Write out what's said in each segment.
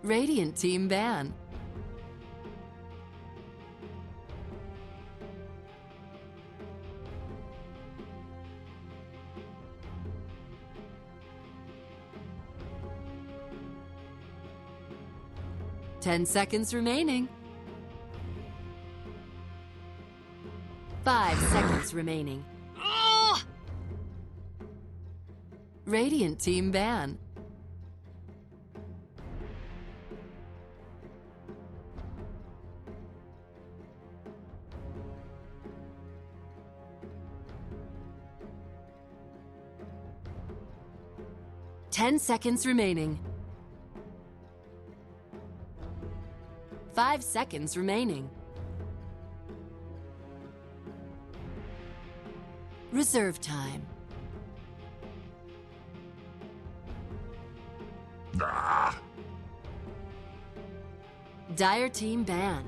Radiant team ban. Ten seconds remaining. 5 seconds remaining. Radiant team ban. Ten seconds remaining. 5 seconds remaining. Reserve time. Ah. Dire team ban.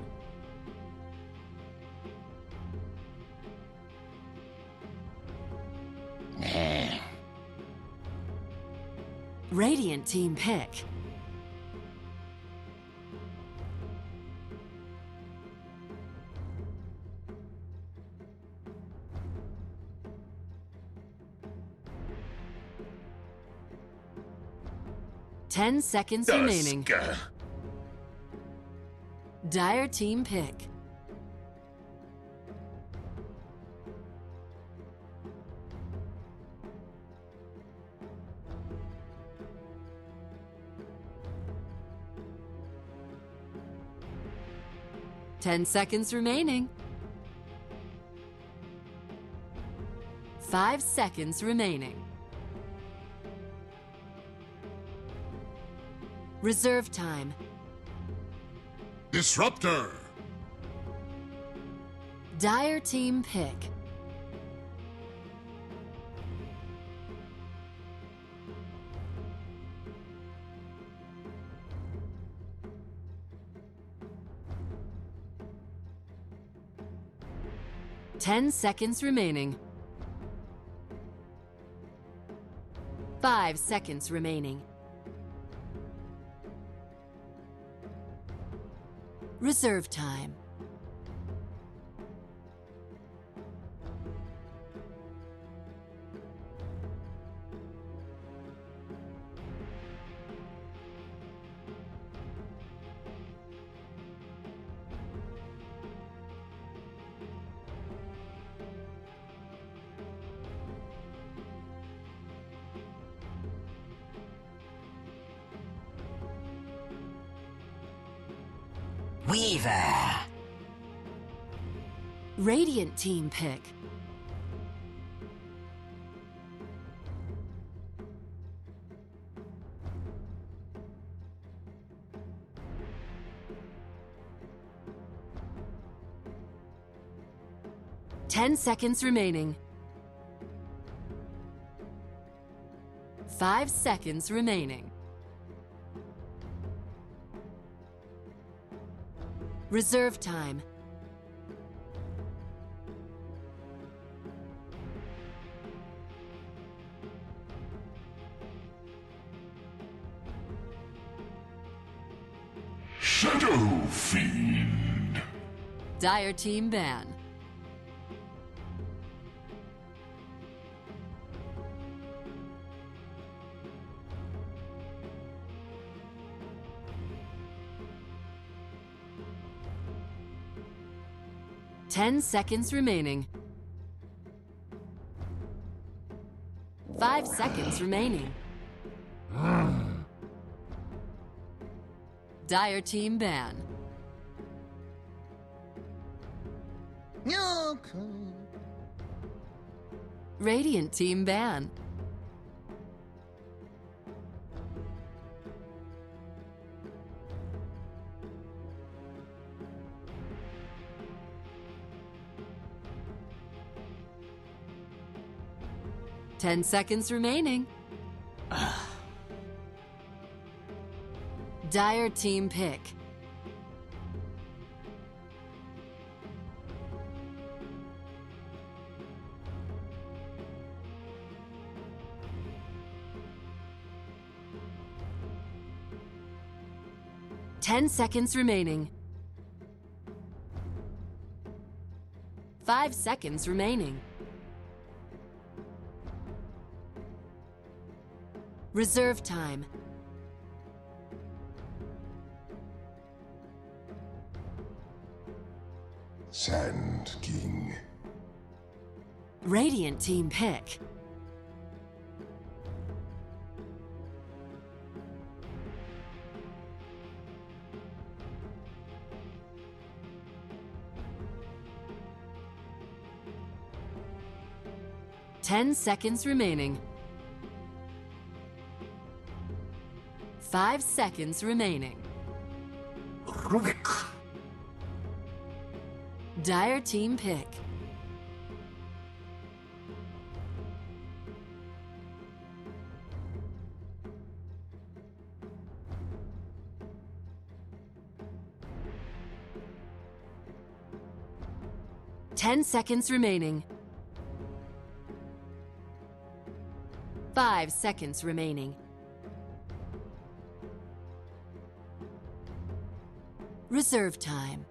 Radiant team pick. Ten seconds remaining. Dire team pick. Ten seconds remaining. 5 seconds remaining. Reserve time. Disruptor. Dire team pick. Ten seconds remaining. 5 seconds remaining. Reserve time. Weaver. Radiant team pick. Ten seconds remaining. 5 seconds remaining. Reserve time. Shadow Fiend. Dire team ban. Ten seconds remaining. 5 seconds remaining. Dire team ban. Radiant team ban. Ten seconds remaining. Dire team pick. 10 seconds remaining. 5 seconds remaining. Reserve time. Sand King. Radiant team pick. Ten seconds remaining. 5 seconds remaining. Rubik. Dire team pick. Ten seconds remaining. 5 seconds remaining. Reserve time.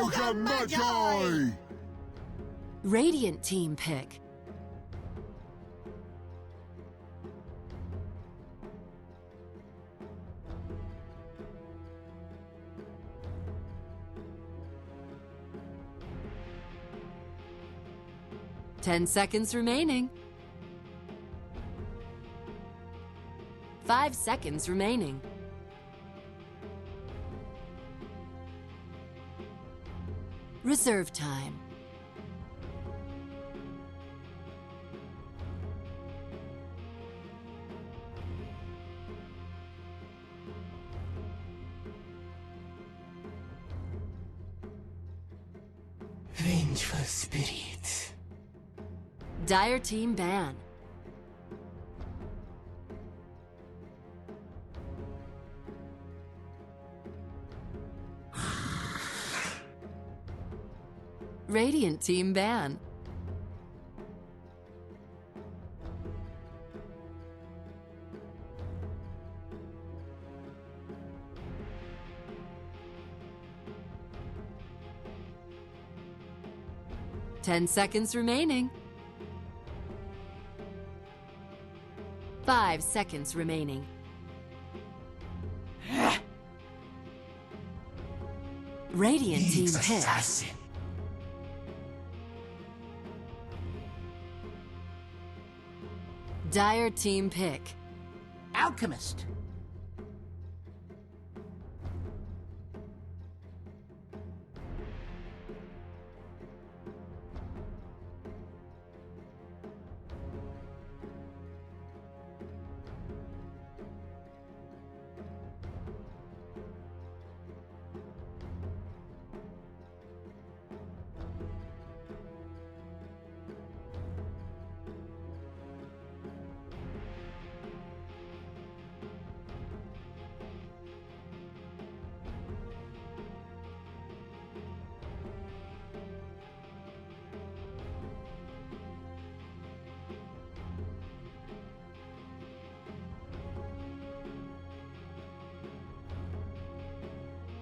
Ogre Magi! Radiant team pick. Ten seconds remaining. 5 seconds remaining. Reserve time. Vengeful spirits. Dire team ban. Radiant team ban. Ten seconds remaining. 5 seconds remaining. Radiant team Needs pick. assassin. Dire team pick. Alchemist.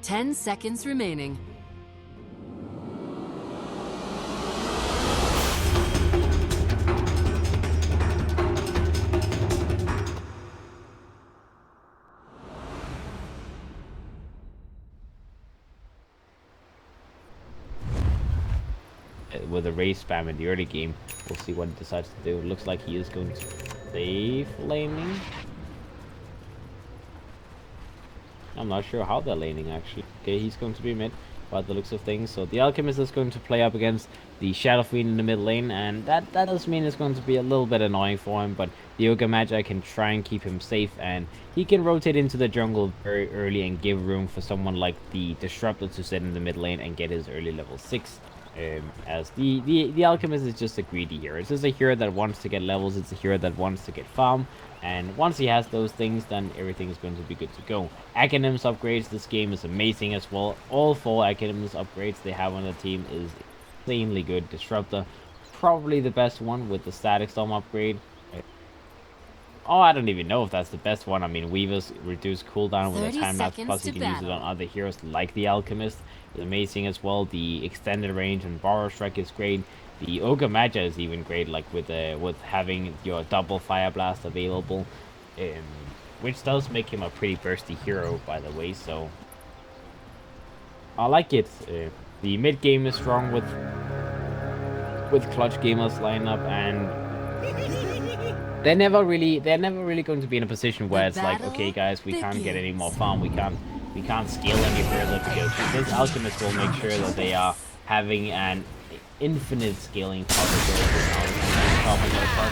Ten seconds remaining. With a race spam in the early game, we'll see what he decides to do. It looks like he is going to stay flaming. I'm not sure how they're laning actually. Okay, he's going to be mid by the looks of things. So the Alchemist is going to play up against the Shadow Fiend in the mid lane, and that does mean it's going to be a little bit annoying for him, but the Yoga Magi can try and keep him safe, and he can rotate into the jungle very early and give room for someone like the Disruptor to sit in the mid lane and get his early level 6. As the Alchemist is just a greedy hero. It's just a hero that wants to get levels, it's a hero that wants to get farm, and once he has those things, then everything is going to be good to go. Acronyms upgrades, this game is amazing as well. All 4 Acronyms upgrades they have on the team is insanely good. Disruptor, probably the best one with the Static Storm upgrade. Oh, I don't even know if that's the best one. I mean, Weaver's reduced cooldown with a time lapse, plus you can use it on other heroes like the Alchemist. It's amazing as well. The extended range and Borrow Strike is great. The Ogre Magi is even great, like with having your double Fire Blast available, which does make him a pretty bursty hero, by the way. So I like it. The mid game is strong with Clutch Gamers lineup, and they're never really going to be in a position where it's like, okay guys, we can't get any more farm, we can't scale any further, because this Alchemist will make sure that they are having an infinite scaling possibility.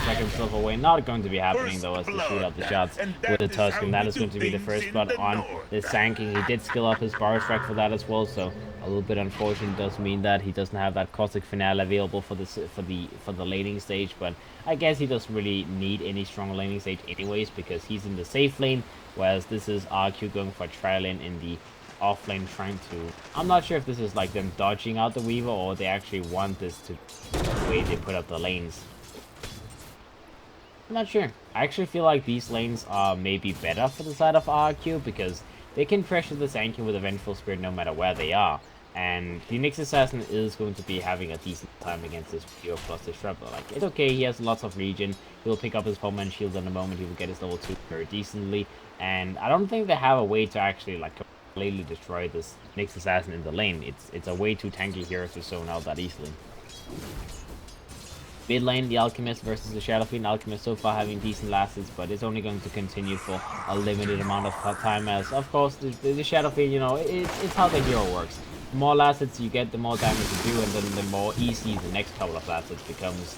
Back himself away. Not going to be happening though, as to shoot out the shots with the Tusk, and that is going to be the first blood on the Sanking. He did skill up his Borrow Strike for that as well, so a little bit unfortunate. Does mean that he doesn't have that Caustic Finale available for the laning stage, but I guess he doesn't really need any strong laning stage anyways, because he's in the safe lane, whereas this is RRQ going for a tri lane in the off lane, trying to... I'm not sure if this is like them dodging out the Weaver, or they actually want this to the way they put up the lanes. I'm not sure. I actually feel like these lanes are maybe better for the side of RRQ, because they can pressure the Sanking with a Vengeful Spirit no matter where they are. And the Nyx Assassin is going to be having a decent time against this Pure plus Disruptor. Like, it's okay, he has lots of regen. He'll pick up his Pullman Shield in a moment. He will get his level 2 very decently. And I don't think they have a way to actually, like, completely destroy this Nyx Assassin in the lane. It's a way too tanky hero to zone out that easily. Mid lane, the Alchemist versus the Shadow Fiend. Alchemist so far having decent last hits, but it's only going to continue for a limited amount of time, as of course the Shadow Fiend, you know, it's how the hero works. The more last hits you get, the more damage you do, and then the more easy the next couple of last hits becomes.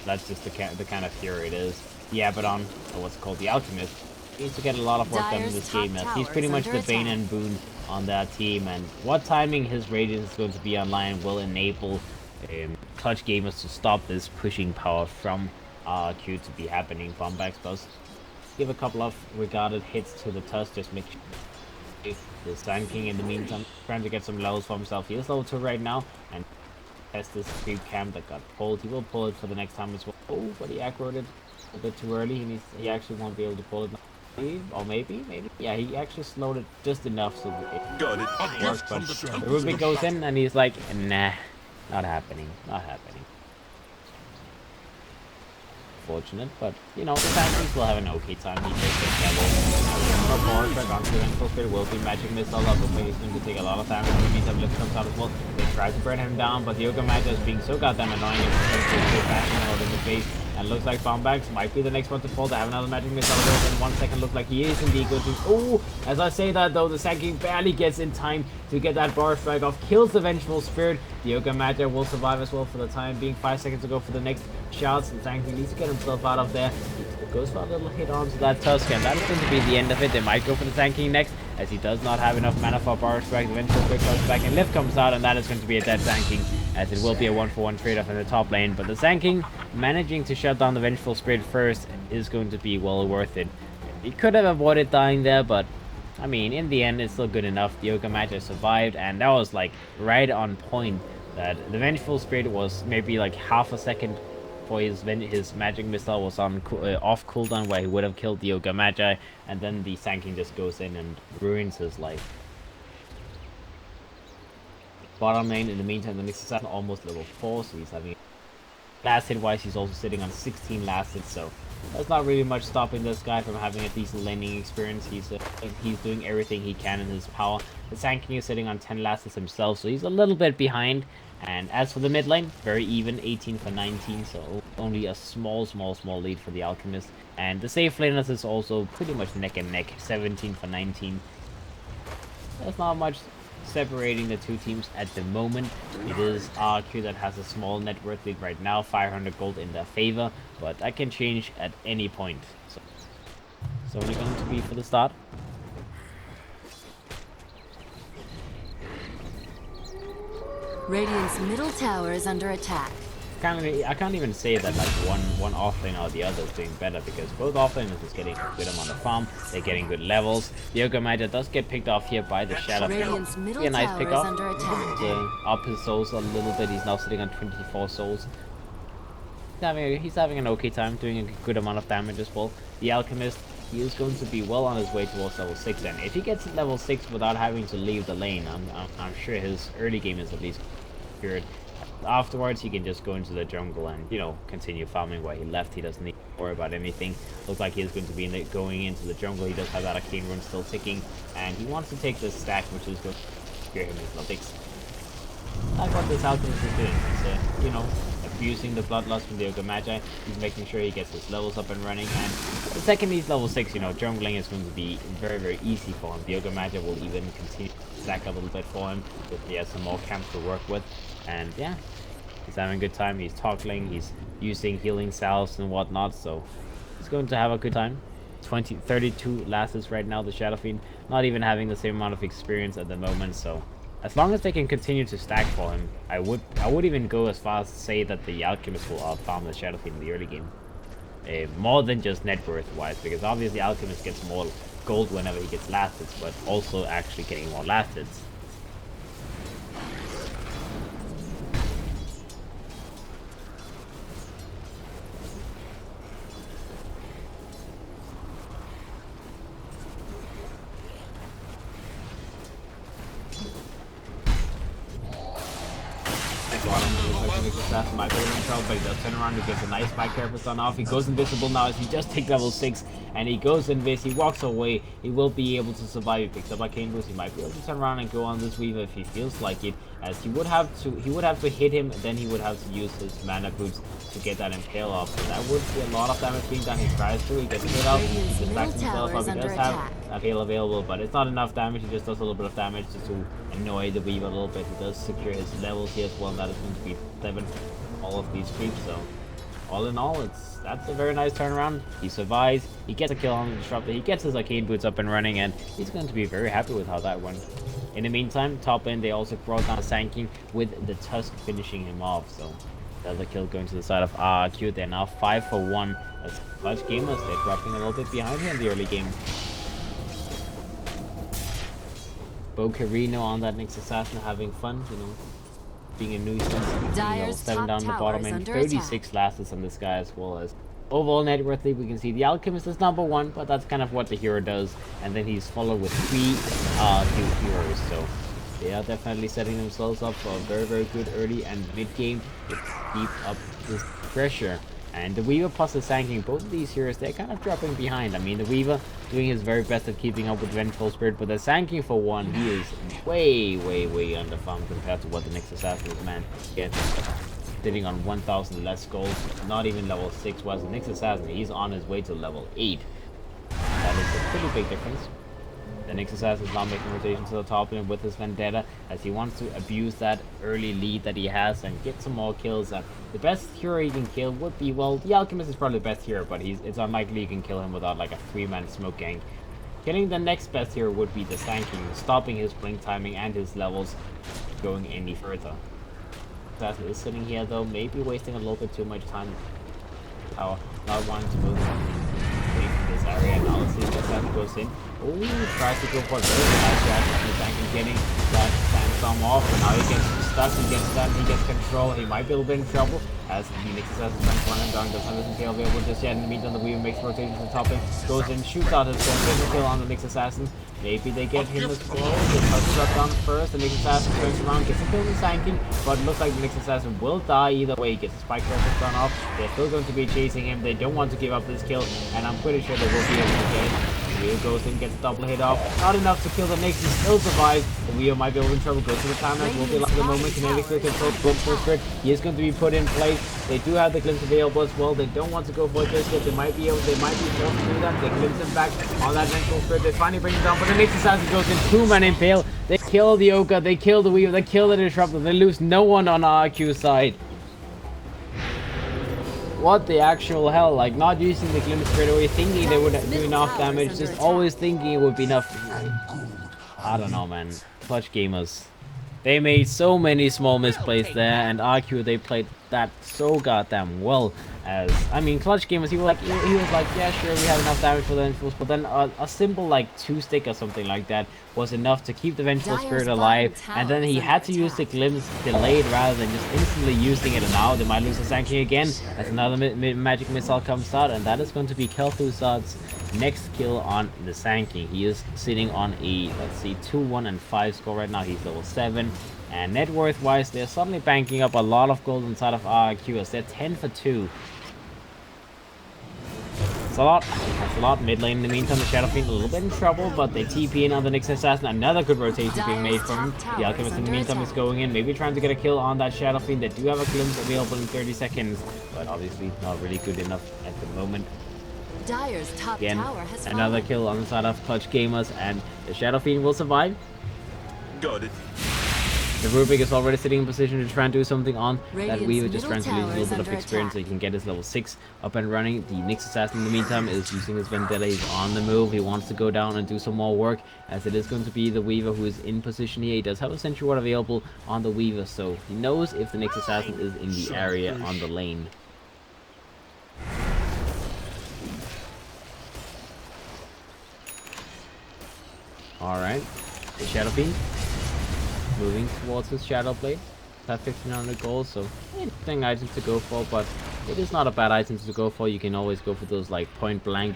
That's just the kind of hero it is. The Abaddon, or what's called the Alchemist, needs to get a lot of work done in this game, as he's pretty much the bane and boon on that team, and what timing his Radiance is going to be online will enable Clutch Gamers to stop this pushing power from RRQ to be happening. Bombax does give a couple of regarded hits to the Tusk, just make sure the Sand King in the meantime trying to get some levels for himself. He is level 2 right now, and test this creep camp that got pulled. He will pull it for the next time as well. Oh, but he aggroed it a bit too early. He actually won't be able to pull it now. Or maybe. Yeah, he actually slowed it just enough so that it worked, but the Rubik goes in and he's like, nah. Not happening. Unfortunate, but you know, the Sankings will have an okay time. He takes this level. Borrow Strike onto the Vengeful Spirit will be Magic Missile up. Looks like he's going to take a lot of damage. In the meantime, Lift comes out as well. They try to burn him down, but the Yoga Magi is being so goddamn annoying. It's bashing out in the face. And looks like Bombax might be the next one to fall. They have another Magic Missile available in 1 second. Looks like he is indeed going to... Oh, as I say that though, the Sanking barely gets in time to get that Borrow Strike off. Kills the Vengeful Spirit. The Yoga Magi will survive as well for the time being. 5 seconds to go for the next shots. The Sanking needs to get himself out of there. He goes for a little hit onto that Tusk, and that is going to be the end of it. They might go for the Sanking next, as he does not have enough mana for Borrow Strike. The Vengeful Spirit comes back and Lift comes out, and that is going to be a dead Sanking, as it will be a 1-for-1 trade-off in the top lane. But the Sanking managing to shut down the Vengeful Spirit first is going to be well worth it. He could have avoided dying there, but I mean, in the end, it's still good enough. The Yoga Magi survived, and that was like right on point. That the Vengeful Spirit was maybe like half a second for his Magic Missile was on off cooldown, where he would have killed the Yoga Magi, and then the Sanking just goes in and ruins his life. Bottom lane, in the meantime, the Nyx Assassin almost level 4, so he's having last hit wise, he's also sitting on 16 last hits, so there's not really much stopping this guy from having a decent laning experience. He's doing everything he can in his power. The Sanking is sitting on 10 last hits himself, so he's a little bit behind. And as for the mid lane, very even, 18 for 19, so only a small lead for the Alchemist. And the safe laners is also pretty much neck and neck, 17 for 19. there's not much separating the two teams at the moment. It is RRQ that has a small net worth lead right now, 500 gold in their favor, but that can change at any point. So only going to be for the start. Radiant's middle tower is under attack. I can't even say that like one offlane or the other is doing better, because both offlaners is getting a good amount of farm, they're getting good levels. The Ogre Magi does get picked off here by the Shadow. Radiant's middle Be a nice tower pick is off. under attack. Up his souls a little bit. He's now sitting on 24 souls. He's having an okay time, doing a good amount of damage as well. The Alchemist, he is going to be well on his way towards level 6, and if he gets level 6 without having to leave the lane, I'm sure his early game is at least secured. Afterwards, he can just go into the jungle and, you know, continue farming where he left. He doesn't need to worry about anything. Looks like he's going to be going into the jungle. He does have that arcane rune still ticking, and he wants to take this stack, which is going to secure him his level 6. That's what this Alchemist is doing. It's, you know, abusing the bloodlust from the Ogre Magi. He's making sure he gets his levels up and running, and the second he's level 6, you know, jungling is going to be very, very easy for him. The Ogre Magi will even continue to stack a little bit for him if he has some more camps to work with. And yeah, he's having a good time. He's toggling, he's using healing salves and whatnot, so he's going to have a good time. 32 lasses right now, the Shadow Fiend, not even having the same amount of experience at the moment, so as long as they can continue to stack for him, I would even go as far as to say that the Alchemist will outfarm the Shadow Fiend in the early game. More than just net worth wise, because obviously Alchemist gets more gold whenever he gets last hits, but also actually getting more last hits. Assassin might be in trouble, but he does turn around. He gets a nice back air stun off. He goes invisible now as he just takes level 6, and he goes invis. He walks away. He will be able to survive. He picks up a cane boost. He might be able to turn around and go on this Weaver if he feels like it, as he would have to hit him, then he would have to use his mana boots to get that impale off. So that would be a lot of damage being done. He tries to, he gets hit out, he gets back to himself up. He does have that heal available, but it's not enough damage. He just does a little bit of damage just to annoy the Weaver a little bit. He does secure his levels here as well, and that is going to be 7 all of these creeps. So all in all, that's a very nice turnaround. He survives, he gets a kill on the disruptor, he gets his arcane boots up and running, and he's going to be very happy with how that went. In the meantime, top end, they also brought down Sanking with the Tusk finishing him off. So another kill going to the side of RRQ. They're now 5 for 1 as Clutch Gamers. They're dropping a little bit behind here in the early game. Bocarino on that next assassin, having fun, you know, being a nuisance. Dyer's 7 down the top bottom tower is and under 36 lasses on this guy, as well as overall net worth lead. We can see the Alchemist is number 1, but that's kind of what the hero does, and then he's followed with 3 heroes. So they are definitely setting themselves up for a very, very good early and mid game to keep up this pressure. And the Weaver plus the Sanking, both of these heroes, they're kind of dropping behind. I mean, the Weaver doing his very best at keeping up with Vengeful Spirit, but the Sanking, for one, he is way, way, way underfarmed compared to what the next assassin is, man. Gets sitting on 1,000 less gold, not even level 6, whereas the next assassin, he's on his way to level 8. That is a pretty big difference. The next assassin is now making rotation to the top lane with his Vendetta, as he wants to abuse that early lead that he has and get some more kills. And the best hero he can kill would be, well, the Alchemist is probably the best hero, but it's unlikely you can kill him without like a 3-man smoke gang. Killing the next best hero would be the Sanking, stopping his blink timing and his levels going any further. Assassin is sitting here though, maybe wasting a little bit too much time. Not wanting to move away from this area. Now let's see if the assassin goes in. Ooh, tries to go for a very nice reaction from the Sanking, getting that sandstorm off, and now he gets stuck, he gets stunned, he gets control. He might be a little bit in trouble as the next assassin trying to run him down. Doesn't have his tail available just yet. In the meantime, the Weaver makes rotation to the top lane, goes in, shoots out his gun, gets a kill on the next assassin. Maybe they get him as well. Gets struck down first. The next assassin turns around, gets a kill in Sanking, but it looks like the next assassin will die either way. He gets a spike pressure done off. They're still going to be chasing him. They don't want to give up this kill, and I'm pretty sure they will be able to get it. Weaver goes in, gets a double hit off. Not enough to kill the Nix, he still survives. The Weaver might be able to trouble, goes to the timeline, will be lost at the moment. Kinetic still controls Vengeful Spirit. He is going to be put in place. They do have the glimpse available as well. They don't want to go for it just yet. They might be forced to do that. They glimpse him back on that Vengeful Spirit. They finally bring him down, but the Nix assassin goes in, 2-man impale. They kill the Ogre, they kill the Weaver, they kill the Disruptor. They lose no one on RRQ side. What the actual hell? Like, not using the glimpse straight away, thinking they would do enough damage, just always thinking it would be enough. I don't know, man. Clutch gamers. They made so many small misplays there, and RQ, they played that so goddamn well. As I mean, Clutch gamers, he was like, yeah, sure, we have enough damage for the Vengeful, but then a simple like 2-stick or something like that was enough to keep the Vengeful Spirit alive, and then he had to use the glimpse delayed rather than just instantly using it. And now they might lose the Sanking again as another magic missile comes out, and that is going to be Kel'Thuzad's next kill on the Sanking. He is sitting on a, let's see, 2-1 and 5 score right now. He's level 7. And net worth wise, they're suddenly banking up a lot of gold inside of RRQ as they're 10 for 2. It's a lot. That's a lot. Mid lane in the meantime, the Shadow Fiend a little bit in trouble, but they TP in on the Nyx Assassin. Another good rotation being made from him. The Alchemist in the meantime is going in, maybe trying to get a kill on that Shadow Fiend. They do have a glimpse available in 30 seconds, but obviously not really good enough at the moment. Dire's top Again, tower has another fallen. kill on the side of Clutch Gamers, and the Shadow Fiend will survive. Got it. The Rubik is already sitting in position to try and do something on that Radiant's Weaver, just trying to lose a middle little bit tower of is experience so under he can get his level 6 up and running. The Nyx Assassin in the meantime is using his Vendetta. He's on the move. He wants to go down and do some more work, as it is going to be the Weaver who is in position here. He does have a Sentry Ward available on the Weaver, so he knows if the Nyx Assassin is in the area on the lane. Alright, the Shadow Fiend moving towards his Shadow Blade. Have 1500 gold, so interesting item to go for, but it is not a bad item to go for. You can always go for those like point blank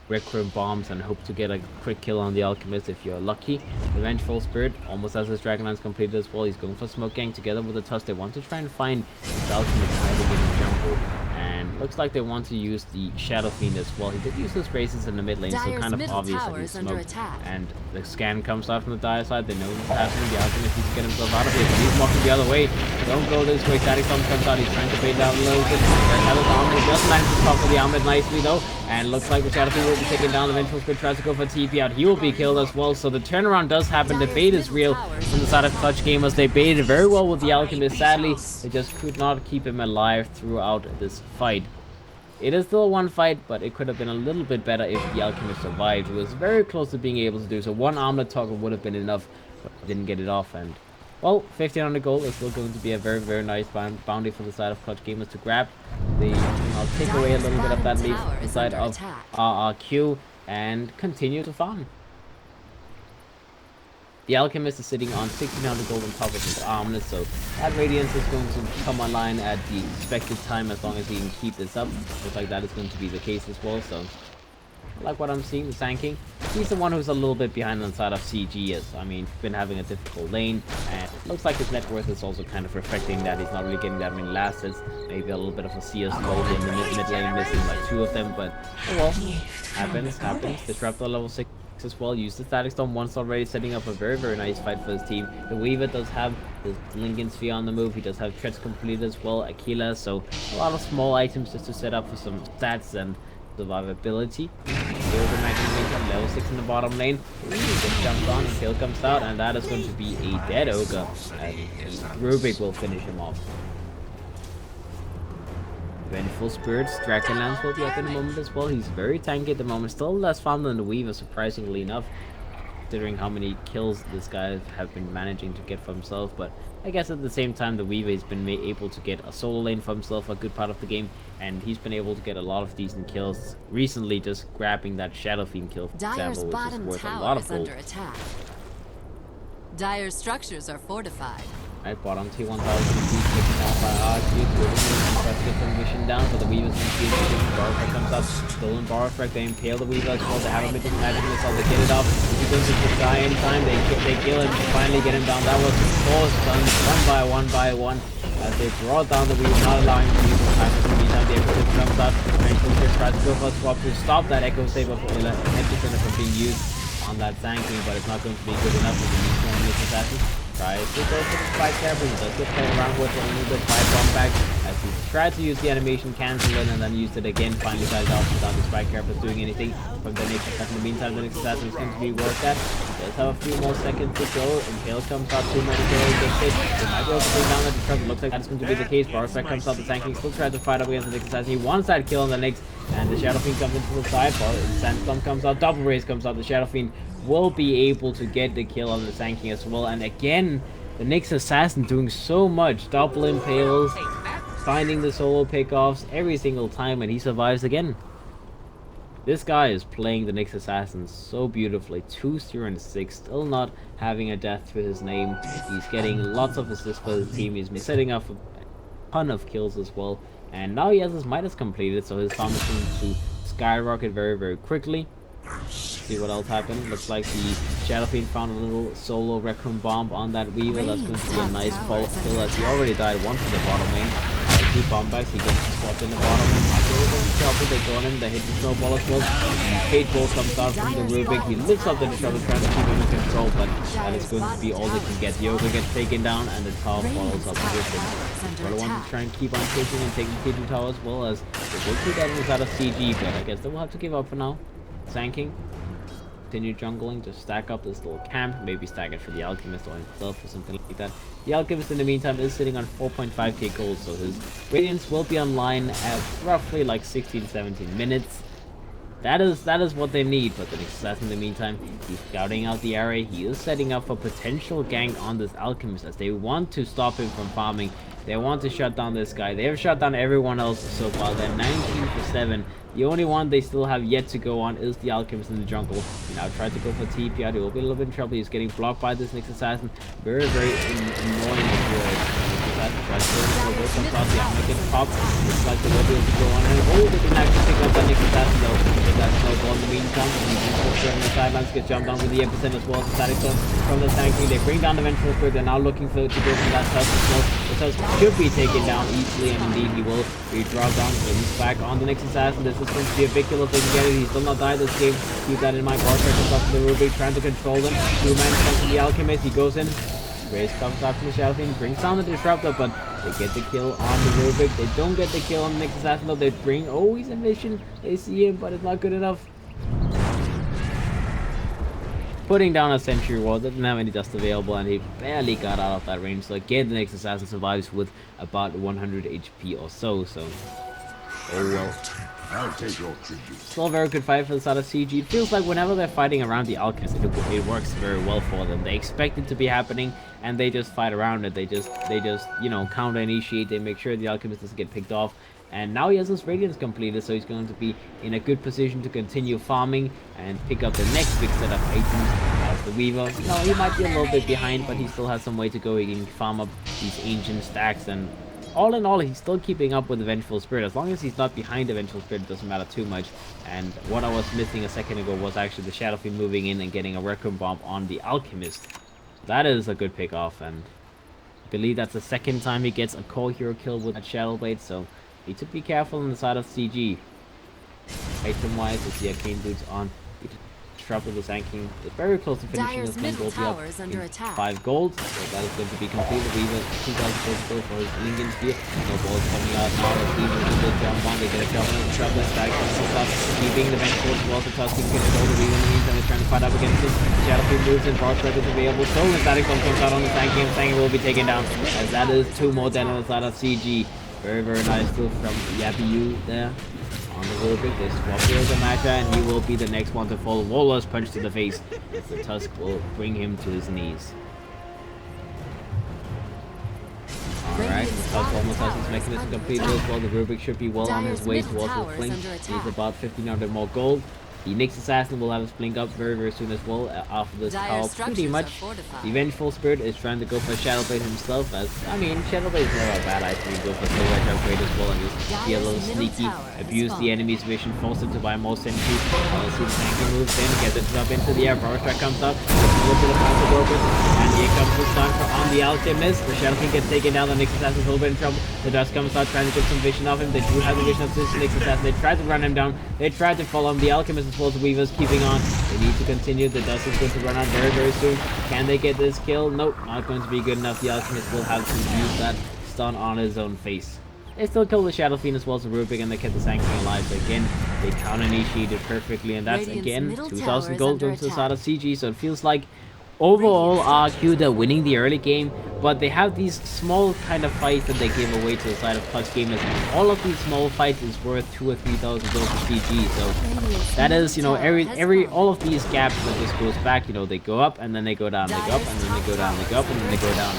Requiem bombs and hope to get a quick kill on the Alchemist if you're lucky. The Vengeful Spirit almost has his Dragonlance completed as well. He's going for Smoke Gang together with the Tusk. They want to try and find the Alchemist hiding in the jungle. And looks like they want to use the Shadow Fiend as well. He did use those races in the mid lane, so Dire's kind of middle obvious that tower he's is under smoked. attack. And the scan comes out from the Dire side. They know what's happening. The Alchemist needs to get himself out of here. He's walking the other way. Don't go this way. Static Storm comes out. He's trying to bait down a little bit. He does manage to stop for the armlet nicely though. And looks like the Shadow Fiend will be taken down. The Vengeful Spirit tries to go for TP out. He will be killed as well. So the turnaround does happen. The bait is real from the side of Clutch Gamers. They baited very well with the Alchemist. Sadly, they just could not keep him alive throughout this fight. It is still a one fight, but it could have been a little bit better if the Alchemist survived. It was very close to being able to do so. One armlet toggle would have been enough, but didn't get it off. And well, 1500 gold is still going to be a very, very nice bounty for the side of Clutch Gamers to grab. I'll take away a little bit of that lead from the side of RRQ and continue to farm. The Alchemist is sitting on 1600 gold on top of his armlet, so that Radiance is going to come online at the expected time as long as he can keep this up. Looks like that is going to be the case as well, so I like what I'm seeing. The Sanking, he's the one who's a little bit behind on the side of CG, as I mean, been having a difficult lane, and it looks like his net worth is also kind of reflecting that. He's not really getting that many last hits. Maybe a little bit of a CS gold in the mid lane, missing like 2 of them, but oh well, happens. Disruptor level 6 as well. Used the Static Storm once already, setting up a very, very nice fight for his team. The Weaver does have the Lincoln Sphere on the move. He does have Treads completed as well, Aquila, so a lot of small items just to set up for some stats and survivability. The Ogre Magic level 6 in the bottom lane. Ooh, just jumps on and kill comes out, and that is going to be a dead Ogre. Rubik will finish him off. Vengeful Spirits, Dragonlance will be up in a moment as well. He's very tanky at the moment, still less farm than the Weaver, surprisingly enough, considering how many kills this guy have been managing to get for himself. But I guess at the same time, the Weaver has been able to get a solo lane for himself a good part of the game, and he's been able to get a lot of decent kills recently, just grabbing that Shadow Fiend kill, for Dire's example, which is bottom worth a lot tower of is gold. under attack. Dire's structures are fortified. Right, bottom T1000 taken down by RRQ. Tries to get some mission down, but the Weaver's going to be Barfrag comes up. Stolen Barfrag, they impale the Weaver as well. They have a bit of magic missile, they get it off. If he doesn't just die in time, they kill him to finally get him down. That was forced, done one by one. as they brought down the Weaver, not allowing him to use the time. In the meantime, the Echo Saber comes out. Eventually just tries to go for a swap to stop that Echo Saber for Epicenter from being used on that Zanking, but it's not going to be good enough with the new one Mix Assassin. Tries to go for the spike there, but he does get played around with a little bit by bomb back as he tried to use the animation, cancel it, and then used it again. Finally dies off without the spike carapace doing anything from the Nyx Assassin. In the meantime, the Nyx Assassin is going to be worked at. Does have a few more seconds to go. Impale comes out, 2 more to go. Gets hit. They might be able to bring down the Disrupt. It looks like that's going to be the case. Barspec comes out, the Zanking still tries to fight up against the Nyx Assassin. He wants that kill on the Nyx, and the Shadow Fiend comes into the side. Sandstorm comes out, Double Raise comes out. The Shadow Fiend will be able to get the kill on the Zanking as well. And again, the Nyx Assassin doing so much. Double impales, finding the solo pickoffs every single time, and he survives again. This guy is playing the Nyx Assassin so beautifully. 2-0-6, still not having a death to his name. He's getting lots of assists for the team. He's setting up a ton of kills as well. And now he has his Midas completed, so his farm is going to skyrocket very, very quickly. See what else happened. Looks like the Shadow Fiend found a little solo Raccoon Bomb on that Weaver. That's going to be a nice follow kill as he already died once in the bottom lane. 2 bomb backs, he gets swapped in the bottom. They go on him, they hit the snowball as well. Cage Ball comes out from the Rubik. He lifts up the Disruptor, trying to keep him in control, but that is going to be all they can get. Yoga gets taken down, and the tower follows up with him. But I want to try and keep on pushing and taking Cage Tower as well, as they will keep that inside of CG, but I guess they will have to give up for now. Zanking. Continue jungling, just stack up this little camp, maybe stack it for the Alchemist or himself or something like that. The Alchemist in the meantime is sitting on 4.5k gold, so his Radiance will be online at roughly like 16-17 minutes. That is what they need, but the Nyx Assassin in the meantime, he's scouting out the area. He is setting up a potential gank on this Alchemist as they want to stop him from farming. They want to shut down this guy. They have shut down everyone else so far. They're 19 for 7. The only one they still have yet to go on is the Alchemist in the jungle. He now tried to go for TP out. He will be a little bit in trouble. He's getting blocked by this Nyx Assassin. Very, very annoying. Tries to go some thoughts. The armor gets popped. Looks like they will be able to go on. And oh, they didn't actually pick up that Nyx Assassin though. Get that snowball in the meantime. On the sidelines, gets jumped down with the epicenter as well as the static zone from the Zanking. They bring down the Vengeful Spirit. They're now looking to go for that Tusk as well. The Tusk should be taken down easily, and indeed he will be dropped down. So he's back on the Nyx Assassin. This is going to be a big kill if they can get it. He's still not died this game. Keep that in mind. Barker comes up to the Rubik, trying to control them. 2 man comes to the Alchemist. He goes in. Grace comes out from the Shadow Fiend, brings down the Disruptor, but they get the kill on the Rubik. They don't get the kill on the Nyx Assassin though. They bring, oh, he's in vision. They see him, but it's not good enough. Putting down a Sentry Ward, didn't have any dust available, and he barely got out of that range. So again, the Nyx Assassin survives with about 100 HP or so. So, oh well. I'll take your tribute. Still a very good fight for the side of CG. It feels like whenever they're fighting around the Alchemist, it works very well for them. They expect it to be happening, and they just fight around it. They just you know, counter initiate. They make sure the Alchemist doesn't get picked off. And now he has his Radiance completed, so he's going to be in a good position to continue farming and pick up the next big set of items as the Weaver. You know, he might be a little bit behind, but he still has some way to go. He can farm up these ancient stacks, and all in all, he's still keeping up with the Vengeful Spirit. As long as he's not behind the Vengeful Spirit, it doesn't matter too much. And what I was missing a second ago was actually the Shadow Fiend moving in and getting a Raccoon Bomb on the Alchemist. That is a good pick off, and I believe that's the second time he gets a core hero kill with that Shadow Blade, so need to be careful on the side of CG. Item wise, it's the Arcane Boots on. Disruptor the Zanking is very close to finishing this one. Will be up in 5 gold, so that is going to be completed. Weaver 2,000 gold for his Lincoln Spear. No balls coming out now. Weaver with the jump on. They get a jump on the Disruptor. Stack comes up, keeping the Vengeful as well. The Tusk can control the Weaver in the meantime. They're trying to fight up against him. Shadow Fiend moves in. Frost Breath is available. So the static zone comes out on the Zanking, and Zanking will be taken down, as that is 2 more dead on the side of CG. Very, very nice move from Yapiu there. On the Rubik, they swap the Masha, and he will be the next one to fall. Waller's punch to the face, as the Tusk will bring him to his knees. Alright, the Tusk almost has his mechanism completed as well. The Rubik should be well on his way towards his flank. Needs about 1500 more gold. The Nyx Assassin will have his blink up very soon as well after this Dire tower. structures Pretty are much, fortified. the Vengeful Spirit is trying to go for Shadowblade himself. As I mean, Shadowblade is never a bad item. You go for Slow Edge upgrade as well and just be a little Dire's middle sneaky, tower has abuse the fallen. enemy's vision, force it to buy more sentries. See the tanky moves in, get it up into the air. Power Strike comes up, gets a little bit of time to work with, and here comes the stun on the Alchemist. The Shadow King gets taken down. The Nyx Assassin is a little bit in trouble. The Dust comes out trying to get some vision of him. They do have the vision of this Nyx Assassin. They tried to run him down. They tried to follow him. The Alchemist as well as the Weaver's keeping on. They need to continue. The Dust is going to run out very soon. Can they get this kill? Nope, not going to be good enough. The Alchemist will have to use that stun on his own face. They still kill the Shadow Fiend as well as the Rubik, and they kept the Sanction alive. So again, they counter-initiated perfectly, and that's Radiant's again middle 2,000 tower gold is under going to the side of attack. CG. So it feels like overall RRQ they're winning the early game, but they have these small kind of fights that they give away to the side of Clutch Gamers. All of these small fights is worth 2,000 or 3,000 gold for CG. So that is, you know, all of these gaps that just goes back. You know, they go up and then they go down, they go up and then they go down, they go up and then they go down.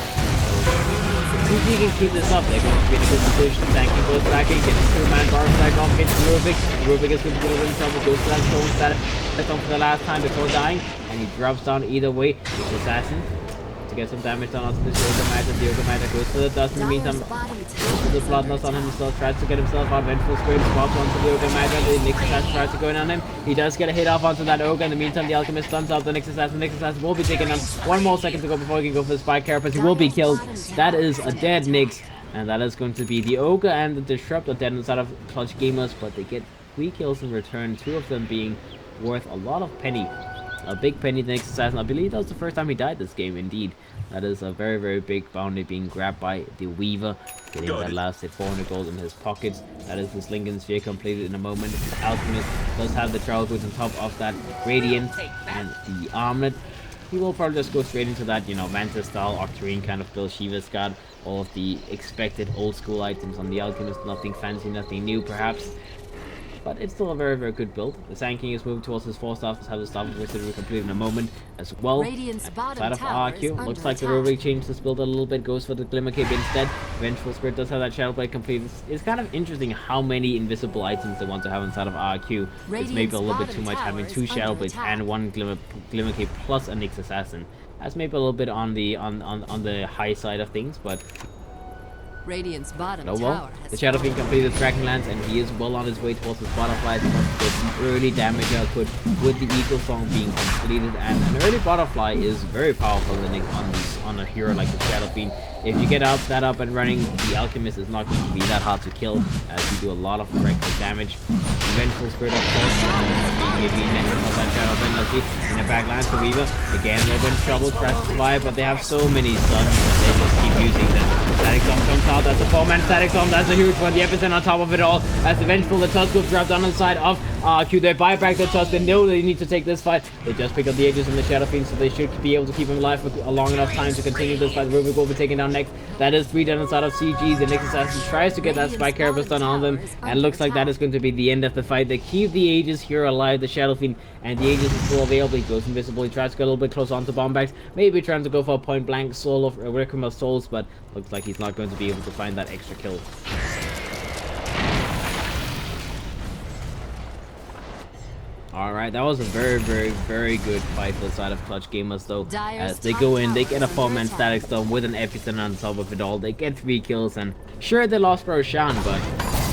If you can keep this up, they're going to be in a good position. Tanky goes back in, gets a 2-man bar strike off, hits Rubik. Rubik is going to be in trouble, goes to that stone status. That's on for the last time before dying, and he drops down either way. This Assassin to get some damage done onto this Yoga Magic. The Yoga Magic goes to the dust. In the meantime, goes to the Bloodlust on himself, tries to get himself out. Vengeful Spirit swaps onto the Yoga Magic. The Nyx Assassin tries to go in on him. He does get a hit off onto that Ogre. In the meantime, the Alchemist stuns out the Nyx Assassin. Nyx Assassin will be taken on. 1 more second to go before he can go for the Spike Carapace. He will be killed. That is a dead Nyx. And that is going to be the Ogre and the Disrupt are dead inside of Clutch Gamers, but they get 3 kills in return, 2 of them being worth a lot of penny. A big penny, the Nyx Assassin. I believe that was the first time he died this game, indeed. That is a very big bounty being grabbed by the Weaver, getting that last 400 gold in his pockets. That is his Lincoln Sphere completed in a moment. The Alchemist does have the Travel Boots on top of that Radiant and the Armlet. He will probably just go straight into that, you know, Mantis style, Octarine kind of build. Shiva's got all of the expected old school items on the Alchemist. Nothing fancy, nothing new perhaps. But it's still a very good build. The Sand King is moving towards his 4 staff, has his staff of Wizardry complete in a moment as well. Radiant's bottom Side of tower is RRQ, looks under like the attack. Rubik changed this build a little bit, goes for the Glimmer Cape instead. Vengeful Spirit does have that Shadowblade complete. It's kind of interesting how many invisible items they want to have inside of RRQ. It's maybe a little bit too much having 2 Shadowblades and 1 Glimmer Cape plus a Nyx Assassin. That's maybe a little bit on the high side of things, but Radiant's bottom oh well. tower has The Shadow Fiend fallen. completed Dragon Lance, and he is well on his way towards his butterflies. He wants to get some early damage output with the Eagle Song being completed, and an early butterfly is very powerful on a hero like the Shadow Fiend. If you get that up and running, the Alchemist is not going to be that hard to kill, as you do a lot of reckless damage. Vengeful Spirit, of course, being that Shadow Fiend. Let's see, in the back line for Weaver. Again, they're in trouble, tries to survive, but they have so many stuns that they just keep using them. Static Storm comes out, that's a 4-man Static Storm, that's a huge one. The Epicenter on top of it all, as the Vengeful, the Tusk will drop down on the side of RRQ. They buy back the Tusk, they know they need to take this fight. They just pick up the Aegis from the Shadow Fiend, so they should be able to keep him alive for a long enough time to continue this fight. Rubik will be taken down next. That is 3 down inside of CG. The Nyx Assassin tries to get that Spike Carapace done on them, and looks like that is going to be the end of the fight. They keep the Aegis here alive, the Shadow Fiend, and the Aegis is still available. He goes invisible, he tries to get a little bit close onto Bombax, maybe trying to go for a point blank soul of Requiem of Souls, but looks like he's not going to be able to find that extra kill. Alright, that was a very good fight for the side of Clutch Gamers though. As they go in, they get a 4-man Static Storm with an Epicenter on top of it all. They get 3 kills, and sure, they lost Roshan, but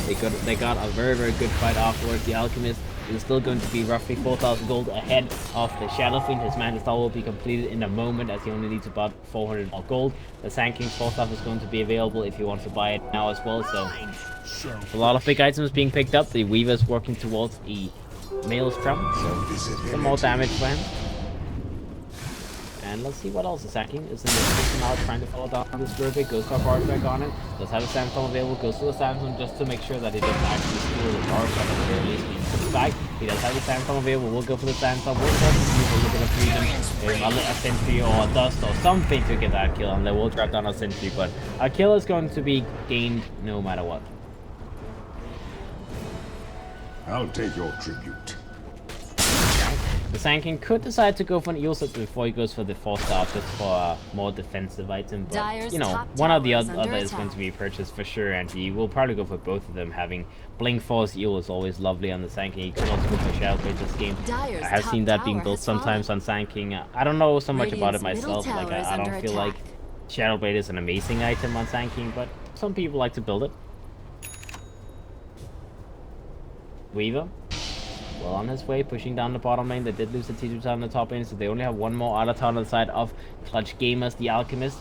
they got a very good fight afterwards. The Alchemist is still going to be roughly 4,000 gold ahead of the Shadow Fiend. His Mantis Style will be completed in a moment, as he only needs about 400 more gold. The Sand King's 4 staff is going to be available if you want to buy it now as well, so a lot of big items being picked up. The Weaver's working towards a Maelstrom, so some more damage for him. And let's see what else. The Sand King is in the position now, trying to follow down this Rubik. Goes for a power strike on it. Does have a Sandstorm available. Goes to the Sandstorm just to make sure that he doesn't actually steal the power strike at the very least. He puts it back. He does have the Sandstorm available. We'll go for the Sandstorm. We'll try to use a little bit of freedom, a sentry or a dust or something to get that kill, and they will drop down a sentry. But a kill is going to be gained no matter what. I'll take your tribute. The Sand King could decide to go for an eel set before he goes for the 4-star just for a more defensive item, but Dyer's you know, top one or the tower is other under is going attack. to be purchased for sure, and he will probably go for both of them. Having Blink Force Eel is always lovely on the Sand King. He could also go for Shadow Blade this game. Dyer's I have top seen that being tower built has sometimes fallen. on Sand King. I don't know so much about it Radiant's middle myself. Like tower is I don't under feel like attack. Shadow Blade is an amazing item on Sand King, but some people like to build it. Weaver, well on his way, pushing down the bottom lane. They did lose the T2 tower on the top lane, so they only have one more other tower on the side of Clutch Gamers, the Alchemist.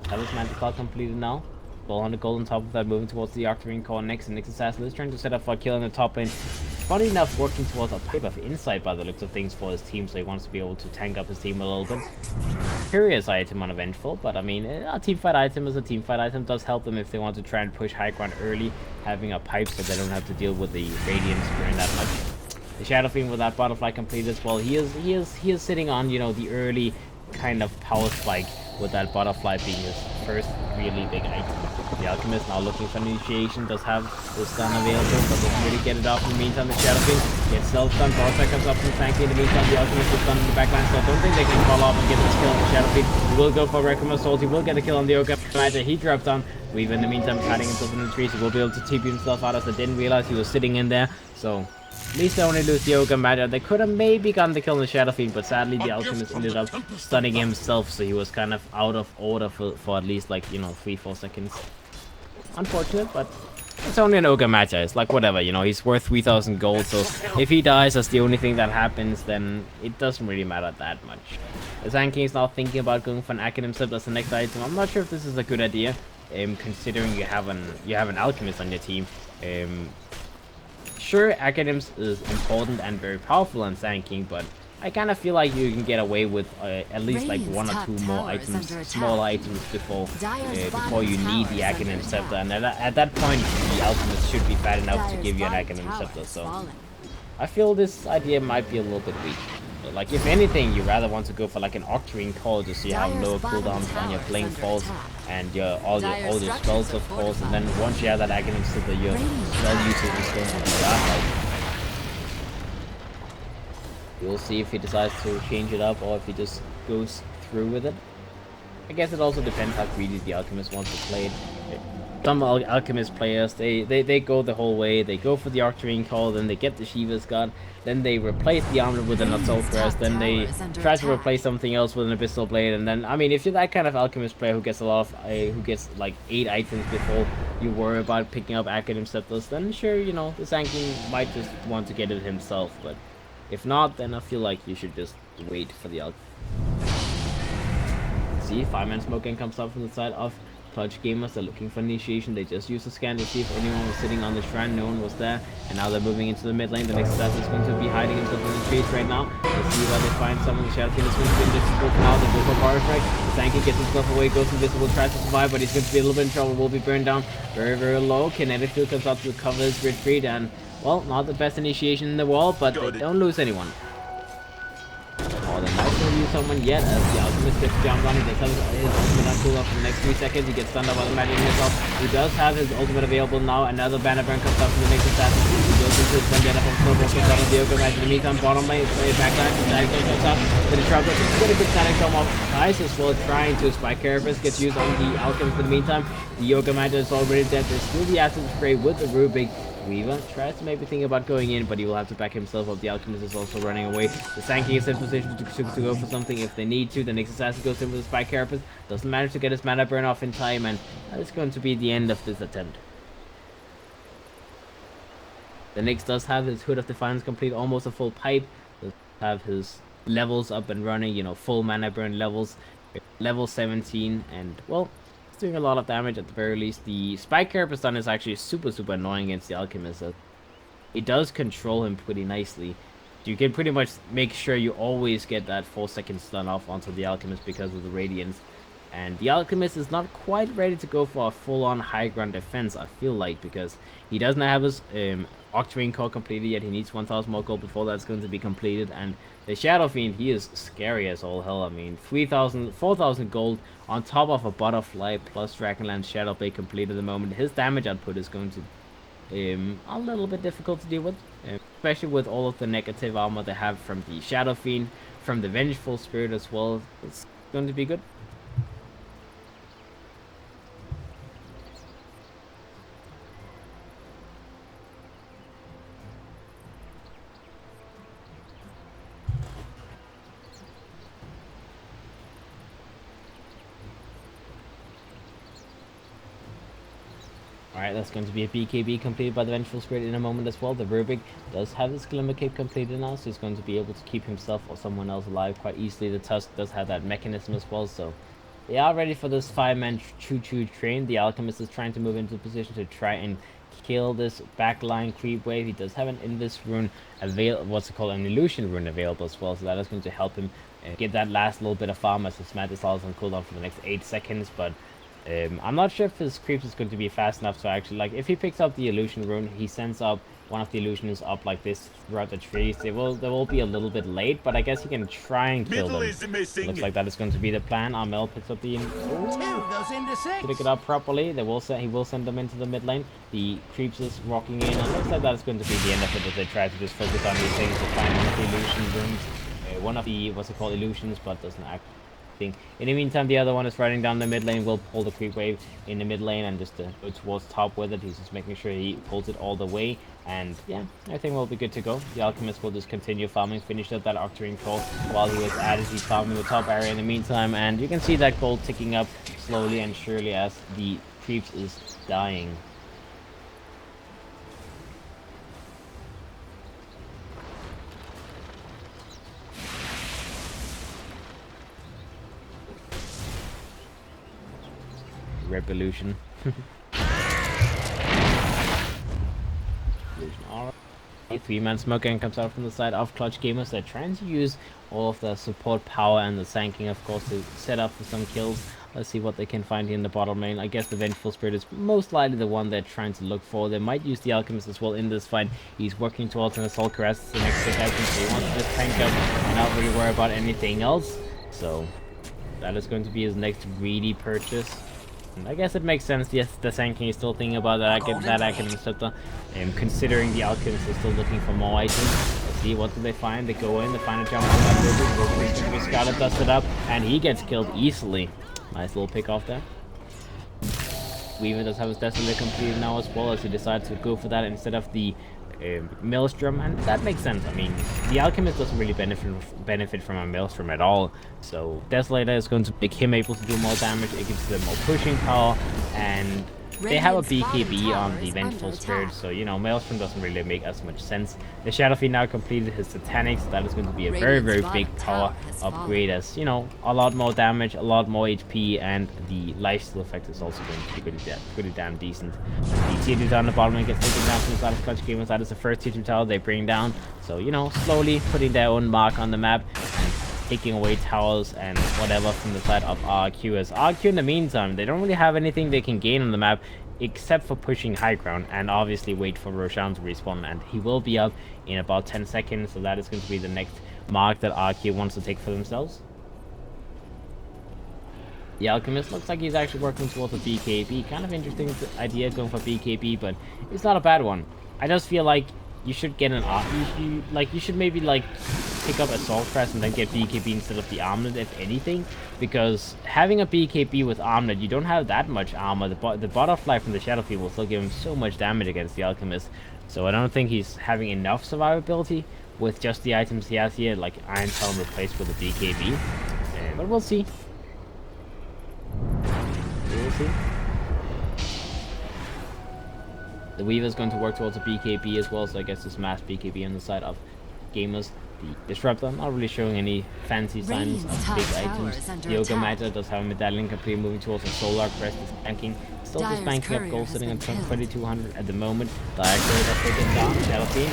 That is Mantis Cloud completed now. 100 gold on top of that, moving towards the Octarine core next, and Nyx Assassin is trying to set up for a kill in the top lane. Funny enough, working towards a pipe of insight by the looks of things for his team, so he wants to be able to tank up his team a little bit. Curious item on Avengeful, but I mean, a teamfight item is a teamfight item. Does help them if they want to try and push high ground early, having a pipe so they don't have to deal with the Radiance during that much. The Shadow Fiend with that butterfly complete as well. He is sitting on, you know, the early kind of power spike with that butterfly being his first really big item. The Alchemist now looking for initiation, does have the stun available, but doesn't really get it off. In the meantime, the Shadow Fiend gets self-stunned. Butterfly comes up from Sanky. In the meantime, the Alchemist is stunned in the backline, so I don't think they can fall off and get this kill on the Shadow Fiend. He will go for Requiem Assault. He will get a kill on the Ogre Magic. He drops down. Weaver in the meantime hiding himself in the trees. He will be able to TP himself out as they didn't realize he was sitting in there. So at least they only lose the Ogre Magic. They could have maybe gotten the kill on the Shadow Fiend, but sadly the Alchemist ended up stunning himself, so he was kind of out of order for at least, like, you know, 3-4 seconds. Unfortunate, but it's only an Ogre Magi. It's like whatever, you know, he's worth 3,000 gold, so if he dies, that's the only thing that happens, then it doesn't really matter that much. The Sand King is now thinking about going for an Academ Scepter as the next item. I'm not sure if this is a good idea, considering you have an Alchemist on your team. Sure, Academs is important and very powerful on Sand King, but I kind of feel like you can get away with at least like Radiant's one or top two more tower is items, under small attack. items before Dyer's before you bottom need tower the is under Academ Scepter, attack. and at that point the Alchemist should be fat enough to Dyer's give you an bottom Academ tower Scepter. has So fallen. I feel this idea might be a little bit weak. Like, if anything, you rather want to go for like an Octarine Call, just so you have Dyer's lower bottom cooldowns on your tower is Blink under Falls attack. and Dyer's all your spells, structures of are course. And then fortified. once you have that Academ Scepter, your Radiant's spell top usage is tower going is to be under godlike. We'll see if he decides to change it up or if he just goes through with it. I guess it also depends how greedy the Alchemist wants to play it. Some Alchemist players, they go the whole way. They go for the Octarine Call, then they get the Shiva's God, then they replace the armor with an Assault Crest, then they try to replace something else with an Abyssal Blade, and then, I mean, if you're that kind of Alchemist player who gets a lot of, who gets like 8 items before you worry about picking up Academ Scepters, then sure, you know, the Sand King might just want to get it himself, but if not, then I feel like you should just wait for the Alchemist. See, Fireman Smoking comes up from the side of Clutch Gamers. They're looking for initiation. They just used a scan to see if anyone was sitting on the shrine. No one was there, and now they're moving into the mid lane. The next assassin is going to be hiding himself in the trees right now. Let's see where they find someone. The Shadow Fiend is going to be invisible for now. They go for Bar Strike. The Sand King gets himself away, goes invisible, tries to survive, but he's going to be a little bit in trouble. Will be burned down very, very low. Kinetic Field comes out to cover his retreat, and well, not the best initiation in the world, but they don't lose anyone. Oh, they're not going to use someone yet as the Alchemist gets jumped on. He does have his ultimate on cooldown for the next 3 seconds. He gets stunned up by the magic himself. He does have his ultimate available now. Another banner burn comes up from the next assassin. He goes into his vendetta from Snowball, comes out of the Ogre Magic. In the meantime, bottom lane, backline, Static Storm comes up. But the Trouble gets a good Static Storm off. Nice as well, trying to spike Carapace. Gets used on the Alchemist in the meantime. The Ogre Magic is already dead. There's still the Acid Spray with the Rubik. Weaver tries to maybe think about going in, but he will have to back himself up. The Alchemist is also running away. The Sand King is in position to go for something if they need to. The next assassin goes in with the Spike Carapace. Doesn't manage to get his mana burn off in time, and that is going to be the end of this attempt. The Nyx does have his Hood of Defiance complete, almost a full pipe. Does have his levels up and running, you know, full mana burn levels. Level 17, and well, doing a lot of damage at the very least. The Spike Carapace stun is actually super annoying against the Alchemist. It does control him pretty nicely. You can pretty much make sure you always get that 4-second stun off onto the Alchemist because of the Radiance. And the Alchemist is not quite ready to go for a full-on high ground defense, I feel like, because he doesn't have his Octarine Core completed yet. He needs 1,000 more gold before that's going to be completed. And the Shadow Fiend, he is scary as all hell. I mean, 4,000 gold on top of a Butterfly plus Dragonlance Shadow Blade complete at the moment. His damage output is going to a little bit difficult to deal with. especially with all of the negative armor they have from the Shadow Fiend, from the Vengeful Spirit as well. It's going to be good. Alright, that's going to be a BKB completed by the Vengeful Spirit in a moment as well. The Rubik does have his Glimmer Cape completed now, so he's going to be able to keep himself or someone else alive quite easily. The Tusk does have that mechanism as well, so they are ready for this 5-man choo-choo train. The Alchemist is trying to move into a position to try and kill this backline creep wave. He does have an Invis rune an illusion rune available as well, so that is going to help him get that last little bit of farm as his Mat is also on cooldown for the next 8 seconds, but I'm not sure if his creeps is going to be fast enough to actually, like, if he picks up the illusion rune, he sends up one of the illusions up like this throughout the trees. They will be a little bit late, but I guess he can try and kill them. Looks like that is going to be the plan. Armel picks up the pick it up properly. He will send them into the mid lane. The creeps is rocking in, and looks like that is going to be the end of it as they try to just focus on these things to find one of the illusion runes. One of the illusions, but doesn't act. In the meantime, the other one is riding down the mid lane. Will pull the creep wave in the mid lane and just go towards top with it. He's just making sure he pulls it all the way, and yeah, I think we'll be good to go. The Alchemist will just continue farming, finish up that Octarine Troll while he was at it. He's farming the top area in the meantime, and you can see that gold ticking up slowly and surely as the creeps is dying. Revolution. A 3-man smoking comes out from the side of Clutch Gamers. They're trying to use all of the support power and the sanking, of course, to set up for some kills. Let's see what they can find here in the bottom lane. I guess the Vengeful Spirit is most likely the one they're trying to look for. They might use the Alchemist as well in this fight. He's working towards an Assault Caress. The next big item, so he wants to just tank up and not really worry about anything else. So that is going to be his next greedy purchase. And I guess it makes sense. Yes, the Sanking is still thinking about that Academic Scepter. Considering the Alchemist is still looking for more items. Let's see, what do they find? They go in, they find a jump on that Ruby. Scarlet does it up, and he gets killed easily. Nice little pick off there. Weaver does have his Desolate completed now as well, as he decides to go for that instead of the Maelstrom, and that makes sense. I mean, the Alchemist doesn't really benefit from a Maelstrom at all, so Desolator is going to make him able to do more damage. It gives them more pushing power, and they have a BKB on the Vengeful Spirit, so, you know, Maelstrom doesn't really make as much sense. The Shadow Fiend now completed his Satanics. That is going to be a very, very big power upgrade, as, you know, a lot more damage, a lot more HP, and the lifesteal effect is also going to be pretty damn decent. The tier 2 down the bottom and gets taken down from the side of Clutch Gamers. That is the first tier 2 tower they bring down, so, you know, slowly putting their own mark on the map, taking away towers and whatever from the side of RRQ. As RRQ in the meantime, they don't really have anything they can gain on the map except for pushing high ground and obviously wait for Roshan to respawn, and he will be up in about 10 seconds, so that is going to be the next mark that RRQ wants to take for themselves. The Alchemist looks like he's actually working towards a BKB. Kind of interesting idea going for BKB, but it's not a bad one. I just feel like you should get an you should maybe like pick up Assault Crest and then get BKB instead of the Armlet, if anything, because having a BKB with Armlet, you don't have that much armor. The Butterfly from the Shadow Field will still give him so much damage against the Alchemist, so I don't think he's having enough survivability with just the items he has here, like Iron Helm replaced with a BKB. But we'll see. We'll see. The Weaver is going to work towards a BKB as well, so I guess this mass BKB on the side of Gamers. The Disruptor not really showing any fancy signs of big items. The Yoga Matter does have a medallion complete, moving towards a Solar Crest, is banking. Still just banking up gold, sitting on 2200 at the moment. The Actor does take it down. Shadow Fiend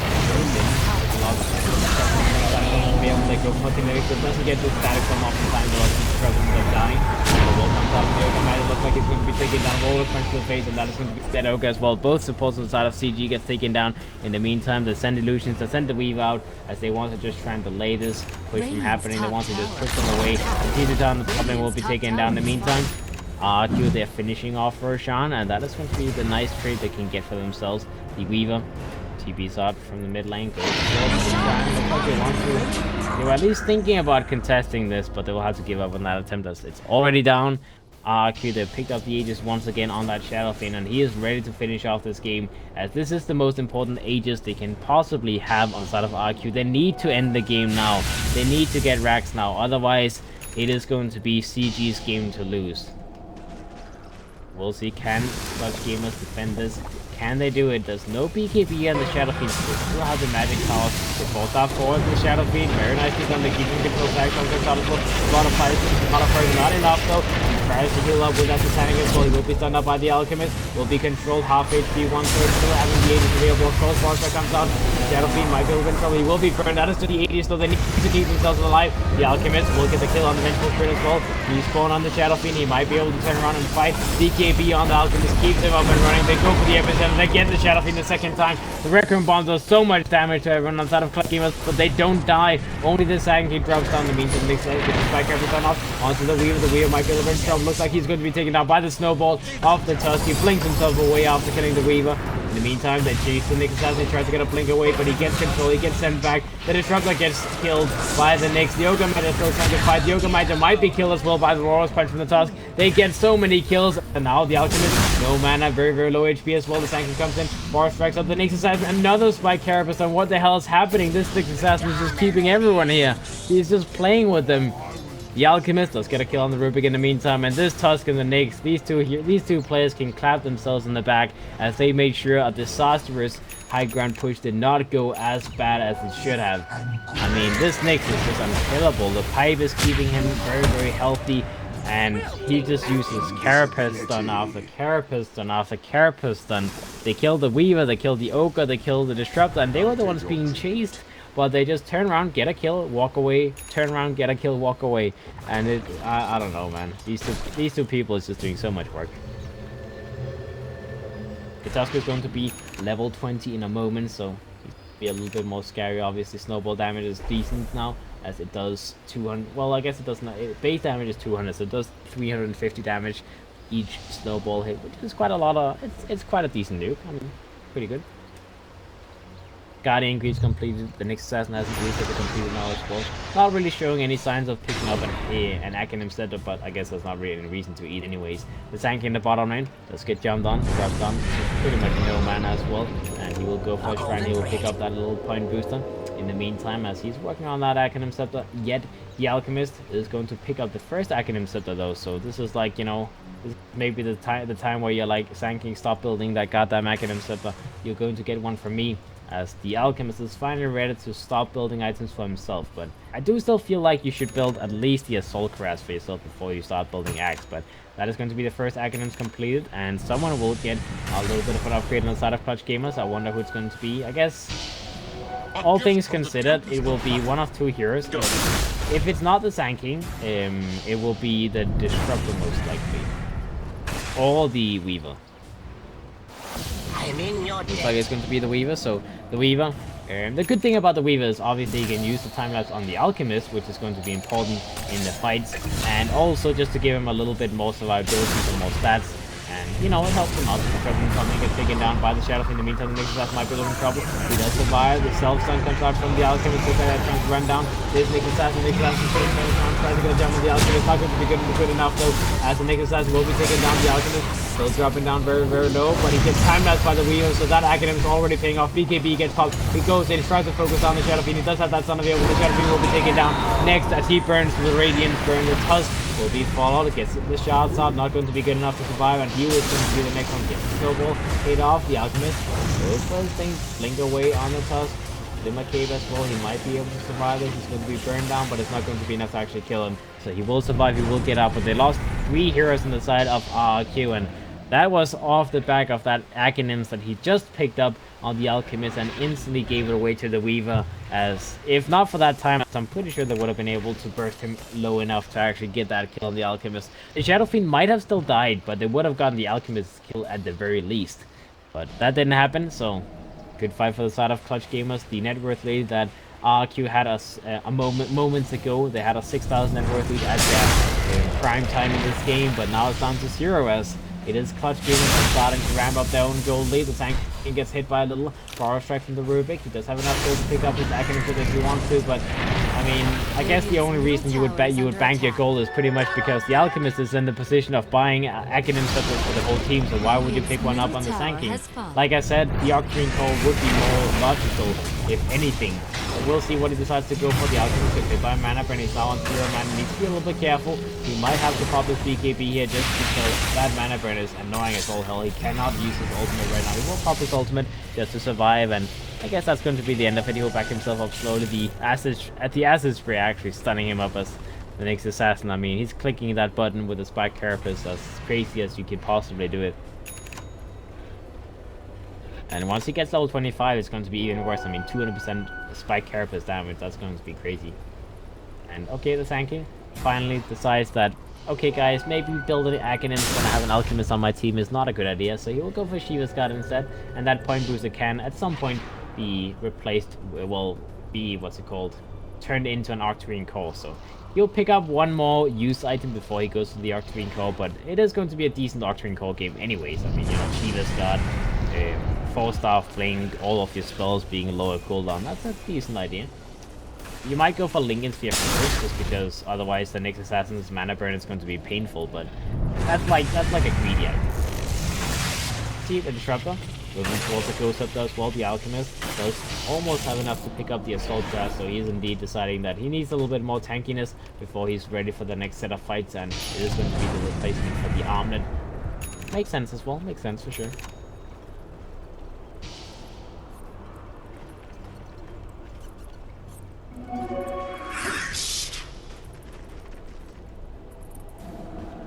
they go continuing, so it doesn't get this static from off the time, but Disruptor is dying. The wall comes out, the Yoga Matter looks like it's going to be taken down. Roller punch to the face, and that is going to be dead Ogre as well. Both supports on the side of CG gets taken down. In the meantime, they send Illusions, they send the Weave out, as they want to just try and delay this push from happening. They want to just push them away. The down the top lane will be taken down. In the meantime, RRQ, they're finishing off Roshan, and that is going to be the nice trade they can get for themselves. The Weaver TPs out from the mid lane. Goes they were at least thinking about contesting this, but they will have to give up on that attempt as it's already down. RRQ, they picked up the Aegis once again on that Shadow Fiend, and he is ready to finish off this game, as this is the most important Aegis they can possibly have on the side of RRQ. They need to end the game now. They need to get racks now, otherwise it is going to be CG's game to lose. We'll see, can Clutch Gamers defend this? Can they do it? There's no BKB on the Shadow Fiend, so they still have the magic powers. They both are forward the Shadow Fiend. Very nicely done. They're keeping control back from the Shadow Fiend. A lot of fighters, not enough though. He tries to heal up with that Satanic as well. He will be stunned up by the Alchemist. Will be controlled half HP, 1/3 still having the 80 available. Of course, Monster comes out. The Shadow Fiend might be able to control. He will be burned. That is to the 80, so they need to keep themselves alive. The Alchemist will get the kill on the Vengeful Spirit as well. He's spawned on the Shadow Fiend. He might be able to turn around and fight. BKB on the Alchemist keeps him up and running. They go for the epicenter. They get the Shadow Fiend the second time. The Requiem Bomb does so much damage to everyone on the side of Clutch Gamers, but they don't die. Only the Sanctuary drops down the means of mix. Gets the spike every time off onto the Weaver. The Weaver might be a little bit in trouble. Looks like he's going to be taken down by the snowball off the Tusk. He blinks himself away after killing the Weaver. In the meantime, they chase the Nyx Assassin. He tries to get a blink away, but he gets control. He gets sent back. The Disruptor gets killed by the Nyx. The Ogre Mage is still trying to fight. The Ogre Mage might be killed as well by the Roar's Punch from the Tusk. They get so many kills. And now the Alchemist, no mana, very, very low HP as well. The Sanctum comes in. Bar strikes up the Nyx Assassin. Another spike Carapace. And what the hell is happening? This Nyx Assassin is just keeping everyone here. He's just playing with them. The Alchemist does get a kill on the Rubik in the meantime, and this Tusk and the Nyx, these two players can clap themselves in the back as they made sure a disastrous high ground push did not go as bad as it should have. I mean, this Nyx is just unkillable. The pipe is keeping him very, very healthy, and he just uses Carapace stun after Carapace stun after Carapace stun. They killed the Weaver, they killed the Ogre, they killed the Disruptor, and they were the ones being chased. But they just turn around, get a kill, walk away, turn around, get a kill, walk away. And I don't know, man. These two people is just doing so much work. Katuska is going to be level 20 in a moment, so be a little bit more scary. Obviously, snowball damage is decent now, as it does 200. Well, I guess it does not. Base damage is 200, so it does 350 damage each snowball hit, which is quite a lot of. It's quite a decent nuke. I mean, pretty good. Guardian Greaves completed. The Nyx Assassin hasn't reset the completed now as well. Not really showing any signs of picking up an Acronym setup, but I guess there's not really any reason to eat anyways. The Sank in the bottom lane does get jumped on, drops down, pretty much no mana as well, and he will go first round. He will pick up that little point booster. In the meantime, as he's working on that Acronym scepter, yet the Alchemist is going to pick up the first Acronym scepter though. So this is like, you know, this is maybe the time where you're like, Sanking, stop building that goddamn Acronym scepter. You're going to get one from me. As the Alchemist is finally ready to stop building items for himself. But I do still feel like you should build at least the Assault Cuirass for yourself before you start building Axe. But that is going to be the first Acronyms completed, and someone will get a little bit of an upgrade on the side of Clutch Gamers. I wonder who it's going to be. I guess, all things considered, it will be one of two heroes. If it's not the Sanking, it will be the Disruptor most likely, or the Weaver. Looks like it's going to be the Weaver, so the Weaver. The good thing about the Weaver is obviously you can use the time-lapse on the Alchemist, which is going to be important in the fights, and also just to give him a little bit more survivability, some more stats, and you know, it helps him out. The Trouble coming, gets taken down by the Shadow. In the meantime, the Nyx Assassin might be a little in trouble. He does survive. The self-stun comes out from the Alchemist, so they're trying to run down. This Nyx Assassin tries to get a jump on the Alchemist. Not going to be good enough though, as the Nyx Assassin will be taking down the Alchemist. Still dropping down very, very low, but he gets time-lapsed by the Weaver, so that Acronym is already paying off. BKB gets popped. He goes in, tries to focus on the Shadow Fiend. He does have that son of a, the Shadow Fiend will be taken down next as he burns the Radiant, burn the Tusk. Will be followed, gets the shots out, not going to be good enough to survive, and he is going to be the next one. Gets the snowball, hit off, the Alchemist goes for his thing, blink away on the Tusk. Limma Cave as well, he might be able to survive this. He's going to be burned down, but it's not going to be enough to actually kill him. So he will survive, he will get out, but they lost 3 heroes on the side of RRQ, and that was off the back of that Acronyms that he just picked up on the Alchemist and instantly gave it away to the Weaver, as if not for that time, I'm pretty sure they would have been able to burst him low enough to actually get that kill on the Alchemist. The Shadow Fiend might have still died, but they would have gotten the Alchemist's kill at the very least. But that didn't happen, so good fight for the side of Clutch Gamers. The net worth lead that RRQ had us moments ago, they had a 6,000 net worth lead at their prime time in this game, but now it's down to 0 as It is clutch gaming starting to ramp up their own gold lead. The tank gets hit by a little power strike from the Rubik. He does have enough gold to pick up his Academic if he wants to, but I mean, I guess the only reason you would bank your gold is pretty much because the Alchemist is in the position of buying Academic for the whole team, so why would you pick one up on the tanking? Like I said, the Octarine Core would be more logical, if anything. But we'll see what he decides to go for. The Alchemist if they buy mana burn, he's now on 0 mana, needs to be a little bit careful. He might have to pop his BKB here just because that mana burn is annoying as all hell. He cannot use his ultimate right now. He will pop his ultimate just to survive, and I guess that's going to be the end of it. He will back himself up slowly. The acid spray actually stunning him up as the next assassin. I mean, he's clicking that button with a spike carapace as crazy as you could possibly do it. And once he gets level 25, it's going to be even worse. I mean, 200% spike carapace damage. That's going to be crazy. And okay, the Sankey finally decides that, okay guys, maybe building an Academic when I have an Alchemist on my team is not a good idea, so he will go for Shiva's God instead, and that point booster can at some point be replaced, will be, what's it called, turned into an Octarine Core. So he'll pick up one more use item before he goes to the Octarine Core, but it is going to be a decent Octarine Core game anyways. I mean, you know, Shiva's God, 4-star playing all of your spells being lower cooldown, that's a decent idea. You might go for Lincoln Sphere first, just because otherwise the next assassin's mana burn is going to be painful, but that's like a greedy item. See the Disruptor? Moving towards the Ghost Scepter as well. The Alchemist does almost have enough to pick up the Assault Class, so he is indeed deciding that he needs a little bit more tankiness before he's ready for the next set of fights, and it is going to be the replacement for the Armlet. Makes sense as well, makes sense for sure.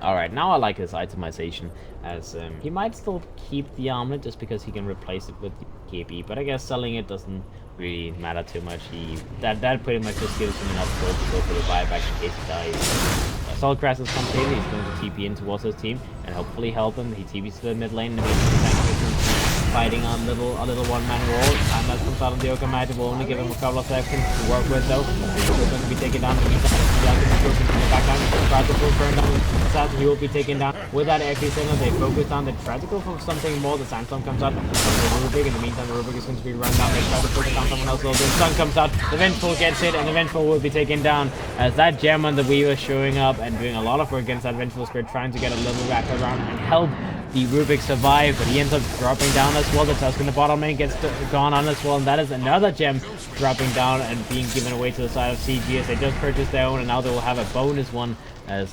Alright, now I like his itemization, as he might still keep the Armlet just because he can replace it with the KB, but I guess selling it doesn't really matter too much. That pretty much just gives him enough gold to go for the buyback in case he dies. Assault Grass is completed. He's going to TP in towards his team and hopefully help him. He TPs to the mid lane and fighting on a little one-man wall. Time that comes out of the Yoga Magic will only give him a couple of seconds to work with though. He's going to be taken down. The background tries to pull burn down the assassin. He will be taken down with that XP signal. They focus on the try to go for something more. The Sandstorm comes out. The Rubik. In the meantime, the Rubik is going to be run down. They try to focus on someone else. The Sun comes out. The Vengeful gets hit, and the Vengeful will be taken down as that gem on the Weaver showing up and doing a lot of work against that Vengeful Spirit, trying to get a little wrap around and help the Rubik survive, but he ends up dropping down as well. The Tusk in the bottom lane gets gone on as well, and that is another gem dropping down and being given away to the side of CG as they just purchased their own, and now they will have a bonus one as,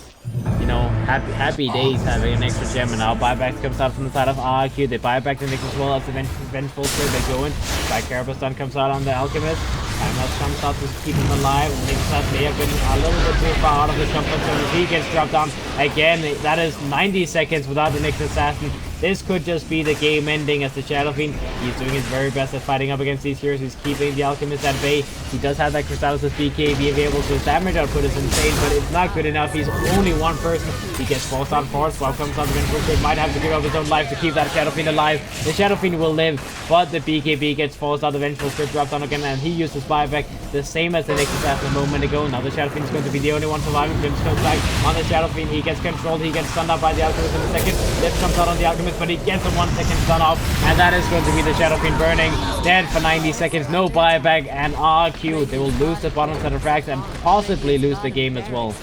you know, happy days having an extra gem. And now buyback comes out from the side of RRQ. They buy back the Nyx as well as the Vengeful Spirit. They go in. Back Carapace stun comes out on the Alchemist. Timeless comes out to keep him alive. Nyx may have been a little bit too far out of his comfort zone as he gets dropped down again. That is 90 seconds without the Nyx assassin. This could just be the game ending as the Shadow Fiend, he's doing his very best at fighting up against these heroes. He's keeping the Alchemist at bay. He does have that Crystallis BK being able to, his damage output is insane, but it's not good enough. He's only one person. He gets forced on force. While comes on the Vengeful Spirit, might have to give up his own life to keep that Shadow Fiend alive. The Shadow Fiend will live, but the BKB gets forced out. The Vengeful Spirit drops down again, and he uses buyback the same as the Nyx assassin a moment ago. Now the Shadow Fiend is going to be the only one surviving. Grims comes back on the Shadow Fiend. He gets controlled. He gets stunned up by the Alchemist in a second. Lift comes out on the Alchemist, but he gets a 1 second stun off, and that is going to be the Shadow Fiend burning, dead for 90 seconds. No buyback, and RRQ, they will lose the bottom set of frags and possibly lose the game as well.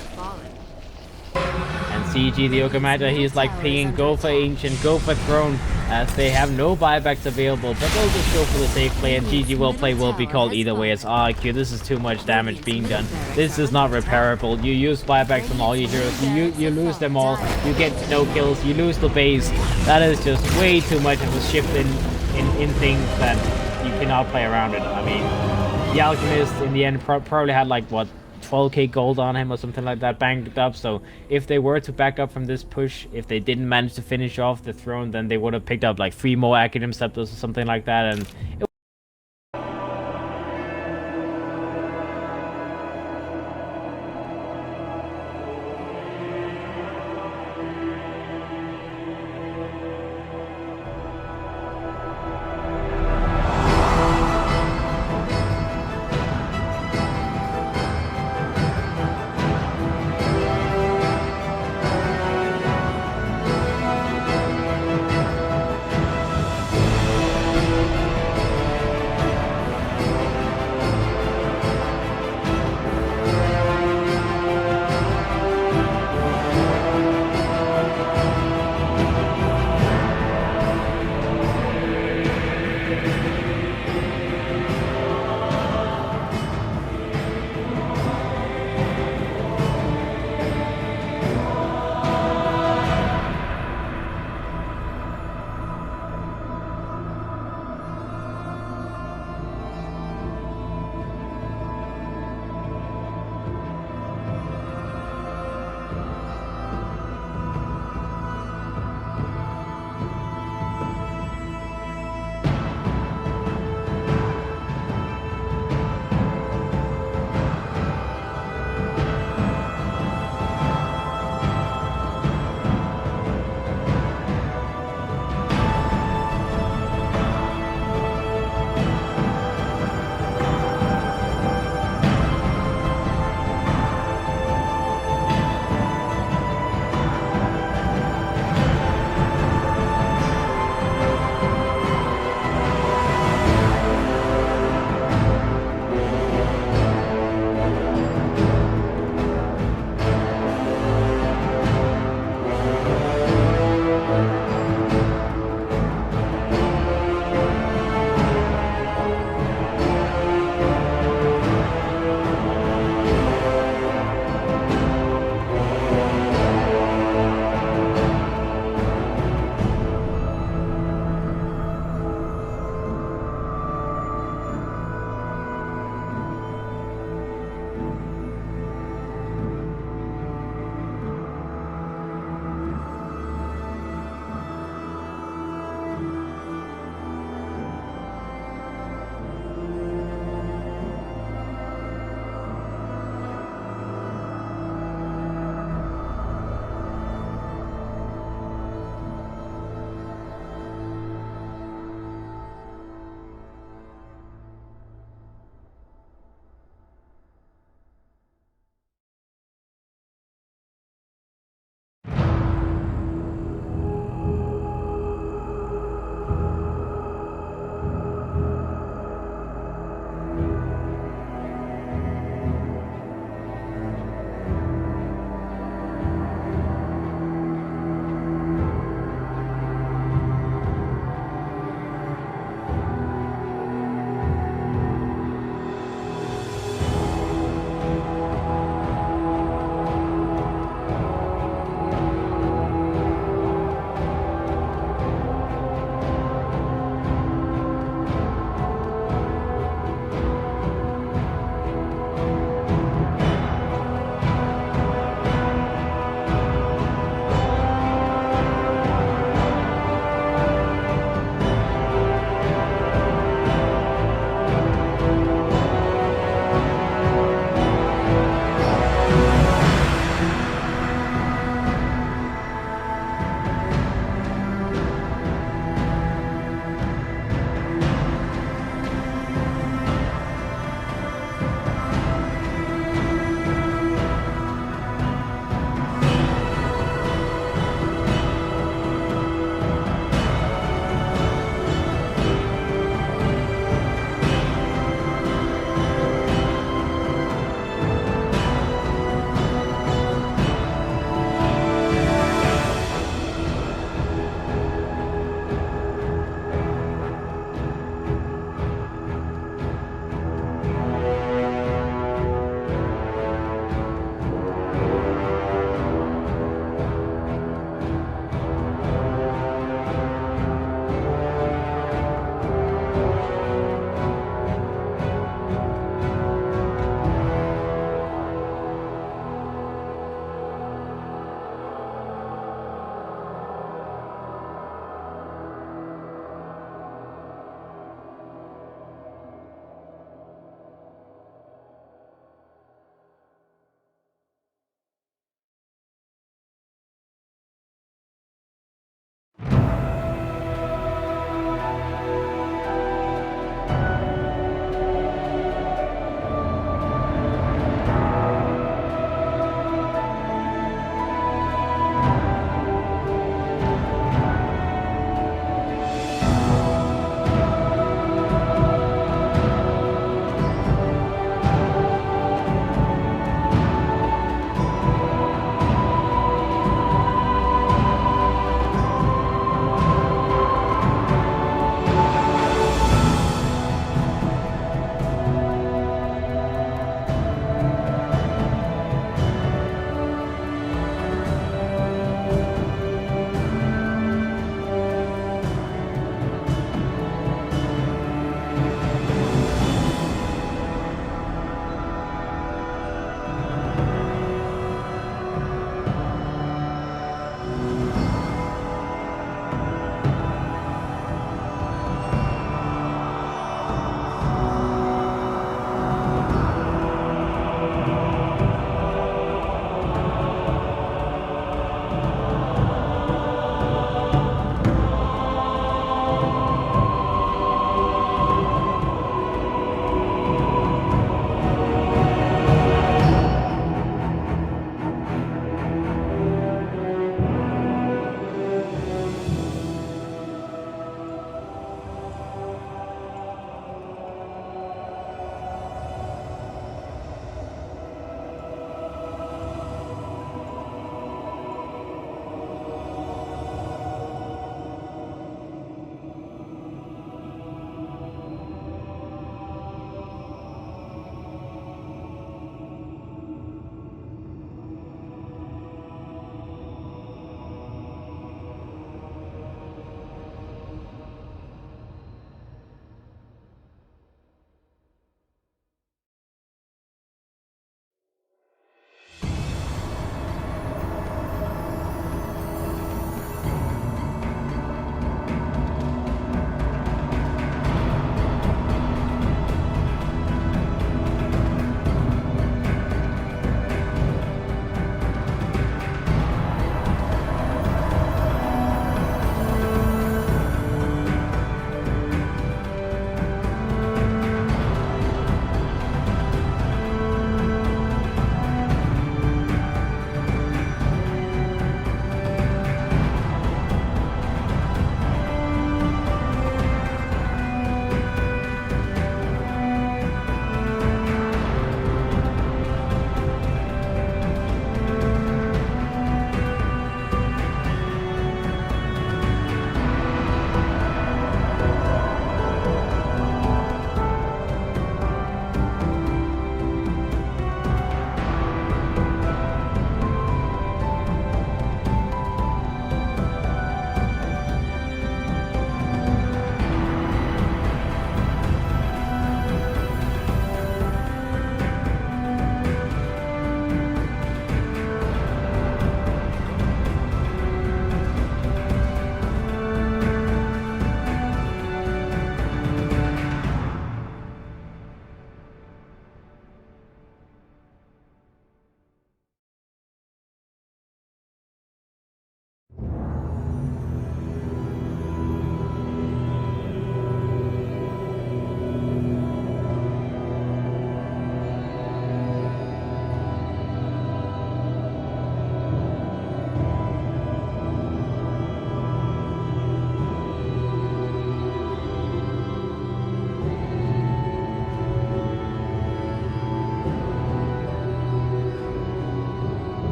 And CG, the Yogamata, he is like pinging, go for Ancient, go for Throne, as they have no buybacks available, but they'll just go for the safe play, and GG will play will be called either way. It's RRQ. This is too much damage being done. This is not repairable. You use buybacks from all your heroes, you lose them all, you get no kills, you lose the base. That is just way too much of a shift in things that you cannot play around it. I mean, the Alchemist in the end probably had like, what, 12k gold on him or something like that banked up, so if they were to back up from this push, if they didn't manage to finish off the Throne, then they would have picked up like 3 more Academ Scepters or something like that, and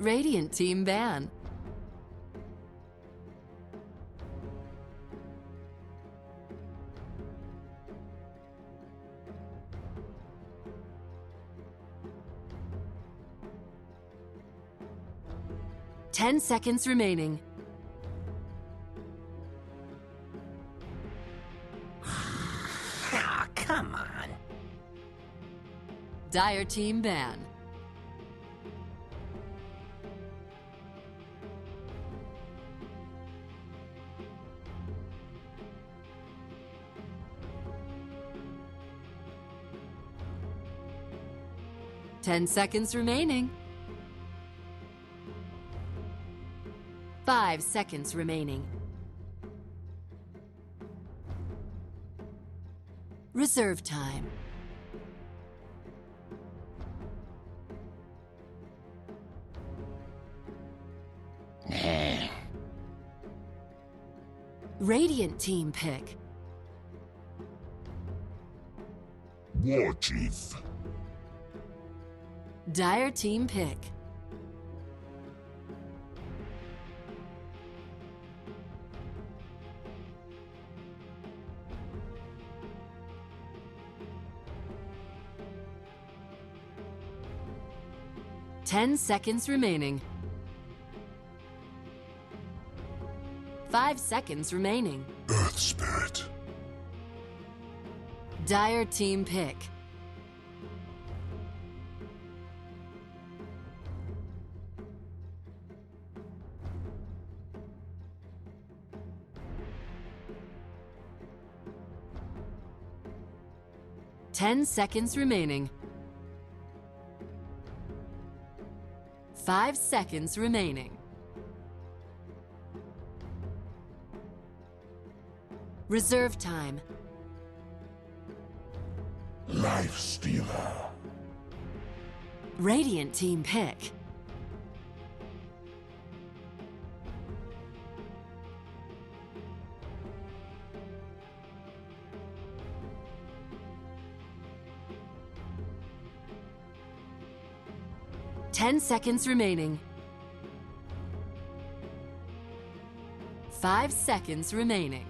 Radiant team ban. Ten seconds remaining. Ah, come on. Dire team ban. Ten seconds remaining. 5 seconds remaining. Reserve time. Radiant team pick. War Chief. Dire team pick. Ten seconds remaining. 5 seconds remaining. Earth Spirit. Dire team pick. Ten seconds remaining. 5 seconds remaining. Reserve time. Life Stealer. Radiant team pick. Ten seconds remaining. 5 seconds remaining.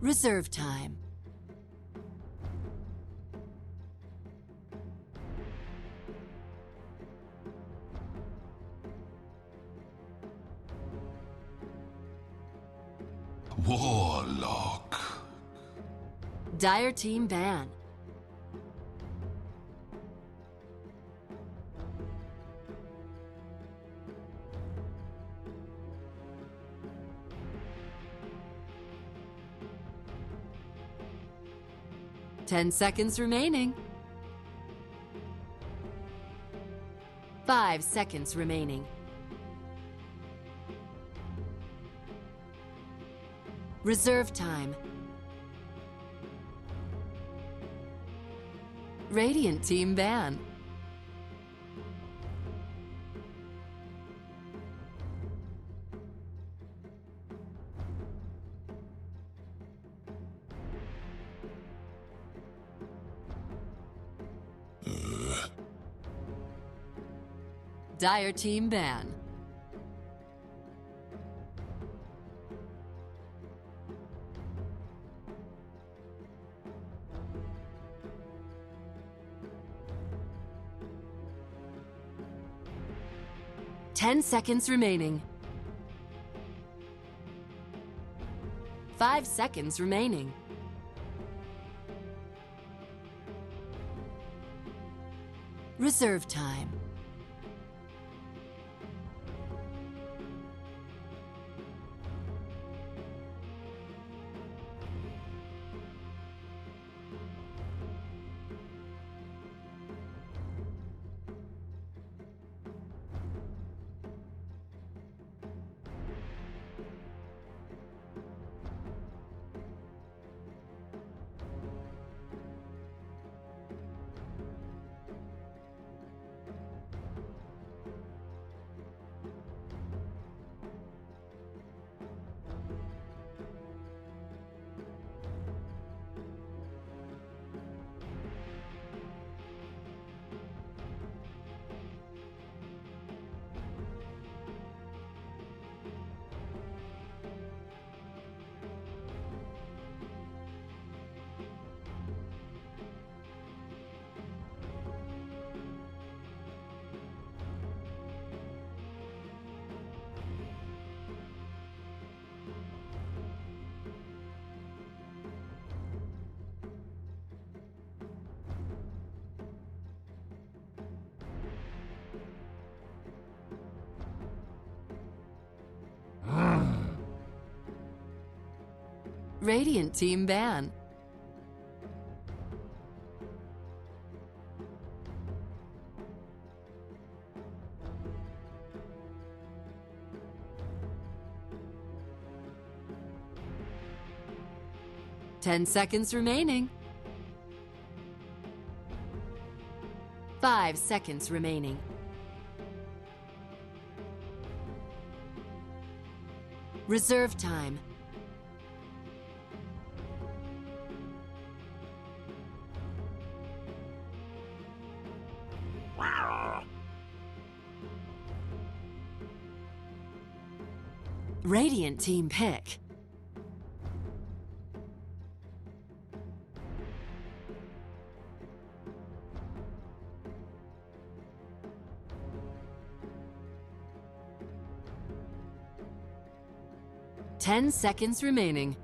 Reserve time. Warlock. Dire team ban. Ten seconds remaining. 5 seconds remaining. Reserve time. Radiant team ban. Dire team ban. Ten seconds remaining. 5 seconds remaining. Reserve time. Radiant team ban. Ten seconds remaining. 5 seconds remaining. Reserve time. Radiant team pick. Ten seconds remaining.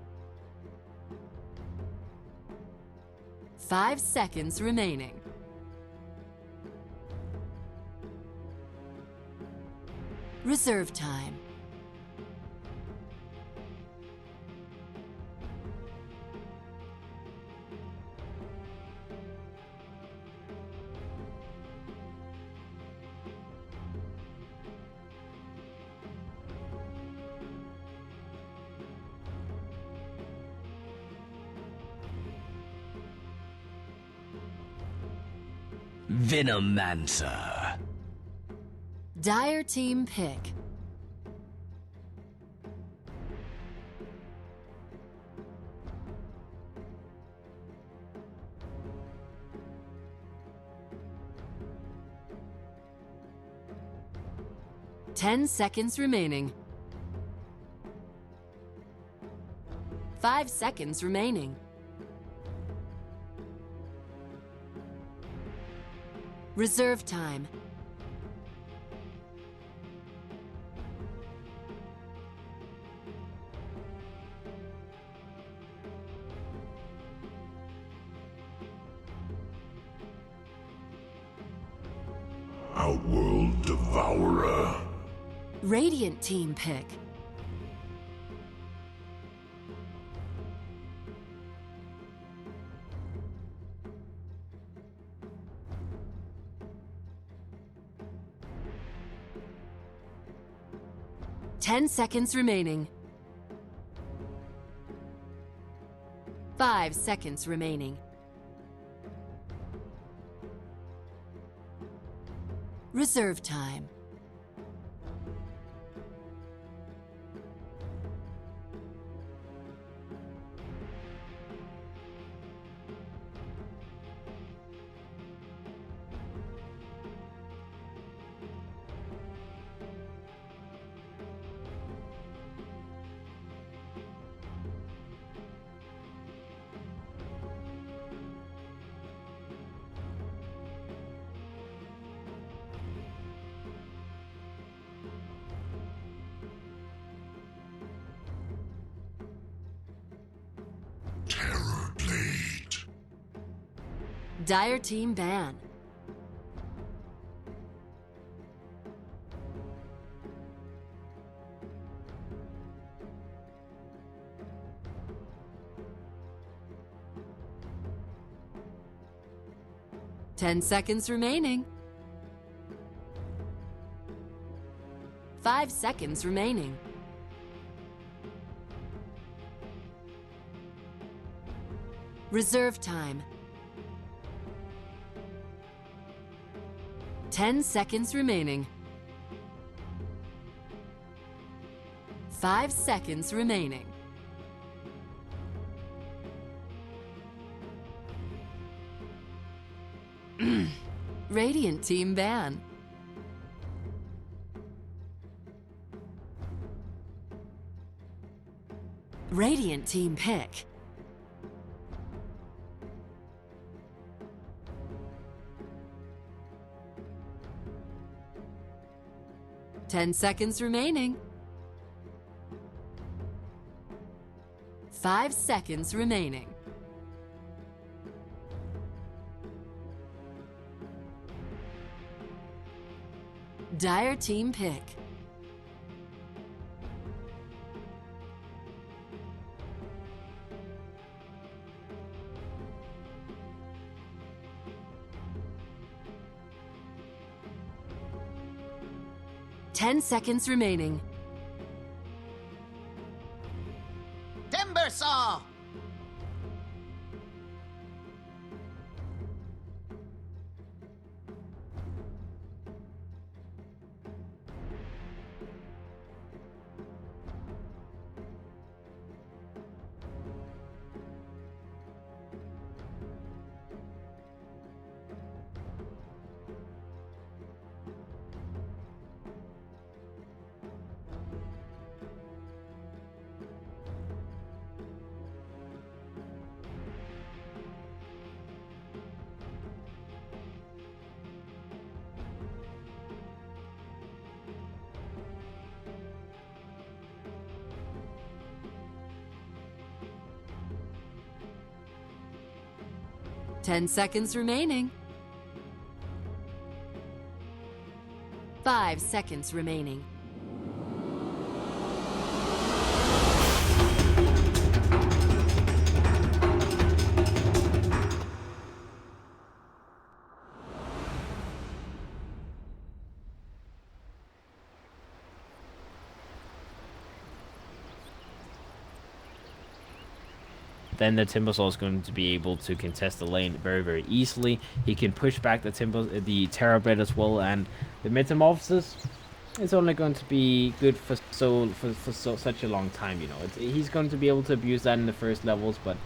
5 seconds remaining. Reserve time. Venomancer. Dire team pick. Ten seconds remaining. 5 seconds remaining. Reserve time. Outworld Devourer. Radiant team pick. Ten seconds remaining. 5 seconds remaining. Reserve time. Terror Blade. Dire team ban. Ten seconds remaining. 5 seconds remaining. Reserve time. 10 seconds remaining. 5 seconds remaining. Radiant team ban. Radiant team pick. Ten seconds remaining. 5 seconds remaining. Dire team pick. 10 seconds remaining. Timber saw! Ten seconds remaining. 5 seconds remaining. Then the Timbersaw is going to be able to contest the lane very, very easily. He can push back the Terrorblade as well, and the Metamorphosis is only going to be good for such a long time. You know, he's going to be able to abuse that in the first levels, but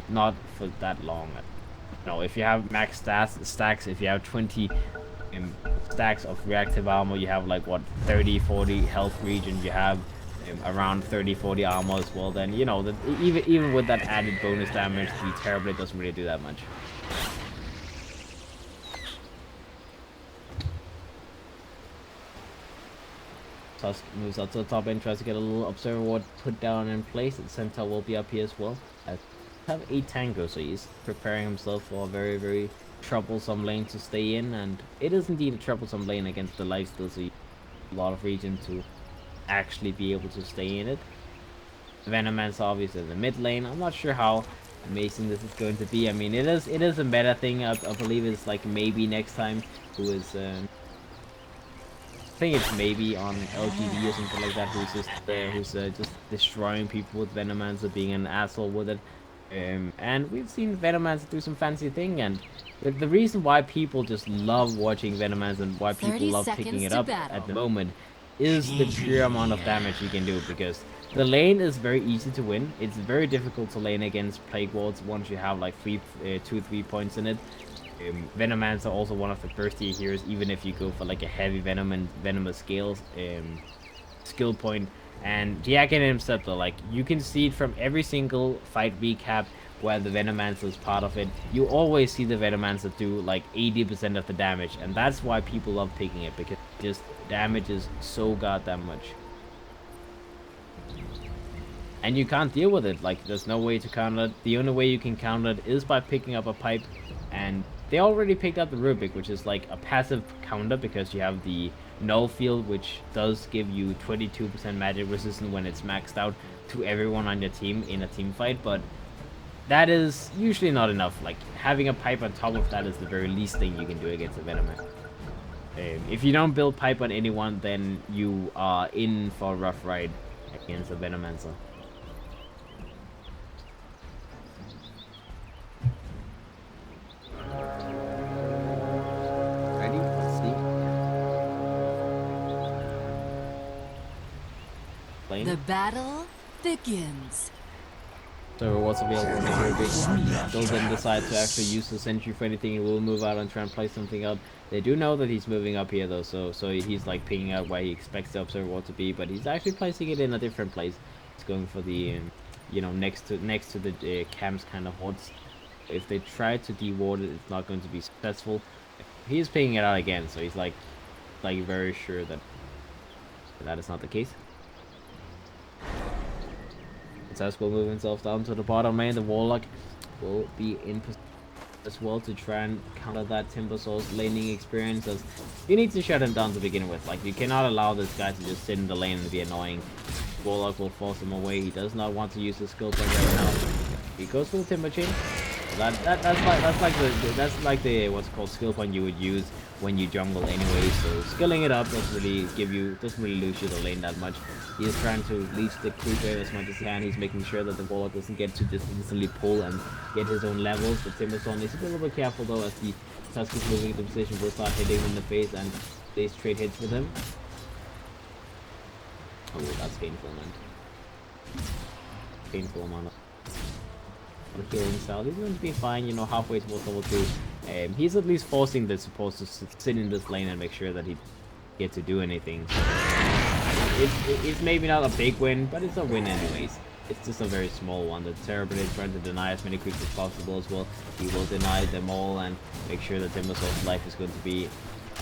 not for that long. You know, if you have max stacks, if you have 20 stacks of reactive armor, you have like what 30-40 health region, you have around 30-40 armor as well, then you know that even with that added bonus damage, the Terrorblade doesn't really do that much. Tusk moves up to the top and tries to get a little observer ward put down in place. The Centaur will be up here as well. I have a Tango, so he's preparing himself for a very, very troublesome lane to stay in, and it is indeed a troublesome lane against the lifesteal, so you have a lot of region to actually be able to stay in it. Venomancer obviously in the mid lane. I'm not sure how amazing this is going to be. I mean, it is a meta thing. I believe it's like maybe next time, who is I think it's maybe on LGD or something like that, who's just destroying people with Venomancer, being an asshole with it. And we've seen Venomancer do some fancy thing, and the reason why people just love watching Venomancer and why people love picking it up at the moment is the pure amount of damage you can do, because the lane is very easy to win. It's very difficult to lane against Plague Wards once you have like 2-3 points in it. Venomancer are also one of the first tier heroes, even if you go for like a heavy venom and venomous scales skill point. And Diakin himself, though, like you can see it from every single fight recap where the Venomancer is part of it. You always see the Venomancer do like 80% of the damage, and that's why people love picking it, because it just damages so goddamn much. And you can't deal with it. Like, there's no way to counter it. The only way you can counter it is by picking up a pipe, and they already picked up the Rubik, which is like a passive counter, because you have the null field, which does give you 22% magic resistance when it's maxed out to everyone on your team in a team fight, but that is usually not enough. Like, having a pipe on top of that is the very least thing you can do against a Venomancer. If you don't build pipe on anyone, then you are in for a rough ride against a Venomancer. Ready? Let's see. Plane. The battle begins. So what's available in the Rubik. They'll then decide to actually use the sentry for anything. He will move out and try and play something out. They do know that he's moving up here though, so he's like picking out where he expects the observer ward to be, but he's actually placing it in a different place. He's going for the you know, next to the camps kind of hordes. If they try to de-ward it, it's not going to be successful. He is picking it out again, so he's like very sure that that is not the case. Tusk will move himself down to the bottom lane. The Warlock will be in position as well to try and counter that Timbersaw's laning experience, as you need to shut him down to begin with. Like, you cannot allow this guy to just sit in the lane and be annoying. Warlock will force him away. He does not want to use the skill point right now. He goes for the Timber Chain. that's like the what's called skill point you would use when you jungle anyway. So skilling it up doesn't really lose you the lane that much. He is trying to leech the creep wave as much as he can. He's making sure that the Warlock doesn't get to just instantly pull and get his own levels. But Timbersaw needs to be a little bit careful though, as the Tusk is moving into position, will start hitting him in the face and they straight hits with him. Oh, that's painful, man. Painful amount of healing style. He's going to be fine, you know, halfway towards level 2. He's at least forcing the supposed to sit in this lane and make sure that he gets to do anything. It's maybe not a big win, but it's a win anyways. It's just a very small one. The Terrorblade is trying to deny as many creeps as possible as well. He will deny them all and make sure that Timbersaw's life is going to be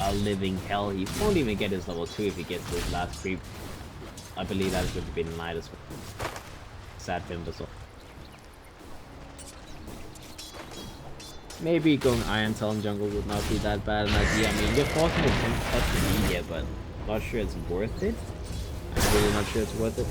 a living hell. He won't even get his level 2 if he gets this last creep. I believe that is going to be denied as well. Sad Timbersaw. Maybe going Iron Talon jungle would not be that bad an idea. I mean, you're forcing the touch to be here, but I'm not sure it's worth it. I'm really not sure it's worth it.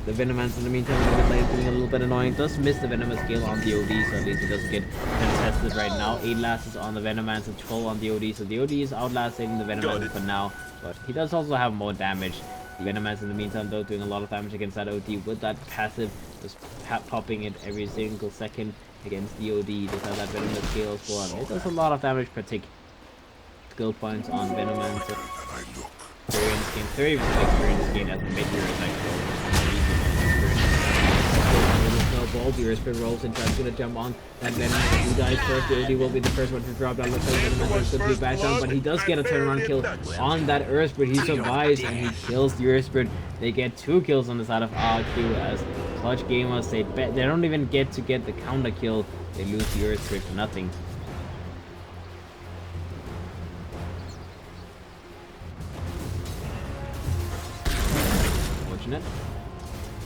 The Venomance in the meantime is being a little bit annoying. Does miss the Venomous skill on the OD, so at least it doesn't get contested right now. 8 lasts on the Venomance and 12 on the OD, so the OD is outlasting the Venomance for now. But he does also have more damage. The Venomance in the meantime though doing a lot of damage against that OD with that passive, just popping it every single second against the OD. Does have that Venomous skill as well, and it does a lot of damage per tick. Skill points on Venomance. Experience gain, 30% experience gain as the mid-hero is actually snowball. The Earthspin rolls and tries to jump on that Venomance. He dies first. The OD will be the first one to drop down. Looks like Venomance is going to be back down, but he does get a turnaround kill on that Earthspin. He survives and he kills the Earthspin. They get 2 kills on the side of RRQ as Clutch Gamers. They don't even get to get the counter kill. They lose the Earthspin for nothing.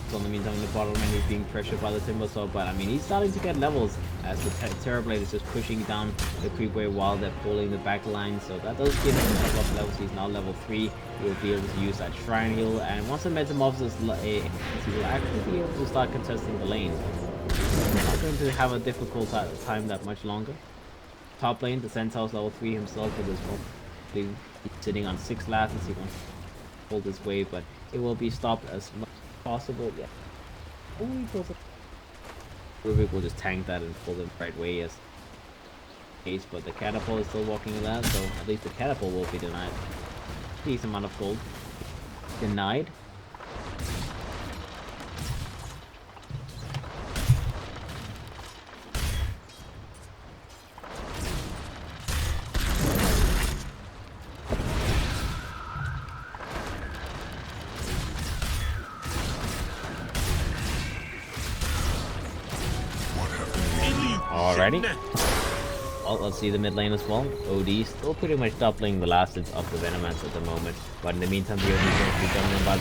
So in the meantime, the bottom lane is being pressured by the Timbersaw, but I mean, he's starting to get levels as the Terrorblade is just pushing down the creep wave while they're pulling the back line. So that does give him a couple of levels. He's now level 3. He will be able to use that Shrine Heal, and once the Metamorphosis, he will actually be able to start contesting the lane. He's not going to have a difficult time that much longer. Top lane, the Centaur's level 3 himself with his he's sitting on 6 lasts. He wants to hold this wave, but it will be stopped as much possible. Yeah. Rubik will just tank that and pull them the right way as case, but the catapult is still walking around, so at least the catapult will be denied. Decent amount of gold. Denied. Alrighty. Well, let's see the mid lane as well. OD still pretty much doubling the last hits of the Venomance at the moment. But in the meantime, the OD is going to be done about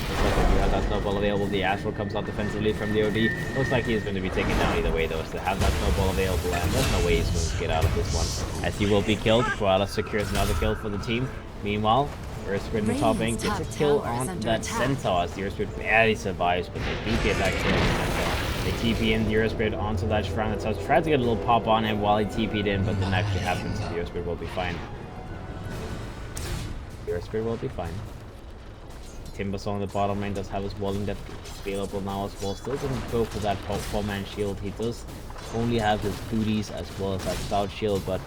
that snowball available. The Astral comes out defensively from the OD. Looks like he is going to be taken down either way though, so to have that snowball available, and there's no way he's going to get out of this one. As he will be killed, Koala secures another kill for the team. Meanwhile, Earthspin in the top lane gets a kill on that Centaur as the Earthspin barely survives, but they do get that kill on the Centaur. They TP in the Earthspin onto that Shrine that starts trying to get a little pop on him while he TP'd in, but then actually happens. The Earthspin will be fine. The Earthspin will be fine. Timbersaw on the bottom lane does have his walling that available now as well. Still doesn't go for that 4-man shield. He does only have his booties as well as that stout shield, but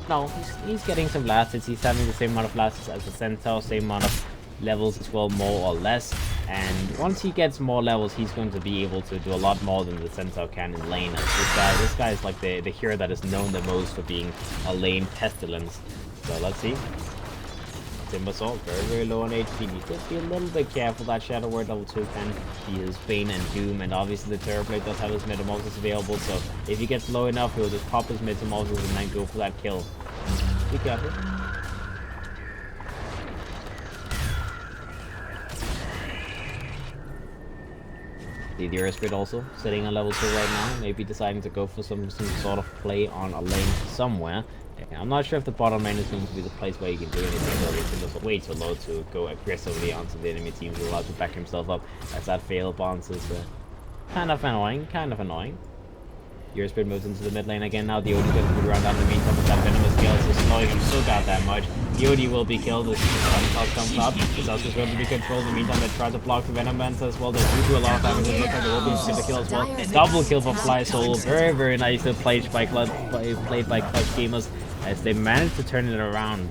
no, he's getting some last hits. He's having the same amount of last hits as the Centaur, same amount of levels as well, more or less. And once he gets more levels, he's going to be able to do a lot more than the Centaur can in lane. This guy is like the hero that is known the most for being a lane pestilence. So let's see. Timbersaw, very low on HP. He just be a little bit careful. That Shadow Word level 2 can be his Bane and Doom, and obviously the Terrorblade does have his Metamorphosis available, so if he gets low enough, he'll just pop his Metamorphosis and then go for that kill. Be careful. The Earthspin also sitting on level 2 right now, maybe deciding to go for some sort of play on a lane somewhere. I'm not sure if the bottom lane is going to be the place where you can do anything, though. It's just way too low to go aggressively onto the enemy team. He's allowed to back himself up as that fail bounce is kind of annoying, Your Spirit moves into the mid lane again. Now the OD gets to run down in the meantime with that venomous kill, so slowing him so goddamn much. The OD will be killed as the toss comes up. The toss is going to be controlled. In the meantime, they try to block the Venomance as well. They do a lot of damage. It looks like they will be able to get the kill as well. Double kill for Fly Soul. Very, very nicely played by Clutch Gamers as they managed to turn it around.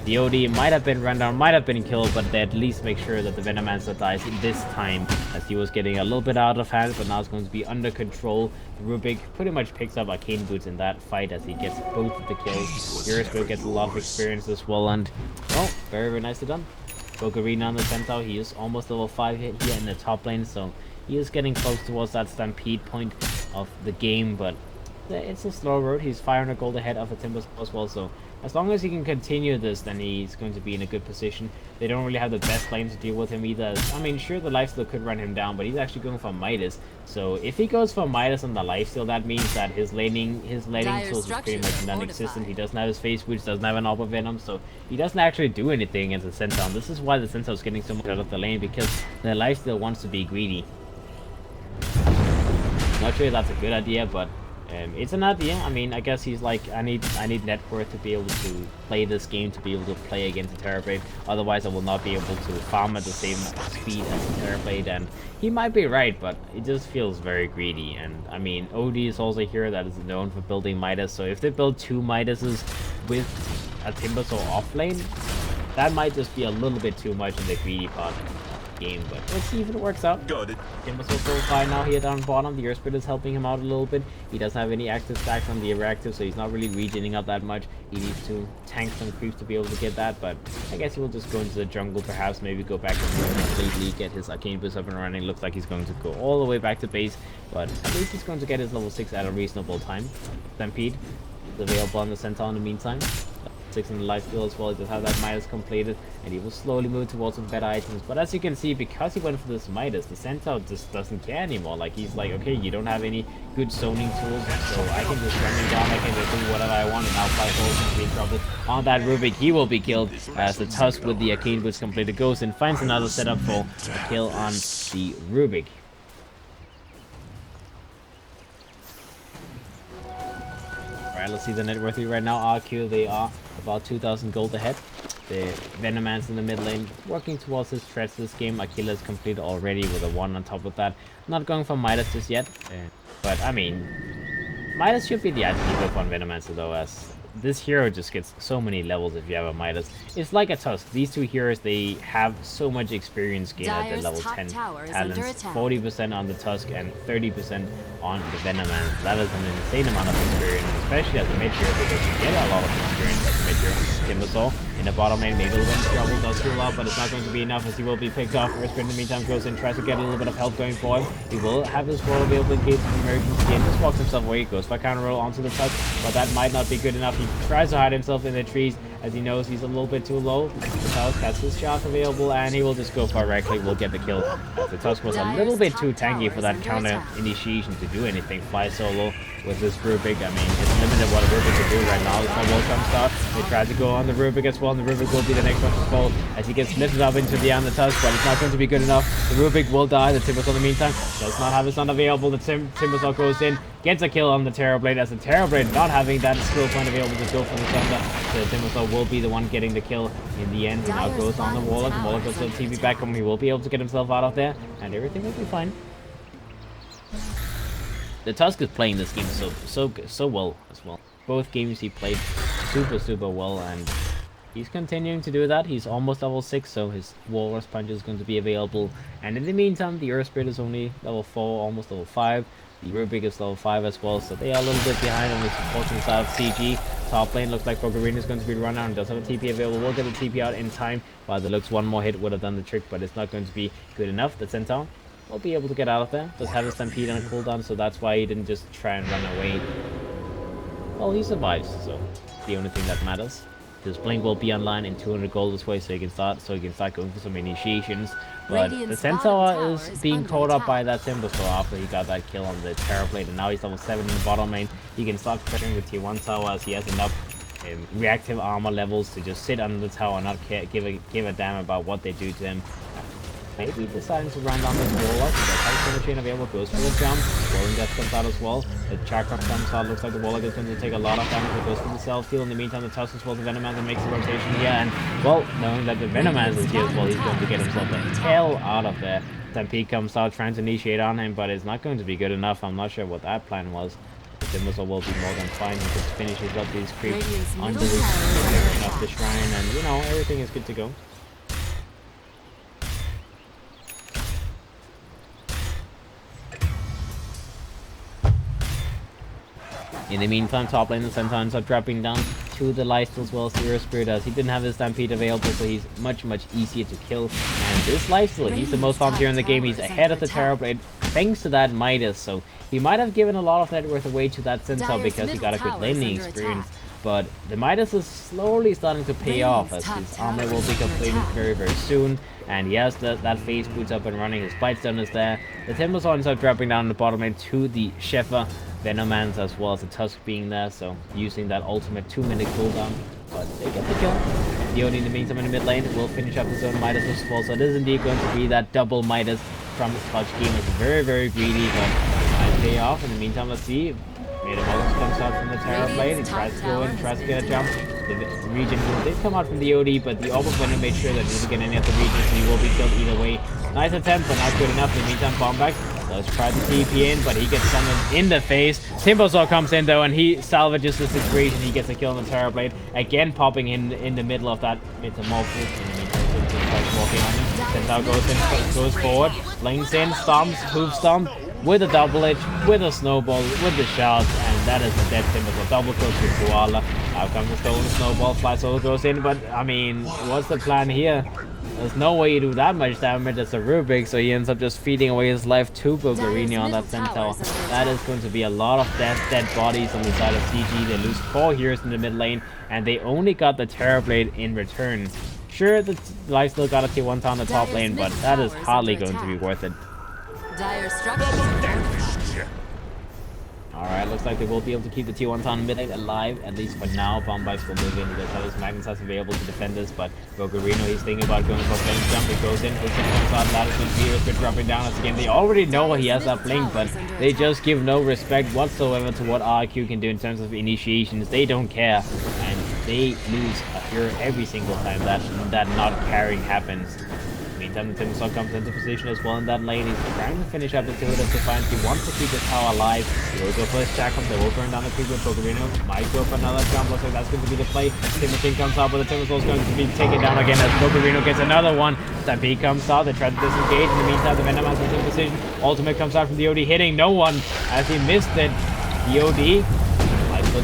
The OD might have been run down, might have been killed, but they at least make sure that the Venomancer dies this time, as he was getting a little bit out of hand, but now it's going to be under control. Rubik pretty much picks up Arcane Boots in that fight as he gets both of the kills. Euroscope gets a lot of experience as well, and well, very, very nicely done. Bogarina on the Centaur, he is almost level 5 hit here in the top lane, so he is getting close towards that stampede point of the game, but it's a slow road. He's 500 gold ahead of the Timbers as well, so as long as he can continue this, then he's going to be in a good position. They don't really have the best lane to deal with him either. I mean, sure, the lifesteal could run him down, but he's actually going for Midas. So if he goes for Midas on the lifesteal, that means that his laning tools is pretty much non-existent. He doesn't have his face boots, doesn't have an Alpha Venom, so he doesn't actually do anything against the Centaur. This is why the Centaur is getting so much out of the lane, because the lifesteal wants to be greedy. Not sure if that's a good idea, but it's an idea. I mean, I guess he's like, I need net worth to be able to play this game, to be able to play against a Terrorblade. Otherwise, I will not be able to farm at the same speed as a Terrorblade. And he might be right, but it just feels very greedy. And I mean, OD is also a hero that is known for building Midas. So if they build 2 Midases with a Timbersaw off lane, that might just be a little bit too much in the greedy part game, but let's see if it works out. Got it. Timbersaw so far now here down bottom. The Earthspirit is helping him out a little bit. He doesn't have any active stacks on the reactive, so he's not really regening up that much. He needs to tank some creeps to be able to get that, but I guess he will just go into the jungle, perhaps maybe go back and completely get his Arcane Boost up and running. Looks like he's going to go all the way back to base, but at least he's going to get his level 6 at a reasonable time. Stampede is available on the Centaur in the meantime. 6 in the lifesteal as well. He does have that Midas completed, and he will slowly move towards some better items. But as you can see, because he went for this Midas, the Centaur just doesn't care anymore. Like, he's like, okay, you don't have any good zoning tools, so I can just run you down, I can just do whatever I want, and now Fly can be trouble on that Rubik. He will be killed as the Tusk with the Arcane Boots completed goes and finds another setup for a kill on the Rubik. Alright, let's see the net worthy right now. RRQ, they are about 2,000 gold ahead. The Venomance in the mid lane working towards his threats this game. Achilles completed already with a 1 on top of that. Not going for Midas just yet, but I mean, Midas should be the item to go for on Venomancer though, as this hero just gets so many levels if you have a Midas. It's like a Tusk. These two heroes, they have so much experience gained at the level 10 talents. 40% on the Tusk and 30% on the Venomancer. That is an insane amount of experience, especially as a mid hero, because you get a lot of experience as a mid hero. Timbersaw in the bottom lane, maybe a little bit of trouble, does heal up, but it's not going to be enough as he will be picked off. Earthspirit in the meantime goes in, tries to get a little bit of help going for him. He will have his roll available in case of emergency and just walks himself away. Goes for a counter roll onto the Tusk, but that might not be good enough. He tries to hide himself in the trees as he knows he's a little bit too low. The Tusk has his shots available and he will just go for a right click, will get the kill. The Tusk was a little bit too tanky for that counter initiation to do anything. Fly solo with this Rubik. I mean, it's limited what a Rubik can do right now. The snowball comes out. They try to go on the Rubik as well, and the Rubik will be the next one to fall as he gets lifted up into the on the Tusk, but it's not going to be good enough. The Rubik will die. The Timbersaw in the meantime does not have his son available. The Timbersaw goes in, gets a kill on the Terrorblade, as the Terrorblade not having that skill point available to go for the Thunder. The Timbersaw will be the one getting the kill in the end. He now goes on the Warlock. Warlock goes to the TV back home. He will be able to get himself out of there, and everything will be fine. The Tusk is playing this game so well as well. Both games he played super well, and he's continuing to do that. He's almost level 6, so his Walrus Punch is going to be available. And in the meantime, the Earthspirit is only level 4, almost level 5. The Rubik is level 5 as well, so they are a little bit behind on the supporting side of CG. Top lane looks like Bogarina is going to be run out and does have a TP available. We'll get the TP out in time. While the looks one more hit would have done the trick, but it's not going to be good enough. The Centaur will be able to get out of there. Does have a stampede on a cooldown, so that's why he didn't just try and run away. Well, he survives, so the only thing that matters. His blink will be online in 200 gold this way, so he can start going for some initiations. But the Centaur is being caught up by that Timbersaw after he got that kill on the Terrorblade, and now he's level 7 in the bottom lane. He can start pressuring with tier 1 tower as he has enough reactive armor levels to just sit under the tower and not give a damn about what they do to him. maybe deciding to run down the Warlock. The Titan Chain available, goes for the jump. Rolling Death comes out as well. The Chakra comes out. Looks like the Warlock is going to take a lot of damage. It goes for the self heal. In the meantime, the Tusk as well. The Venomancer makes the rotation here. And, well, knowing that the Venomancer is here as well, he's going to get himself the hell out of there. Stampede comes out trying to initiate on him, but it's not going to be good enough. I'm not sure what that plan was. The Timbersaw will be more than fine. He just finishes up these creeps under the shrine, and, you know, everything is good to go. In the meantime, top lane, the Centaurs are dropping down to the lifesteal as well as the Earth Spirit, as he didn't have his Stampede available, so he's much easier to kill. And this lifesteal, he's the most popular in the game. He's ahead of the Terrorblade thanks to that Midas, so he might have given a lot of that worth away to that Centaur because he got a good laning experience. But the Midas is slowly starting to pay off, as his armor will be completed very soon. And he has that phase boots up and running, his Blightstone is there. The Timbersaw are dropping down the bottom lane to the Sheffer Venomancer as well as the Tusk being there, so using that ultimate 2-minute cooldown. But they get the kill. The Oni in the meantime in the mid lane will finish up his own Midas as well, so it is indeed going to be that double Midas from Clutch Gamers. Very greedy, but might pay off. In the meantime, let's see. Metamorphosis comes out from the Terrorblade. He tries to go in, tries to get a jump. The Regen did come out from the OD, but the Orb of Venom made sure that he didn't get any of the Regen, so he will be killed either way. Nice attempt, but not good enough. In the meantime, Bombax does try to TP in, but he gets summoned in the face. Timbersaw comes in though, and he salvages the situation. He gets a kill on the Terrorblade. Again, popping in the middle of that Metamorphosis. In the meantime, he starts walking on him. Centaur goes in, goes forward, links in, stomps, hoof stomp. With a double edge, with a snowball, with the shots, and that is a dead Timbersaw. Double kills with Koala. Out comes the stolen snowball, Fly Solo goes in, but I mean, what's the plan here? There's no way you do that much damage as a Rubik, so he ends up just feeding away his life to Bulgarini on that Centaur. That is going to be a lot of dead bodies on the side of CG. They lose 4 heroes in the mid lane, and they only got the Terrorblade in return. Sure, the life still got a T1 on the top lane, but that is hardly going to be worth it. Dire structures. Alright, looks like they will be able to keep the T1 Town mid lane alive, at least for now. Bombites will move in because others Magnus has available to defend this, but Bulgarino, he's thinking about going for a flame jump. He goes in, hits him on top, that is when Peter's been dropping down us again. They already know he has that blink, but they just give no respect whatsoever to what RRQ can do in terms of initiations. They don't care, and they lose a hero every single time that not carrying happens. Meantime, the Timbersaw comes into position as well in that lane. He's trying to finish up the Hood of Defiance. He wants to keep his tower alive. He will go for his Chakram. They will burn down the creep with Bulgarino. Might go for another jump. Looks like that's going to be the play. Timbersaw comes out, but the Timbersaw is going to be taken down again as Bulgarino gets another one. Stampede comes out. They try to disengage. In the meantime, the Venomancer is in position. Ultimate comes out from the OD, hitting no one as he missed it. The OD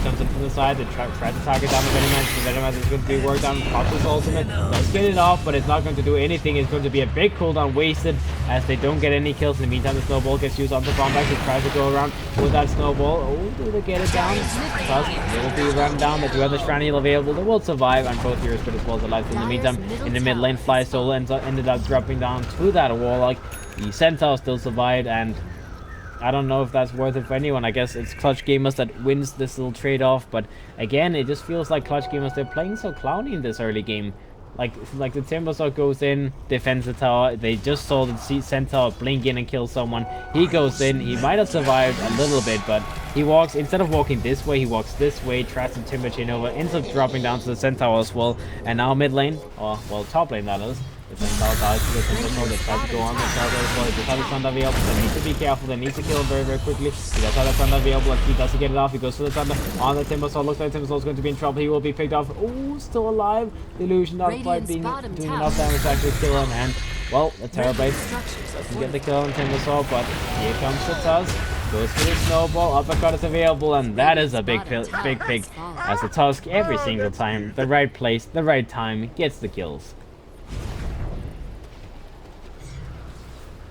comes in from the side. They try to target down the Venomancer. The Venomancer is going to be worked on. Pops his ultimate. Does get it off, but it's not going to do anything. It's going to be a big cooldown wasted as they don't get any kills. In the meantime, the snowball gets used on the Bombax. He tries to go around with that snowball. Oh, do they get it down? Tusk, they will be run down. They do have the Shrine Heal available. They will survive, and both heroes but as well as alive. In the meantime, in the mid lane, Fly Solo ended up dropping down to that Warlock. The Centaur still survived, and I don't know if that's worth it for anyone. I guess it's Clutch Gamers that wins this little trade-off, but again, it just feels like Clutch Gamers, they're playing so clowny in this early game. Like the Timbersaw goes in, defends the tower. They just saw the Centaur blink in and kill someone. He goes in. He might have survived a little bit, but he walks, instead of walking this way, he walks this way, tries to Timber Chain over, ends up dropping down to the Centaur as well. And now mid lane, or well, top lane that is. The Centaur dies to the Timbersaw. They try to go on the Centaur as well. He does have the Thunder available. They need to be careful. They need to kill him very quickly. He does have the Thunder available. He doesn't get it off. He goes for the Thunder on the Timbersaw. Looks like the Timbersaw is going to be in trouble. He will be picked off. Oh, still alive. The illusion not quite doing enough damage to actually kill him. And, well, the Terrorblade doesn't get the kill on Timbersaw, but here comes the Tusk. Goes for the snowball, uppercut is available, and that is a big pig as the Tusk every single time, the right place, the right time, gets the kills.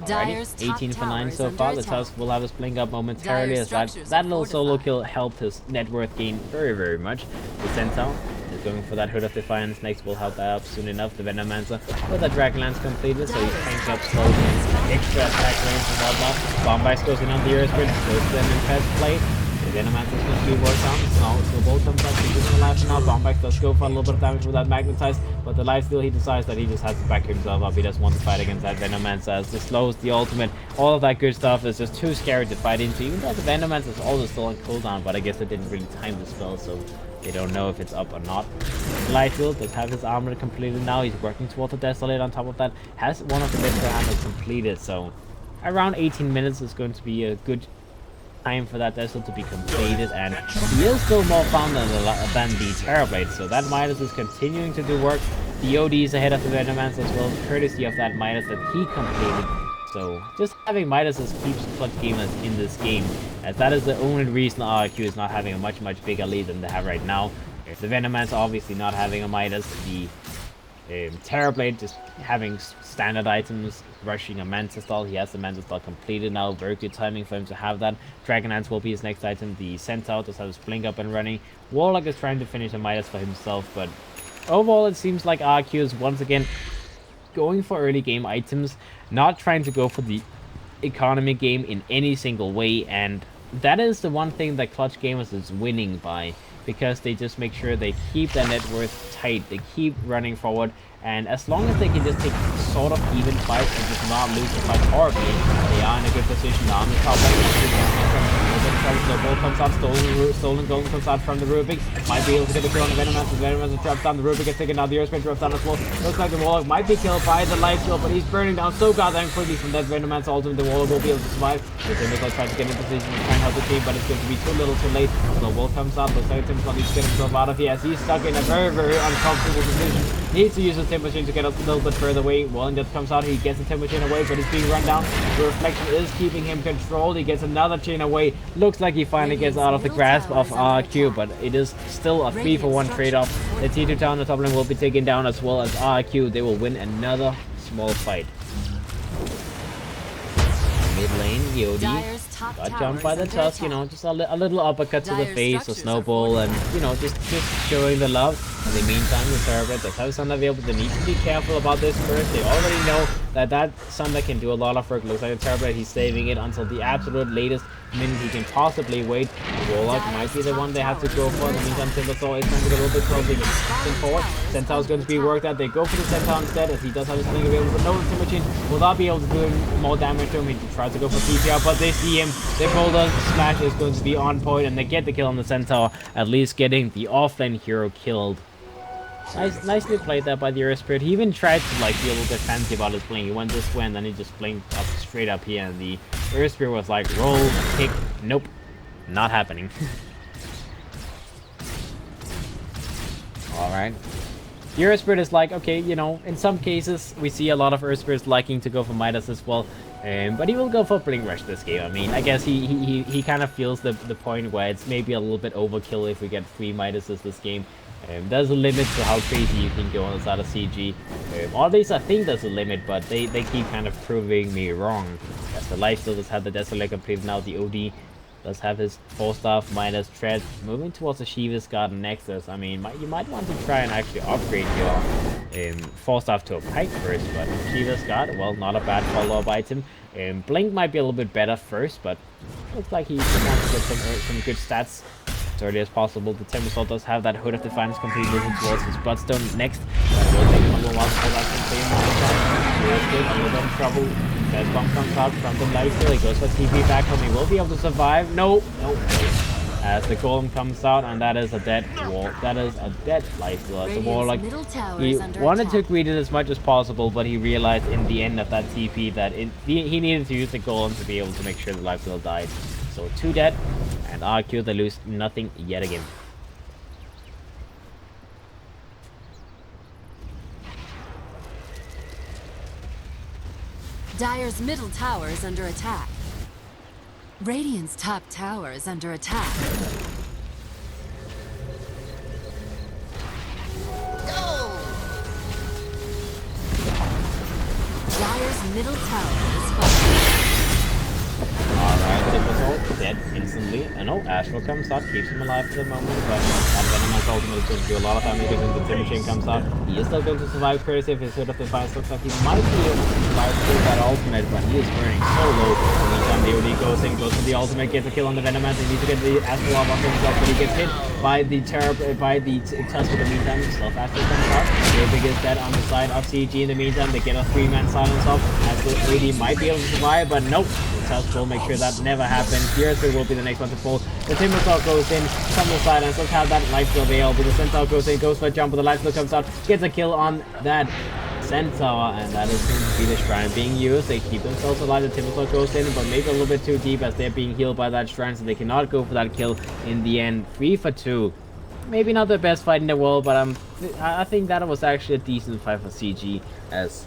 Alrighty, 18 for 9 so far. The Tusk will have his blink up momentarily as that little solo kill helped his net worth gain very much. The Centaur is going for that Hood of Defiance. Next will help that up soon enough. The Venomancer with the Dragonlance completed, so he's cranked up slowly and extra attack range and whatnot. Bombice goes in on the Earth Bridge, goes to them in fast play. The Venomancer is going to be worked on. Snowball comes up, he's using the life now. Bombax does go for a little bit of damage with that Magnetize, but the lifesteal, he decides that he just has to back himself up. He doesn't want to fight against that Venomancer as the slows, the ultimate, all of that good stuff is just too scary to fight into, even though the Venomancer is also still on cooldown, but I guess it didn't really time the spell, so they don't know if it's up or not. Lightfield does have his armor completed now. He's working towards the Desolate on top of that. Has one of the Mythical hammers completed, so around 18 minutes is going to be a good time for that Desolate to be completed, and he is still more found than the Terrorblade, so that Midas is continuing to do work. The OD is ahead of the Venomancer as well, courtesy of that Midas that he completed. So just having Midas keeps clutch gamers in this game, as that is the only reason RRQ is not having a much bigger lead than they have right now. If the Venomancer obviously not having a Midas, the Terrorblade just having standard items, rushing a Mantis Doll. He has the Mantis Doll completed now. Very good timing for him to have that. Dragon Lance will be his next item. The Centaur does have his Blink up and running. Warlock is trying to finish a Midas for himself, but overall it seems like RRQ is once again going for early game items, not trying to go for the economy game in any single way, and that is the one thing that clutch gamers is winning by, because they just make sure they keep their net worth tight, they keep running forward, and as long as they can just take sort of even fights and just not lose the fight horribly, they are in a good position. Now on the top lane, Snowball comes out, stolen golden comes out from the Rubik, might be able to get the kill on the Venomancer. The Venomancer drops down, the Rubik gets taken out, the Earthspin drops down as well. Looks like the Warlock might be killed by the Lifesteal, but he's burning down so goddamn quickly from that Venomancer ultimate. The Warlock will be able to survive. The Timbersaw tries to get in position to try and help the team, but it's going to be too little too late. Snowball comes out, looks like Timbersaw needs to get himself out of here as he's stuck in a very uncomfortable position. Needs to use his Timber Machine to get a little bit further away. Wallendeath comes out, he gets the Timber Machine away, but he's being run down. The Reflection is keeping him controlled. He gets another chain away. Looks like he finally gets out of the grasp of RRQ, but it is still a 3-for-1 trade-off. The T2 town on the top lane will be taken down, as well as RRQ. They will win another small fight. Mid lane, Yodi got jumped by the Tusk, you know, just a little uppercut to the face, a Snowball, and, you know, just showing the love. In the meantime, the Terrorblade does have Sunder available. They need to be careful about this first. They already know that Sunder can do a lot of work. Looks like the Terrorblade, he's saving it until the absolute latest minute he can possibly wait. The Warlock might be the one they have to go for. In the meantime, Timbersaw is trying to get a little bit closer. Pushing forward. Centaur is going to be worked out. They go for the Centaur instead, as he does have his thing available. But no, the Timber Machine will not be able to do more damage to him. He tries to go for CPR, but they see him. Their Boulder Smash is going to be on point, and they get the kill on the Centaur, at least getting the offlane hero killed. Nicely played there by the Earth Spirit. He even tried to like be a little bit fancy about his playing. He went this way and then he just blinked up straight up here, and the Earth Spirit was like, roll, kick, nope, not happening. Alright. The Earth Spirit is like, okay, you know, in some cases we see a lot of Earth Spirits liking to go for Midas as well. But he will go for Blink Rush this game. I mean, I guess he kind of feels the point where it's maybe a little bit overkill if we get 3 Midases this game. There's a limit to how crazy you can go on the side of CG. Or at least I think there's a limit, but they keep kind of proving me wrong. As the Lifesteal does have the Desolate completed now, the OD does have his 4-staff minus Tread. Moving towards the Shiva's Garden Nexus. I mean, you might want to try and actually upgrade your 4-staff to a Pike first, but Shiva's Guard, well, not a bad follow-up item. Blink might be a little bit better first, but looks like he wants to get some good stats as early as possible. The Timbersaw does have that Hood of Defiance completely moving towards his Bloodstone next. That will take him a little while before that can play. Good, a little bit of trouble. Death Bomb comes out from the Lifesteal. He goes for TP back home. He will be able to survive. No. As the Golem comes out, and that is a dead wall. That is a dead Lifesteal. As the Warlock, he wanted to greet it as much as possible, but he realized in the end of that TP that he needed to use the Golem to be able to make sure the Lifesteal died. So 2 dead, and RRQ, they lose nothing yet again. Dire's middle tower is under attack. Radiant's top tower is under attack. Go! Dire's middle tower is falling. Alright, Timbersaw dead instantly, no, Astral comes out, keeps him alive for the moment, but that Venoman's ultimate is going to do a lot of damage when the Timber Chain comes out. He is still going to survive courtesy of his Hood of Defiance. Looks like he might be able to survive through that ultimate, but he is burning so low. In the meantime, the OD goes in, goes for the ultimate, gets a kill on the Venomancer. He needs to get the Astral off of himself, but he gets hit by the Tusk in the meantime. Slow Astral comes out. Big is dead on the side of CG. In the meantime, they get a 3-man silence off, as the AD might be able to survive, but nope. Tusk will make sure that never happens. Fiercer will be the next one to fall. The Timbersaw goes in from the silence. Let's have that lifesteal available. The Centaur goes in, goes for a jump, but the lifesteal comes out, gets a kill on that Centaur, and that is going to be the shrine being used. They keep themselves alive. The Timbersaw goes in, but maybe a little bit too deep as they're being healed by that shrine, so they cannot go for that kill in the end. 3 for 2. Maybe not the best fight in the world, but I think that was actually a decent fight for CG, as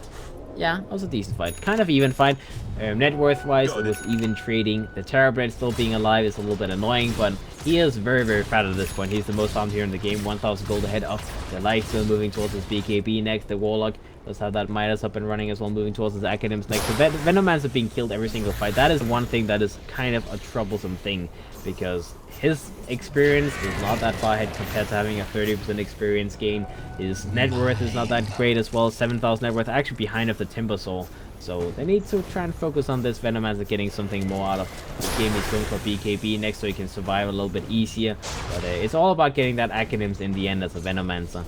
yeah, it was a decent fight. Kind of even fight. Net worth wise, it was even trading. The Terrorblade still being alive is a little bit annoying, but he is very, very fat at this point. He's the most farmed here in the game. 1,000 gold ahead of the Lifesteal, moving towards his BKB next. The Warlock does have that Midas up and running as well, moving towards his Academics next. The Venomancer being killed every single fight. That is one thing that is kind of a troublesome thing, because his experience is not that far ahead compared to having a 30% experience gain. His net worth is not that great as well. 7,000 net worth, actually behind of the Timbersaw. So they need to try and focus on this Venomancer getting something more out of the game. He's going for BKB next so he can survive a little bit easier. But it's all about getting that Academics in the end as a Venomancer.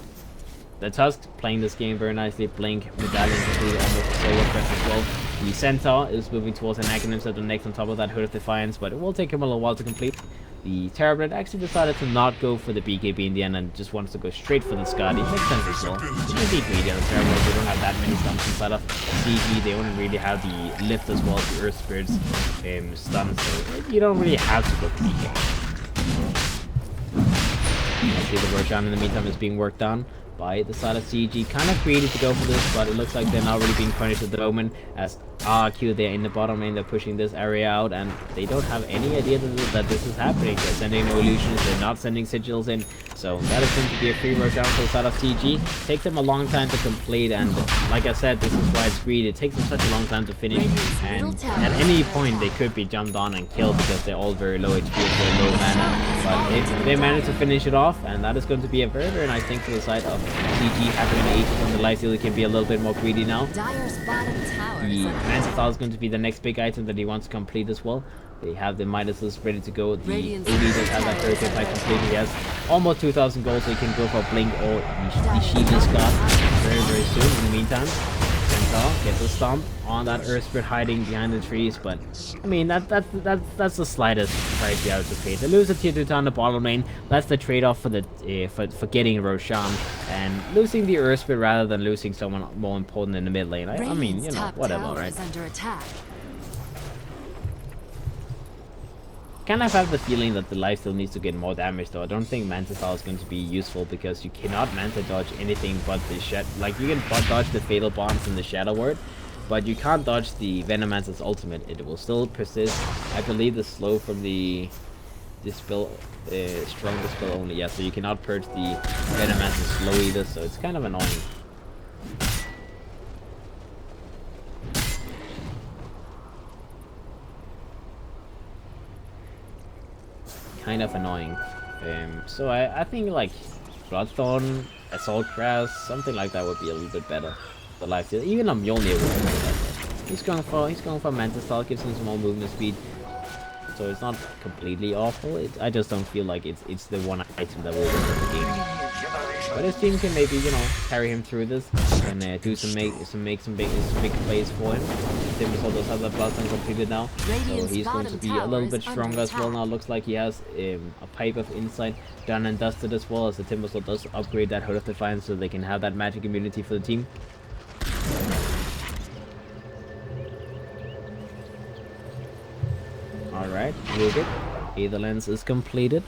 The Tusk playing this game very nicely. Blink, Medallion completely almost a solo quest as well. The Centaur is moving towards an Academics at the next on top of that Hood of Defiance, but it will take him a little while to complete. The Terrorblade actually decided to not go for the BKB in the end and just wants to go straight for the Scotty. Makes sense as well. You just need greedy on the Terrorblade. They don't have that many stuns inside of CG. They only really have the lift as well as the Earth Spirit's stuns, so you don't really have to go for BKB. I see the Roshan in the meantime is being worked on by the side of CG. Kind of greedy to go for this, but it looks like they're not really being punished at the moment, as RRQ, they're in the bottom lane, they're pushing this area out, and they don't have any idea that this is happening. They're sending no illusions, they're not sending sigils in, so that is going to be a free Roshan for the side of CG. Takes them a long time to complete, and like I said, this is why it's greedy. It takes them such a long time to finish, and at any point they could be jumped on and killed because they're all very low HP and very low mana, but they managed to finish it off, and that is going to be a very, very nice thing for the side of CG. Having an Aegis on the lifesteal, he can be a little bit more greedy now. The Mantis is going to be the next big item that he wants to complete as well. They have the Midases ready to go. The AD does have that Hurricane fight completed. He has almost 2,000 gold, so he can go for Blink or the Sheetless God very, very soon. In the meantime, Centaur gets a stomp on that Earth Spirit hiding behind the trees, but I mean that's the slightest price you have to pay. They lose a tier 2 on the bottom lane. That's the trade-off for the for getting Roshan, and losing the Earth Spirit rather than losing someone more important in the mid lane. I mean, you know, whatever, right? Kind of have the feeling that the lifesteal needs to get more damage, though. I don't think Manta Style is going to be useful because you cannot Manta dodge anything but the like you can butt dodge the Fatal Bonds and the Shadow Word, but you can't dodge the Venomancer's ultimate. It will still persist. I believe the slow from the spell, stronger spell only. Yeah, so you cannot purge the Venomancer's slow either. So it's kind of annoying. Kind of annoying. So I think like Bloodthorn, Assault Grass, something like that would be a little bit better. The lifesteal, even a Mjolnir would be better. He's going for Mantis Style, gives him some more movement speed, so it's not completely awful. I just don't feel like it's the one item that will win the game. But his team can maybe, you know, carry him through this and do some big plays for him. Timbersaw does have that Bloodstone completed now, so he's going to be a little bit stronger as well now. Looks like he has a Pipe of Insight done and dusted as well, as the Timbersaw does upgrade that Hood of Defiance so they can have that magic immunity for the team. Alright, real good. Aether Lens is completed.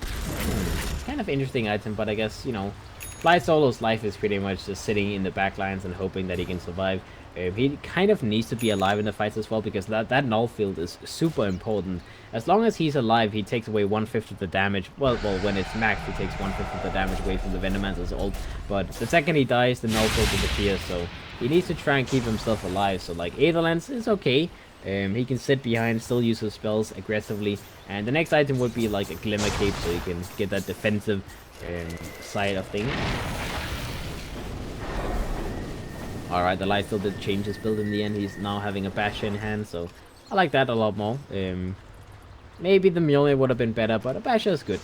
Kind of interesting item, but I guess, you know, Fly Solo's life is pretty much just sitting in the back lines and hoping that he can survive. He kind of needs to be alive in the fights as well, because that null field is super important. As long as he's alive, he takes away 1/5 of the damage. Well, when it's maxed, he takes 1/5 of the damage away from the Venomancer's ult. But the second he dies, the null field disappears, so he needs to try and keep himself alive. So like Aether Lens is okay. He can sit behind, still use his spells aggressively, and the next item would be like a Glimmer Cape, so you can get that defensive side of things. Alright, the Lifesteal did change his build in the end. He's now having a Basher in hand, so I like that a lot more. Maybe the Mjolnir would have been better, but a Basher is good.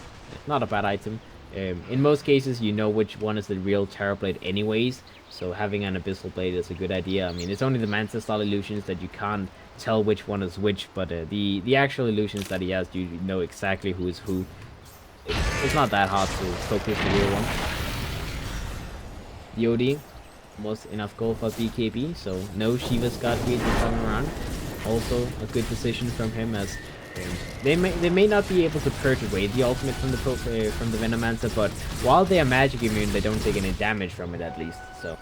Not a bad item. In most cases, you know which one is the real Terrorblade anyways, so having an Abyssal Blade is a good idea. I mean, it's only the Mantis style illusions that you can't tell which one is which, but the actual illusions that he has, you know exactly who is who. It's not that hard to focus the real one. The OD, almost enough gold for BKB, so no Shiva's God Gate this time around. Also a good decision from him, as they may not be able to purge away the ultimate from the Venomancer, but while they are magic immune, they don't take any damage from it at least. So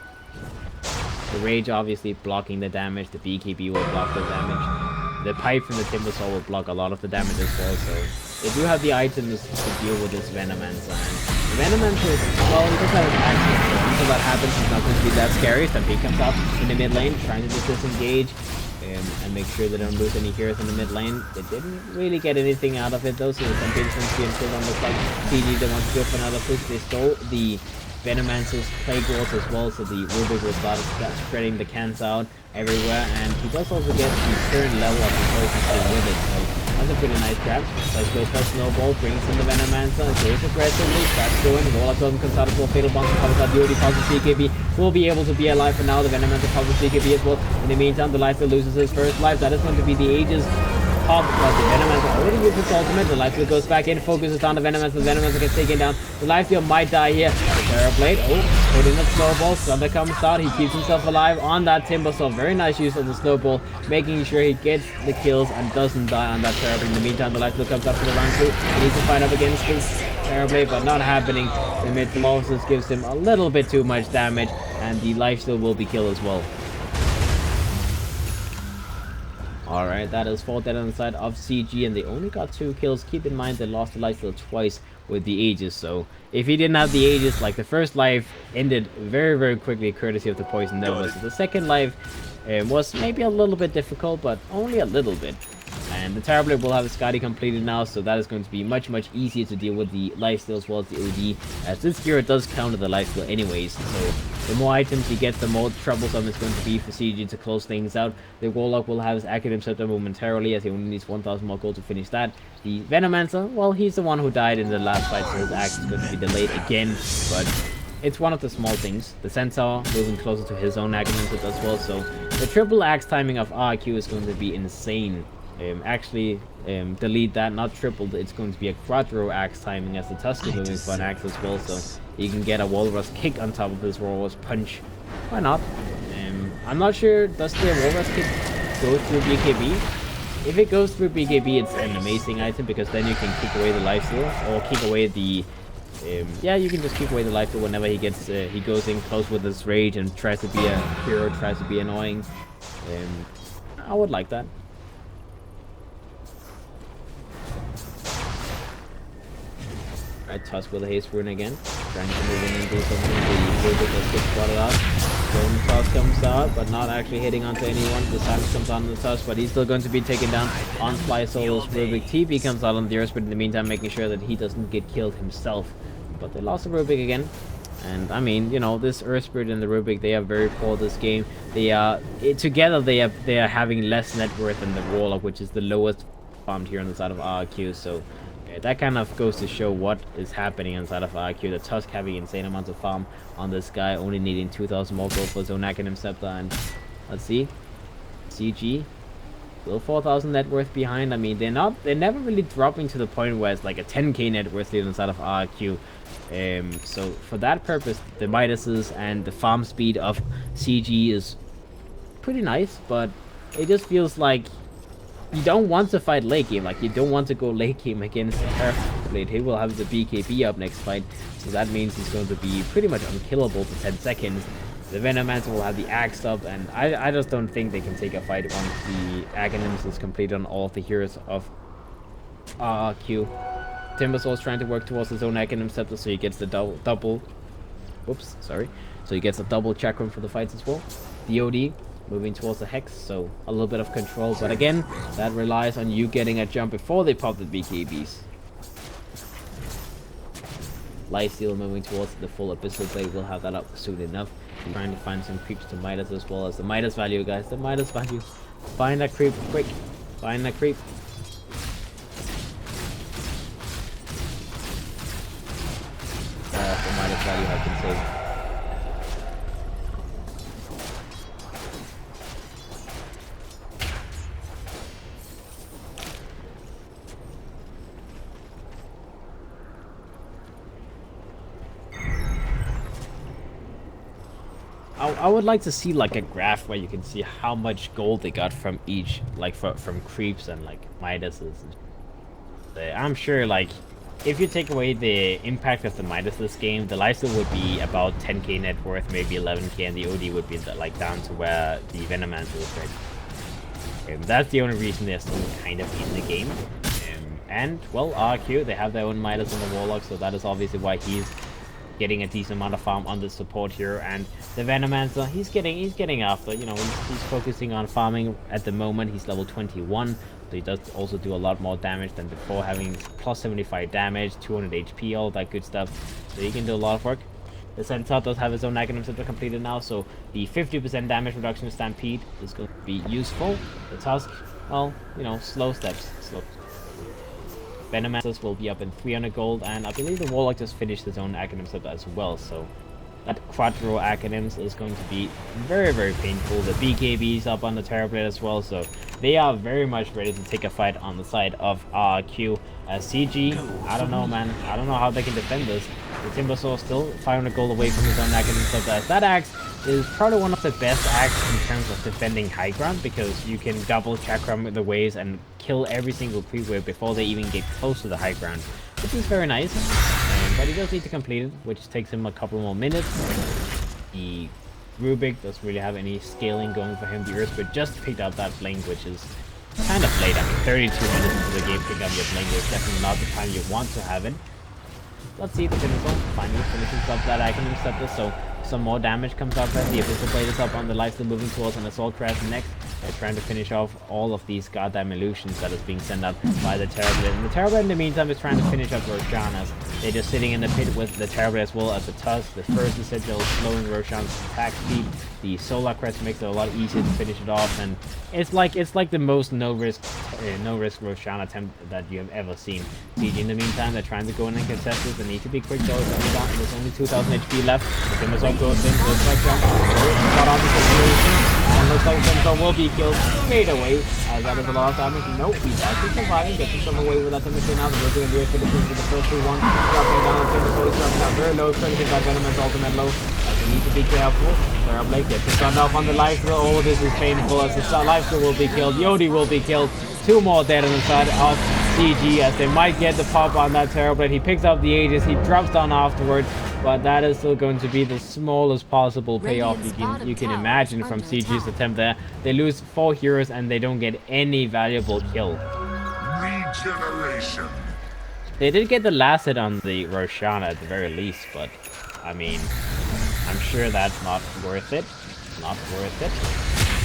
the Rage obviously blocking the damage, the BKB will block the damage, the Pipe from the Timbersaw will block a lot of the damage as well. So they do have the items to deal with this Venomancer, and the Venomancer is, well, he does have an action, so until that happens, he's not going to be that scary. Stampede comes up in the mid lane, trying to just disengage. And make sure they don't lose any heroes in the mid lane. They didn't really get anything out of it though, so some big things being killed on the clock. PG, they want to go for another push. They stole the Venomancer's Plague Walls as well, so the Rubik will start spreading the cans out everywhere, and he does also get the current level of the poison still with it, so that's a pretty nice grab. So goes for Snowball, brings in the Venomancer, goes aggressively, starts going, the Warlock comes out for Fatal Bounce, covers out the OD, pauses BKB, will be able to be alive for now. The Venomancer pauses BKB as well. In the meantime, the Lifesteal loses his first life. That is going to be the Aegis pop, but the Venomancer already used its ultimate. The Lifesteal goes back in, focuses on the Venomancer. The Venomancer gets taken down. The Lifesteal might die here. The Terrorblade, putting a Snowball. Thunder comes out. He keeps himself alive on that Timbersaw. Very nice use of the Snowball, making sure he gets the kills and doesn't die on that Terrorblade. In the meantime, the Lifesteal comes up for the round 2. He needs to fight up against this Terrorblade, but not happening. The Metamorphosis gives him a little bit too much damage, and the Lifesteal will be killed as well. Alright, that is 4 dead on the side of CG, and they only got 2 kills. Keep in mind they lost the Lifesteal twice with the Aegis, so if he didn't have the Aegis, like, the first life ended very, very quickly courtesy of the Poison Nova. So the second life was maybe a little bit difficult, but only a little bit. And the Terrorblade will have the Scotty completed now, so that is going to be much, much easier to deal with the Lifesteal as well as the OD, as this hero does counter the Lifesteal anyways, so the more items he gets, the more troublesome it's going to be for CG to close things out. The Warlock will have his Academic Scepter momentarily, as he only needs 1000 more gold to finish that. The Venomancer, well, he's the one who died in the last fight, so his axe is going to be delayed again, but it's one of the small things. The Centaur moving closer to his own Academic Scepter as well, so the triple axe timing of RRQ is going to be insane. Delete that, not tripled, it's going to be a quadro axe timing, as the Tusk is moving for an axe as well, so you can get a Walrus kick on top of his Walrus punch. Why not? I'm not sure, does the Walrus kick go through BKB? If it goes through BKB, it's an amazing item, because then you can kick away the Lifesteal, or kick away the yeah, you can just kick away the Lifesteal whenever he gets he goes in close with his rage and tries to be a hero, tries to be annoying. I would like that. Right, Tusk with a haste rune again, trying to move in and do something. The Rubik does get spotted out. Golden Tusk comes out, but not actually hitting onto anyone. The Silence comes on the Tusk, but he's still going to be taken down on Fly Solo's Rubik. TP comes out on the Earth, but in the meantime making sure that he doesn't get killed himself. But they lost the Rubik again. And I mean, you know, this Earth Spirit and the Rubik, they are very poor this game. They are together they are having less net worth than the Warlock, which is the lowest farmed here on the side of RRQ, so that kind of goes to show what is happening inside of RRQ. The Tusk having insane amounts of farm on this guy, only needing 2000 more gold for his own Academic Scepter. And let's see, CG still 4000 net worth behind. I mean, they're never really dropping to the point where it's like a 10k net worth lead inside of RRQ. So for that purpose, the Midases and the farm speed of CG is pretty nice, but it just feels like you don't want to fight late game, like you don't want to go late game against Terrorblade. He will have the BKB up next fight, so that means he's going to be pretty much unkillable for 10 seconds. The Venomancer will have the axe up, and I just don't think they can take a fight once the Aghanim's is complete on all of the heroes of RRQ. Timbersaw is trying to work towards his own Aghanim Scepter, so he gets the double. Whoops, sorry. So he gets a double chakram for the fights as well. The OD moving towards the Hex, so a little bit of control. But again, that relies on you getting a jump before they pop the BKBs. Lifesteal moving towards the full Abyssal Blade. We'll have that up soon enough. I'm trying to find some creeps to Midas as well as the Midas value, guys. The Midas value. Find that creep quick. Find that creep. The Midas value I can say. I would like to see like a graph where you can see how much gold they got from each, like from creeps and like Midases. I'm sure like if you take away the impact of the Midas this game, the lifesteal would be about 10k net worth, maybe 11k, and the OD would be like down to where the Venomancer is right. That's the only reason they're still kind of in the game. And well, RRQ, they have their own Midas on the Warlock, so that is obviously why he's getting a decent amount of farm on the support here. And the Venomancer, he's getting after, you know, he's focusing on farming at the moment. He's level 21, so he does also do a lot more damage than before, having plus 75 damage, 200 HP, all that good stuff. So he can do a lot of work. The Centaur does have his own Aghanim Scepter completed now, so the 50% damage reduction with Stampede is going to be useful. The Tusk, well, you know, slow steps. Venomancers will be up in 300 gold, and I believe the Warlock just finished his own Aghanim Scepter as well, so that Quattro Aghanims is going to be very, very painful. The BKB's up on the Terrorblade as well, so they are very much ready to take a fight on the side of RRQ. CG, I don't know, man. I don't know how they can defend this. The Timbersaw still 500 gold away from his own Aghanim Scepter. That axe is probably one of the best axes in terms of defending high ground, because you can double chakram the waves and kill every single creep wave before they even get close to the high ground, which is very nice. But he does need to complete it, which takes him a couple more minutes. The Rubik doesn't really have any scaling going for him. The Earthquake just picked up that blink, which is kind of late. I mean, 32 minutes into the game, pick up your blink is definitely not the time you want to have it. Let's see, the Timbersaw finally finishes up that Aghanim Scepter, so some more damage comes out there. The Abyssal Blade is up on the lifesteal, moving towards an Assault Crash next. They're trying to finish off all of these goddamn illusions that is being sent up by the Terrorblade. And the Terrorblade in the meantime is trying to finish up Roshanna's. They're just sitting in the pit with the Terrorblade as well as the Tusk. The first Essential slowing Roshan's attack speed. The Solar Crest makes it a lot easier to finish it off, and it's like the most no risk Roshan attempt that you have ever seen. CG in the meantime, they're trying to go in and contest this. They need to be quick though. There's only 2,000 HP left. The Timbersaw goes in, looks like jump, got out the situation, and looks like Timbersaw will be killed straight away. As that is a lot of damage. Nope, he's actually surviving, gets himself away with that Timbersaw now. They're looking at the Earthquake with the first 2-1, dropping down. Timbersaw is dropping down very low, trying to get that Venoman's ultimate low. They need to be careful. Terrorblade gets his gun off on the lifesteal. All of this is painful as the lifesteal will be killed. Yodi will be killed. 2 more dead on the side of CG as they might get the pop on that Terrorblade. He picks up the Aegis. He drops down afterwards, but that is still going to be the smallest possible payoff you can imagine from CG's attempt there. They lose 4 heroes and they don't get any valuable kill. Regeneration. They did get the last hit on the Roshanna at the very least, but I mean, I'm sure that's not worth it. Not worth it.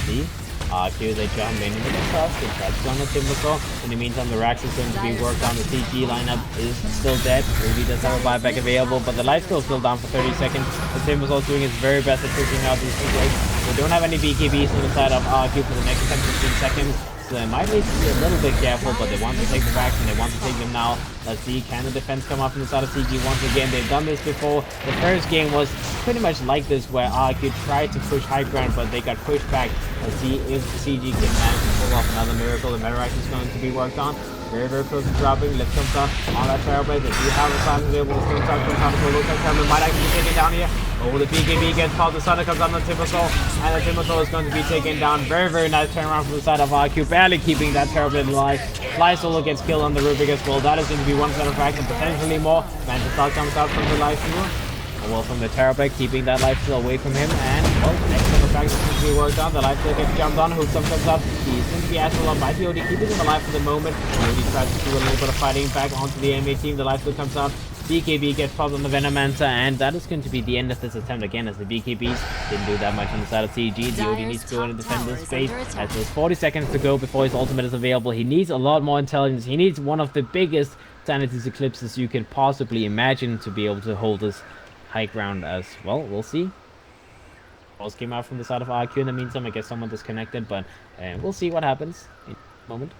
See? RRQ, they jump in with the Tusk. They try to stun the Timbersaw. In the meantime, the Rax is going to be worked on. The CG lineup is still dead. Ruby does have a buyback available, but the lifesteal is still down for 30 seconds. The Timbersaw is doing his very best at pushing out these two waves. They don't have any BKBs on the side of RRQ for the next 10-15 seconds. So they might need to be a little bit careful, but they want to take the Rax and they want to take them now. Let's see, can the defense come up from the side of CG once again? They've done this before. The first game was pretty much like this, where RRQ tried to push high ground, but they got pushed back. Let's see if CG can manage to pull off another miracle. The Metarax is going to be worked on. Very, very close to dropping. Lift comes up on that Terrorblade. They do have a silence available. The Stone Tusk comes out. The Looks like Terrorblade might actually be taken down here. Oh, the BKB gets called. The Thunder comes on the Timbersaw, and the Timbersaw is going to be taken down. Very, very nice turnaround from the side of RRQ, barely keeping that Terrorblade alive. Fly Solo gets killed on the Rubik as well. That is going to be one set of Rax and potentially more. Manchester comes out from the lifesteal. Well, from the Terrorblade, keeping that lifesteal away from him, and well, the next set of Rax is going to be worked on. The lifesteal gets jumped on. Hooks comes up. He's going to be astral on by POD, keeping him alive for the moment. POD tries to do a little bit of fighting back onto the enemy team. The lifesteal comes out. BKB gets popped on the Venomancer, and that is going to be the end of this attempt again, as the BKBs didn't do that much on the side of CG. The OD needs to go in and defend this space, as there's 40 seconds to go before his ultimate is available. He needs a lot more intelligence. He needs one of the biggest Sanity's eclipses you can possibly imagine to be able to hold this high ground as well. We'll see. Balls came out from the side of RRQ in the meantime. I guess someone disconnected, but we'll see what happens in a moment.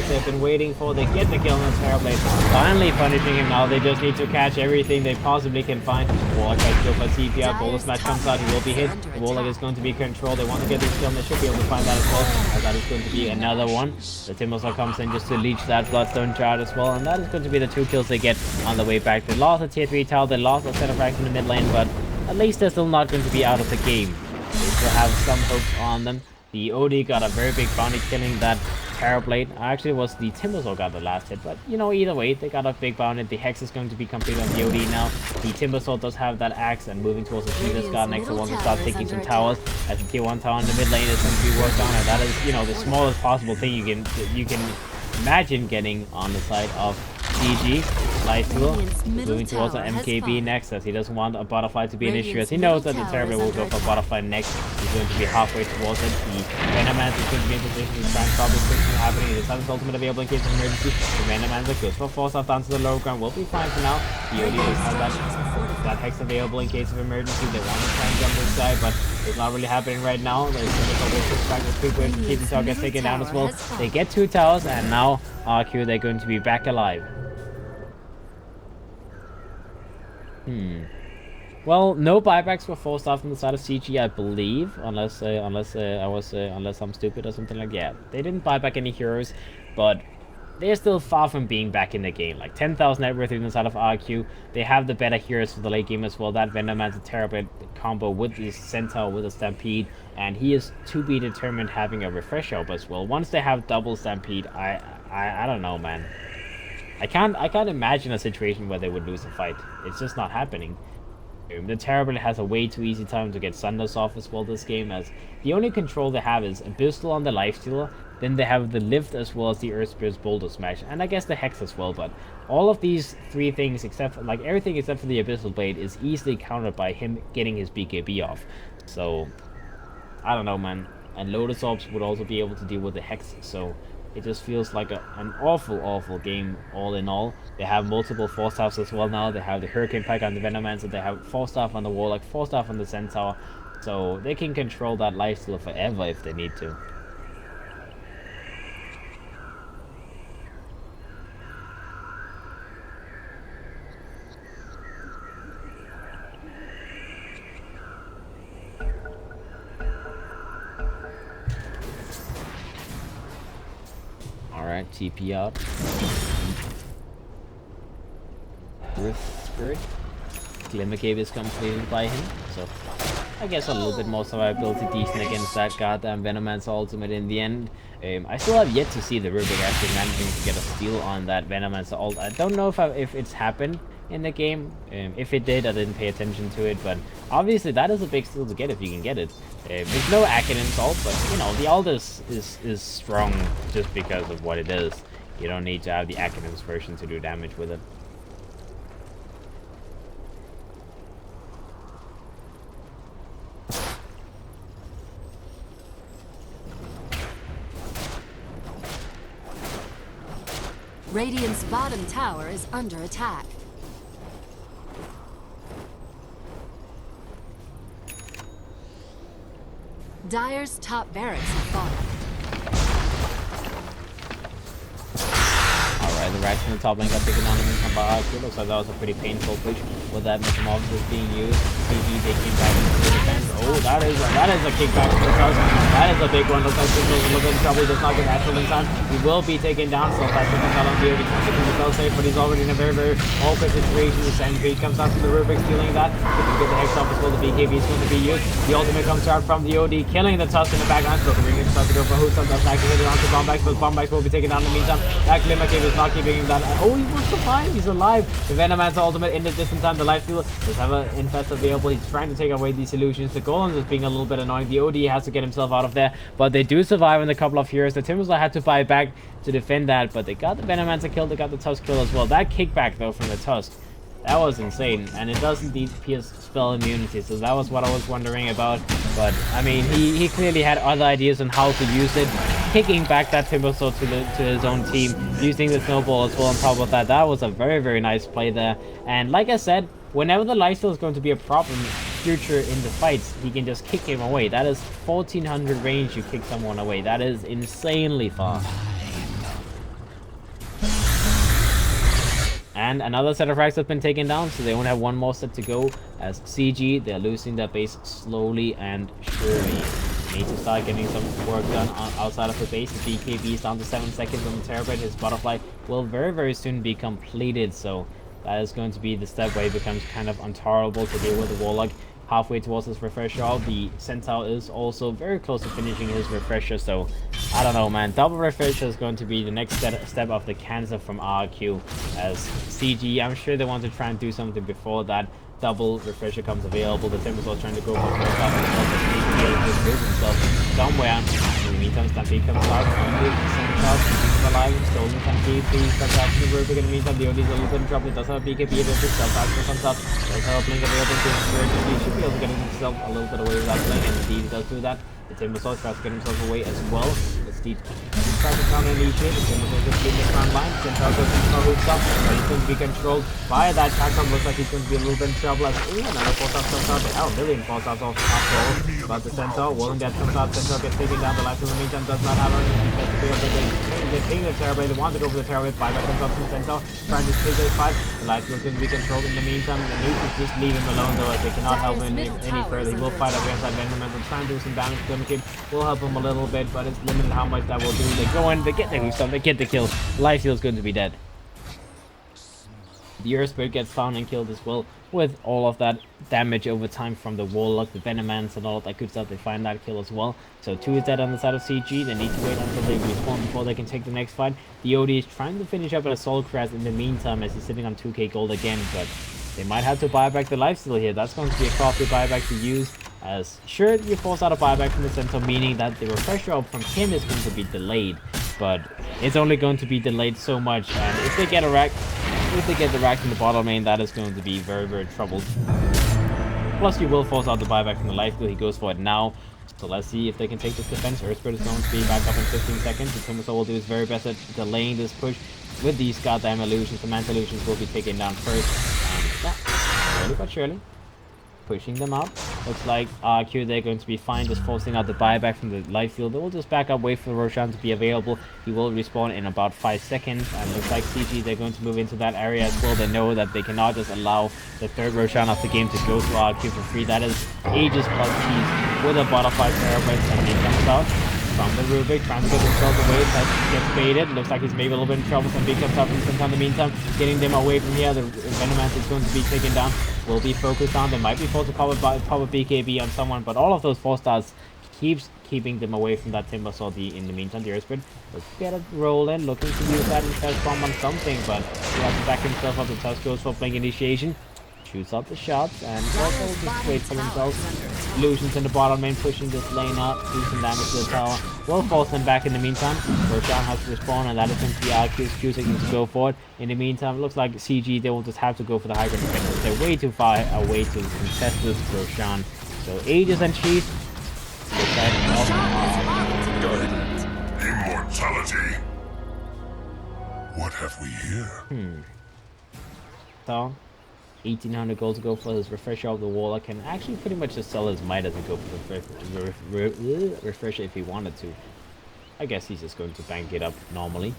They've been waiting for. They get the kill on the Terrorblade. Finally punishing him now. They just need to catch everything they possibly can find. Warlock tries to go for CPR. Boulder Smash comes out. He will be hit. Warlock is going to be controlled. They want to get this kill, and they should be able to find that as well. As that is going to be another one. The Timbersaw comes in just to leech that Bloodstone Shard as well, and that is going to be the 2 kills they get on the way back. They lost a tier 3 tower. They lost a set of racks in the mid lane, but at least they're still not going to be out of the game. They still have some hopes on them. The OD got a very big bounty killing that Terrorblade. Actually, it was the Timbersaw got the last hit, but you know, either way, they got a big bounty. The Hex is going to be complete on the OD now. The Timbersaw does have that axe and moving towards the Feeder Scar next to one to start taking some towers. As the tier 1 tower in the mid lane is going to be worked on, and that is, you know, the smallest possible thing you can imagine getting on the side of CG. Lifesteal moving towards an MKB next, as he doesn't want a butterfly to be an issue, as he knows that the Terrorblade will go for butterfly next. He's going to be halfway towards it. The Venomancer is going to be in position to try and stop this thing from happening. He does have his ultimate available in case of emergency. The Venomancer goes for force off down to the low ground. Will be fine for now. The OD does have that Hex available in case of emergency. They want to try and jump this guy, but it's not really happening right now. There's a quick way to keep the tower gets taken down as well. They get 2 towers, and now RQ, they're going to be back alive. Well, no buybacks were forced off on the side of CG, I believe, unless I'm stupid or something like that. Yeah, they didn't buy back any heroes, but they're still far from being back in the game. Like 10,000 net worth on the side of RQ. They have the better heroes for the late game as well. That Venomancer Terrorblade combo with the Centaur with a Stampede, and he is to be determined having a refresh up as well. Once they have double Stampede, I don't know, man. I can't imagine a situation where they would lose a fight. It's just not happening. The Terrorblade has a way too easy time to get Sunders off as well this game, as the only control they have is Abyssal on the Lifestealer, then they have the Lift as well as the Earth Spirit's Boulder Smash, and I guess the Hex as well, but all of these 3 things, except for, like, everything except for the Abyssal Blade, is easily countered by him getting his BKB off. So, I don't know, man. And Lotus Orbs would also be able to deal with the Hex, so it just feels like an awful game all in all. They have multiple 4-stars as well now. They have the Hurricane Pike on the Venomancer. They have 4-star on the Warlock, 4-star on the Centaur. So they can control that lifesteal forever if they need to. Alright, TP out. Earth Spirit. Glimmer Cave is completed by him, so I guess a little bit more survivability decent against that goddamn Venomancer ultimate in the end. I still have yet to see the Rubik actually managing to get a steal on that Venomancer ult. I don't know if it's happened in the game. If it did, I didn't pay attention to it, but obviously that is a big steal to get if you can get it. There's no Academ's ult, but you know, the ult is strong just because of what it is. You don't need to have the Academ's version to do damage with it. Radiant's bottom tower is under attack. Dire's top barracks have fallen. Alright, the Rex in the top lane got taken down and come by. It looks like that was a pretty painful push with that metamorphosis being used. CG taking back into the defense. Oh, that is a kickback from the Tusk. That is a big one. Looks like Simple is a little bit in trouble. He does not get natural in time. He will be taken down. So that's comes out on the OD. Trying to keep himself safe, but he's already in a very, very awkward situation. The Sandbeat comes out from the Rubik, stealing that. If he get the Hex off as well, the BKB is going to be used. The ultimate comes out from the OD, killing the Tusk in the backline. So the ring is about to go for who sometimes activated onto Bombax, but Bombax will be taken down in the meantime. That Glimmer Cave is not keeping him down. Oh, he wants to fight. He's alive. The Venoman's ultimate in the distant time. The life stealer does have an infest available. He's trying to take away these illusions. The Golem is being a little bit annoying. The OD has to get himself out of there, but they do survive in a couple of heroes. The Timbersaw had to buy back to defend that, but they got the Venomancer kill. They got the Tusk kill as well. That kickback though from the Tusk, that was insane, and it does indeed pierce spell immunity, so that was what I was wondering about. But I mean, he clearly had other ideas on how to use it, kicking back that Timbersaw to his own team, using the snowball as well on top of that. That was a very, very nice play there. And like I said, whenever the lifesteal is going to be a problem future in the fights, he can just kick him away. That is 1400 range you kick someone away. That is insanely far. And another set of racks have been taken down, so they only have one more set to go. As CG, they're losing their base slowly and surely. Need to start getting some work done outside of the base. The BKB is down to 7 seconds on the Terrorblade. His butterfly will very, very soon be completed, so that is going to be the step where it becomes kind of intolerable to deal with the Warlock. Halfway towards his refresher, the Centaur is also very close to finishing his refresher, so I don't know, man. Double refresher is going to be the next step of the cancer from RRQ. As CG, I'm sure they want to try and do something before that double refresher comes available. The Timbersaw trying to go for first off himself, but he needs to prove himself somewhere. In the meantime, Stampede comes out from the Centaur, keeping him alive, and stolen Stampede. He comes out from the Rubik. In the meantime, the OD is a little bit in trouble. He does have a BKB against himself. Action comes out, does have a blink available to him. He should be able to get himself a little bit away with that blink, and indeed he does do that. The Timbersaw tries to get himself away as well. The Steed tries to counter initiate. The Timbersaw is just in the front line. Centaur goes into a hooks up, but he's going to be controlled by that Chakram. Looks like he's going to be a little bit in trouble. As another force off comes out. Hell, a million force offs off after all. But the Centaur, Walling Death comes out. Centaur gets taken down. The life in the meantime does not have any defense to pick up. They're taking the Terrorblade. They want to go for the Terrorblade. Buyback comes out from Centaur, trying to take this fight. The life is going to be controlled in the meantime. The Nuke is just leave him alone though, as they cannot help him any further. He will fight against that Venom and try and do some damage. Glimmerkid will help him a little bit, but it's limited how much that will do. They go in, they get the hooks up, they get the kill. Lifesteal is going to be dead. The Earthspirit gets found and killed as well, with all of that damage over time from the Warlock, the Venomans and all that good stuff. They find that kill as well. So 2 is dead on the side of CG. They need to wait until they respawn before they can take the next fight. The OD is trying to finish up an Assault Crest in the meantime, as he's sitting on 2k gold again, but they might have to buy back the lifesteal here. That's going to be a costly buyback to use, as sure, you force out a buyback from the Centaur, meaning that the refresher up from him is going to be delayed, but it's only going to be delayed so much. And if they get a rack, if they get the rack in the bottom lane, that is going to be very, very troubled. Plus, you will force out the buyback from the lifesteal. He goes for it now. So let's see if they can take this defense. Earthspirit is going to be back up in 15 seconds. The Timbersaw will do his very best at delaying this push with these goddamn illusions. The Manta illusions will be taken down first. And yeah, slowly but surely, pushing them out. Looks like RRQ, they're going to be fine just forcing out the buyback from the life field. They will just back up, wait for Roshan to be available. He will respawn in about 5 seconds. And looks like CG, they're going to move into that area as well. They know that they cannot just allow the third Roshan of the game to go to RRQ for free. That is ages plus keys with a butterfly Terrorblade, and he comes out from the Rubik, trying to get himself away. That gets baited. Looks like he's maybe a little bit in trouble. Some big comes out from Centaur in the meantime, getting them away from here. The Venomance is going to be taken down. Will be focused on. They might be forced to pop a BKB on someone, but all of those 4 stars keeps keeping them away from that Timbersaw. In the meantime, the Earthspirit, let's get it rolling, looking to use that infest bomb on something, but he has to back himself up. The Tusk goes for blink initiation, shoots out the shots, and also just wait for themselves. Illusions in the bottom lane, pushing this lane up, do some damage to the tower. Will force them back in the meantime. Roshan has to respawn, and that is going to be RQ's choosing to go for it. In the meantime, it looks like CG, they will just have to go for the high ground defense. They're way too far away to contest this Roshan. So Aegis and Cheese. Immortality. What have we here? So 1800 gold to go for his refresher of the Warlock. Can actually pretty much just sell his might as he go for the refresher if he wanted to. I guess he's just going to bank it up normally.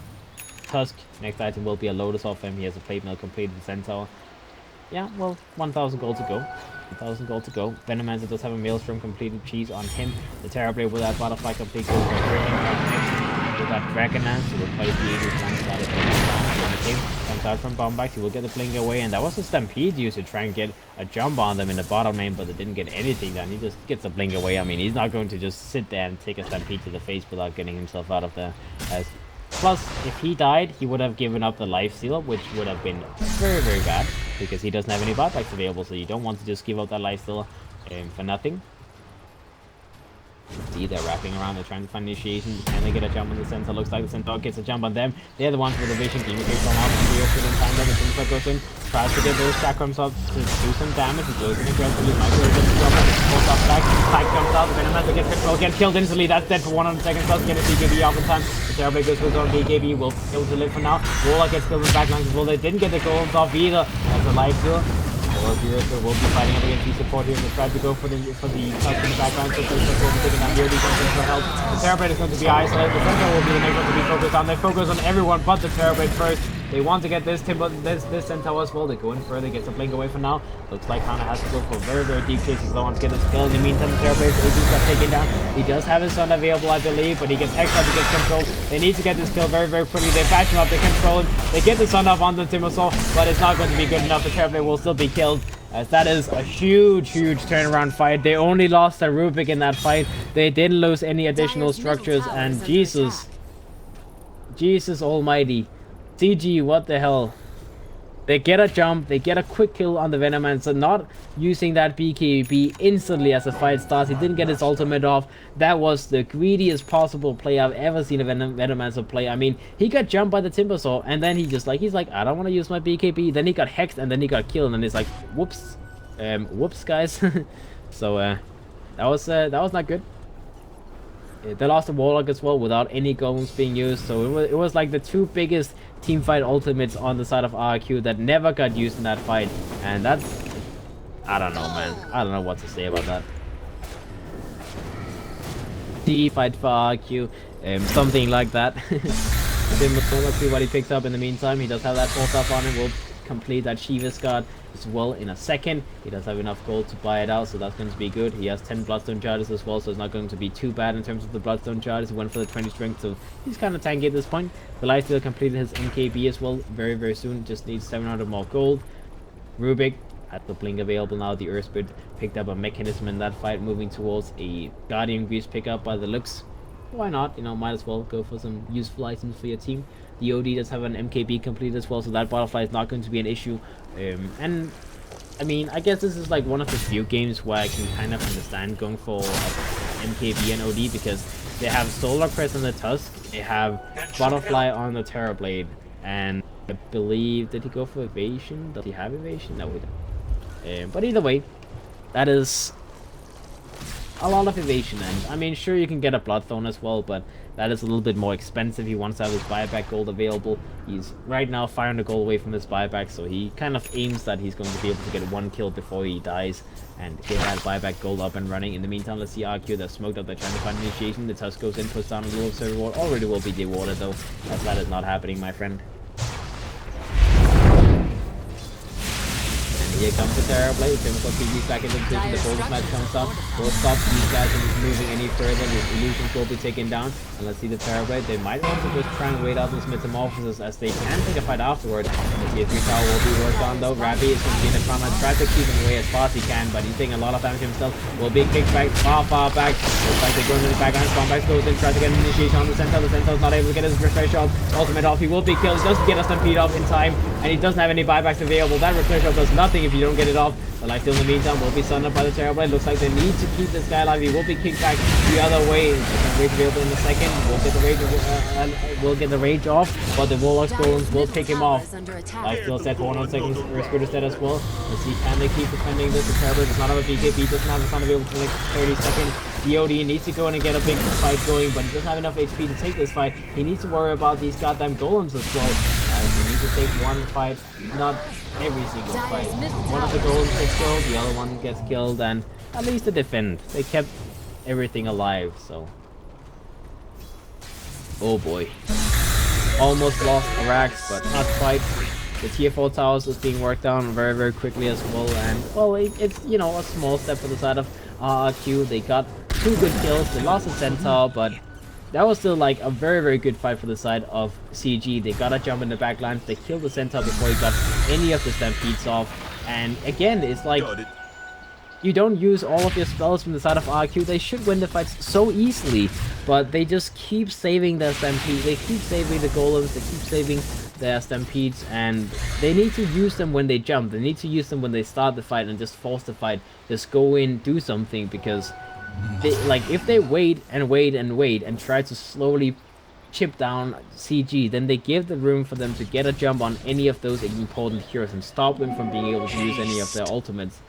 Tusk. Next item will be a Lotus off him. He has a plate mill completed the Centaur. Yeah, well, 1,000 gold to go. 1,000 gold to go. Venomancer does have a Maelstrom completed cheese on him. The Terrorblade with that Butterfly complete goes for next with that Dragon Lance to replace the Eagle's Lance that is down. The game comes out from Bombax. He will get the blink away, and that was a Stampede used to try and get a jump on them in the bottom lane, but they didn't get anything done. He just gets the blink away. I mean, he's not going to just sit there and take a Stampede to the face without getting himself out of there. Plus, if he died, he would have given up the life steal, which would have been very, very bad, because he doesn't have any buybacks available, so you don't want to just give up that life steal for nothing. See, they're wrapping around, they're trying to find initiation. Can they get a jump on the Centaur? Looks like the Centaur gets a jump on them. They're the ones with the vision. Demon takes them out, and the open in time, then the Centaur goes in, tries to get those chakrams up to do some damage. He goes in aggressively, Michael gets the jump, pulls up back, Pike jumps out, the Venomancer gets control, get killed instantly. That's dead for 100 seconds, doesn't get a BKB off in time. The Terrorblade goes for his own BKB, will be able to live for now. Warlock gets killed in the backlines as well. They didn't get the goals off either. That's a life steal. We'll be fighting up against the support here. They tried to go for the Tusk in the background, so they'll be taking down the OD for help. The Terrorblade is going to be isolated. The Centaur will be the next one to be focused on. They focus on everyone but the Terrorblade first. They want to get this Centaur as well. They go in further, gets a blink away for now. Looks like Hana has to go for very, very deep chases. They want to get this kill. In the meantime, the Terrorblade ADs got taken down. He does have his son available, I believe, but he gets extra to get control. They need to get this kill very, very quickly. They bash him up, they control him. They get the son up on the Timbersaw, but it's not going to be good enough. The Terrorblade will still be killed, as that is a huge, huge turnaround fight. They only lost a Rubik in that fight. They didn't lose any additional structures, and Jesus almighty. CG, what the hell? They get a jump, they get a quick kill on the Venomancer, not using that BKB instantly as the fight starts. He didn't get his ultimate off. That was the greediest possible play I've ever seen a Venomancer play. I mean, he got jumped by the Timbersaw, and then he's like, I don't want to use my BKB. Then he got hexed, and then he got killed, and he's like, whoops, guys. So that was not good. They lost the Warlock as well without any golems being used, so it was like the two biggest team fight ultimates on the side of RRQ that never got used in that fight, and that's, I don't know, man. I don't know what to say about that. Team fight for RRQ, something like that. Let's see what he picks up in the meantime. He does have that 4-star on him. We'll complete that Shiva's guard as well in a second. He does have enough gold to buy it out, so that's going to be good. He has 10 Bloodstone charges as well, so it's not going to be too bad in terms of the Bloodstone charges. He went for the 20 strength, so he's kind of tanky at this point. The Lifesteal completed his MKB as well very, very soon. Just needs 700 more gold. Rubik has the blink available now. The Earth Spirit picked up a mechanism in that fight, moving towards a Guardian Grease pickup by the looks. Why not? You know, might as well go for some useful items for your team. The OD does have an MKB complete as well, so that Butterfly is not going to be an issue. And I mean, I guess this is like one of the few games where I can kind of understand going for MKB and OD, because they have Solar Crest on the Tusk, they have Butterfly on the Terrorblade, and I believe, did he go for Evasion? Does he have Evasion? No, he doesn't. But either way, that is a lot of evasion, and I mean, sure, you can get a Bloodthorn as well, but that is a little bit more expensive. He wants to have his buyback gold available. He's right now 500 gold away from his buyback, so he kind of aims that he's going to be able to get one kill before he dies and get that buyback gold up and running. In the meantime, let's see RQ. They're smoked up, they're trying to find initiation. The Tusk goes in, puts down a little server ward. Already will be dewarded though, as that is not happening, my friend. Here comes the Terrorblade. Chemical PG's back into the position. The Golden Smash comes up. Will stop these guys from moving any further. The illusions will be taken down. And let's see the Terrorblade. They might also just try and wait out this Metamorphosis, as they can take a fight afterward. The tier 3 tower will be worked on though. Rabbi is going to be in the front line. Try to keep him away as far as he can, but he's taking a lot of damage himself. Will be kicked back far back. Looks like they're going in the background. Bombax goes in, tries to get an initiation on the Centaur. The Centaur's not able to get his refresh off. Ultimate off. He will be killed. He doesn't get a stampede off in time, and he doesn't have any buybacks available. That refresh off does nothing if you don't get it off. The Lifesteal in the meantime will be sunned up by the Terrorblade. Looks like they need to keep this guy alive. He will be kicked back the other way. Rage available in a second. We'll get the rage off, but the Warlock's Golems will pick him off. Lifesteal set for 100 seconds. Earth Spirit is dead as well. Let's see, can they keep defending this? The Terrorblade does not have a BKB, doesn't have a stun available for the next 30 seconds. The OD needs to go in and get a big fight going, but he doesn't have enough HP to take this fight. He needs to worry about these goddamn golems as well. He needs to take one fight, not every single fight. One of the golems gets killed, the other one gets killed, and at least they defend. They kept everything alive, so. Oh boy. almost lost Arax, but not quite. The tier 4 towers is being worked on very, very quickly as well, and well, it's, you know, a small step for the side of RRQ. They got 2 good kills, they lost a centaur, but that was still like a very, very good fight for the side of CG. They got a jump in the back lines, they killed the centaur before he got any of the stampedes off, and again, it's like, you don't use all of your spells from the side of RQ. They should win the fights so easily, but they just keep saving their stampede. They keep saving the golems. They keep saving their stampedes, and they need to use them when they jump. They need to use them when they start the fight and just force the fight. Just go in, do something, because they, like, if they wait and wait and wait and try to slowly chip down CG, then they give the room for them to get a jump on any of those important heroes and stop them from being able to use any of their ultimates.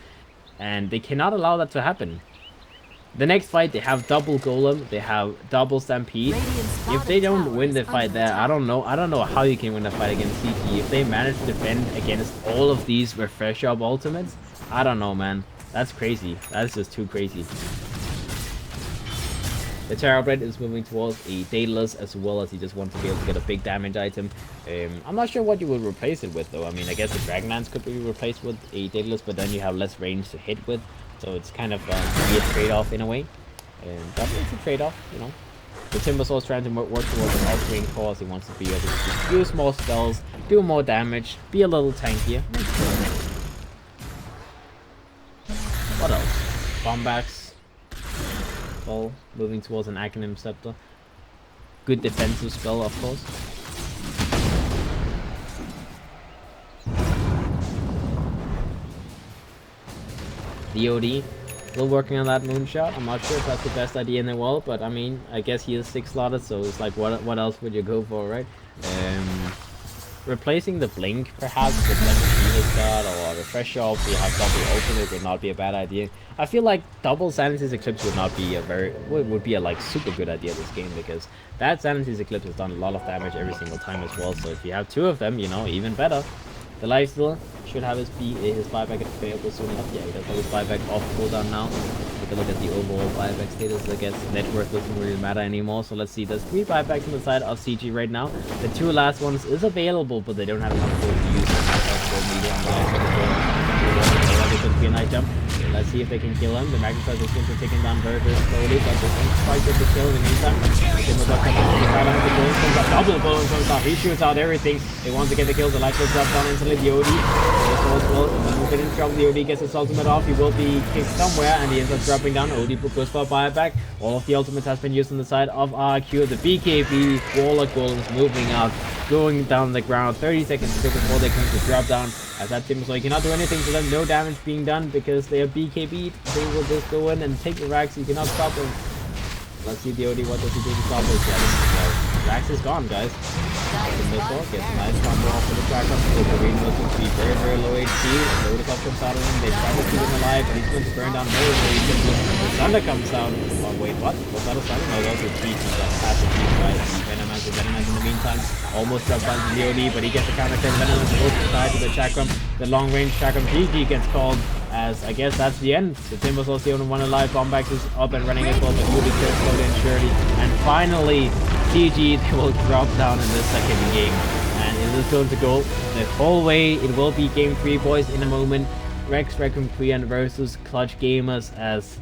And they cannot allow that to happen. The next fight, they have double golem, they have double stampede. If they don't win the fight there, I don't know how you can win a fight against CG. If they manage to defend against all of these refresh up ultimates, I don't know, man. That's crazy. That's just too crazy. The Terrorblade is moving towards a Daedalus as well, as he just wants to be able to get a big damage item. I'm not sure what you would replace it with, though. I mean, I guess the Dragonlance could be replaced with a Daedalus, but then you have less range to hit with. So it's kind of a trade-off in a way. But it's a trade-off, you know. The Timbersaw is trying to work towards an all-swing cause. He wants to be able to use more spells, do more damage, be a little tankier. What else? Bombax. Well, moving towards an Acronym Scepter. Good defensive spell, of course. The OD, still working on that moonshot. I'm not sure if that's the best idea in the world, but I mean, I guess he is 6 slotted, so it's like, what else would you go for, right? Replacing the blink, perhaps, with like a Venus guard or a refresh up, you have double ultimate would not be a bad idea. I feel like double Sanity's Eclipse would not be would be a like super good idea this game, because that Sanity's Eclipse has done a lot of damage every single time as well. So if you have 2 of them, you know, even better. The lifesteal should have his buyback available soon enough. Yeah, he does have his buyback off cooldown now. Take a look at the overall buyback status. I guess net worth doesn't really matter anymore. So let's see. There's 3 buybacks on the side of CG right now. The 2 last ones is available, but they don't have enough gold to use it could be a nice jump. Let's see if they can kill him. The Magnetar is going to take him down very, very slowly, but they don't quite get the kill in the meantime. Double bullet comes off. He shoots out everything. They want to get the kill. The life will drop down instantly. The OD will get in trouble. The OD gets his ultimate off. He will be kicked somewhere, and he ends up dropping down. OD goes for a buyback. All of the ultimates has been used on the side of RRQ. The BKB Warlock Golems moving out, going down the ground. 30 seconds before they come to drop down. As that team, so you cannot do anything to them. No damage being done because they are BKB'd. They will just go in and take the Rax. You cannot stop them. Let's see the OD. What does he do to stop us? Yeah, Rax is gone, guys. Missile gets a nice combo off for the track up. The green missile to be very, very low HP. Load of comes out of him. They try to keep him alive, but he's going to burn down very, very quickly. The thunder comes out. Oh, wait, what? Was that a thunder? No, that was a cheat. That's passive cheat by the Venomance. The Venomance in the meantime almost dropped down to the OD, but he gets the counter. Venomance goes aside to the Chakram. The long range Chakram GG gets called, as I guess that's the end. The Timbersaw is the only one alive. Bombax is up and running as well, but Yuli kills slowly and surely. And finally, GG, they will drop down in the second game. And it is going to go the whole way. It will be game 3, boys, in a moment. Rex Recomprian versus Clutch Gamers, as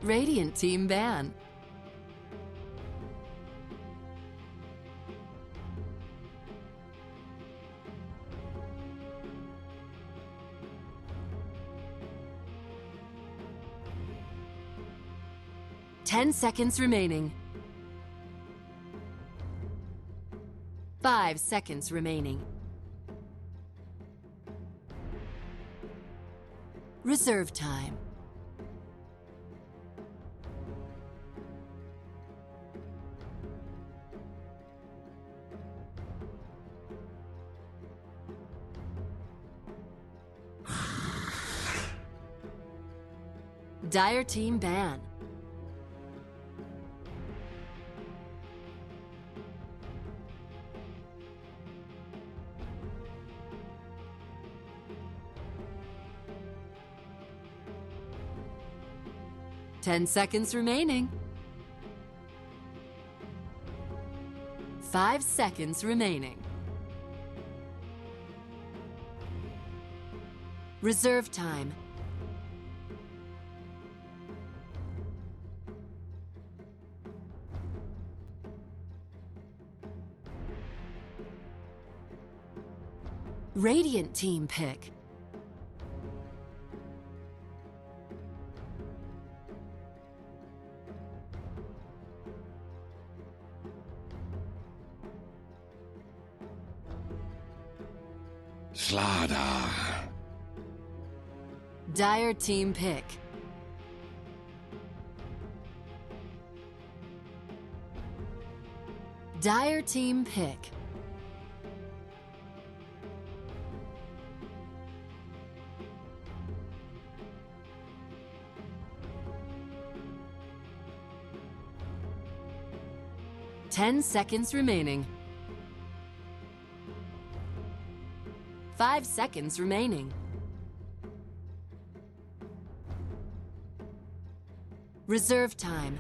Radiant team ban. Ten seconds remaining. 5 seconds remaining. Reserve time. Dire team ban. Ten seconds remaining. 5 seconds remaining. Reserve time. Radiant team pick. Slada. Dire team pick. Dire team pick. Ten seconds remaining. 5 seconds remaining. Reserve time.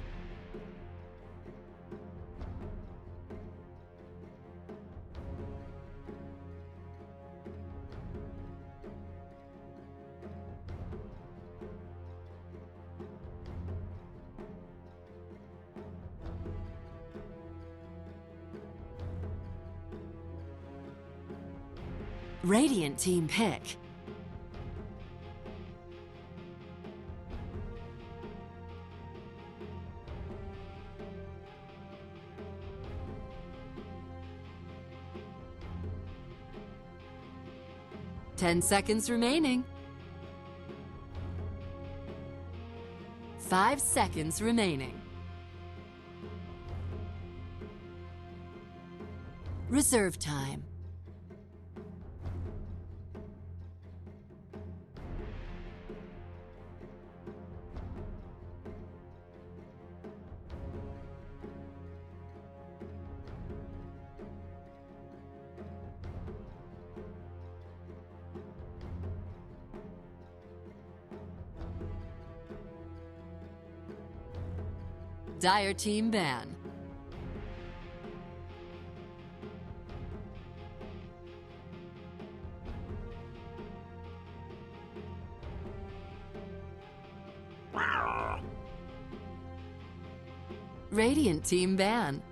Radiant team pick. Ten seconds remaining. 5 seconds remaining. Reserve time. Dire team ban. Radiant team ban.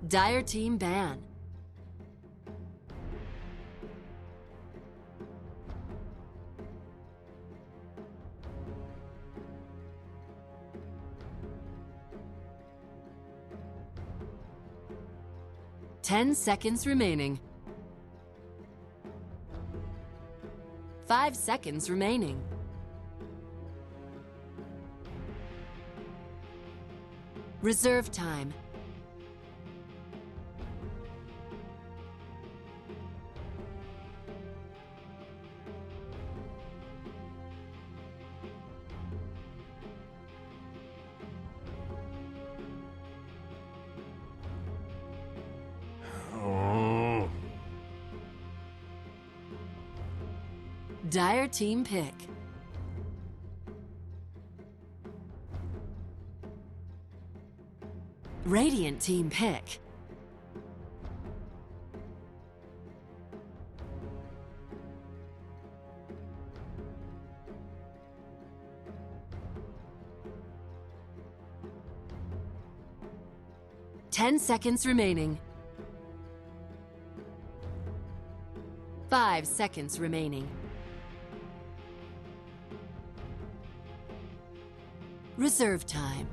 Dire team ban. Ten seconds remaining. 5 seconds remaining. Reserve time. Dire team pick. Radiant team pick. Ten seconds remaining. 5 seconds remaining. Reserve time.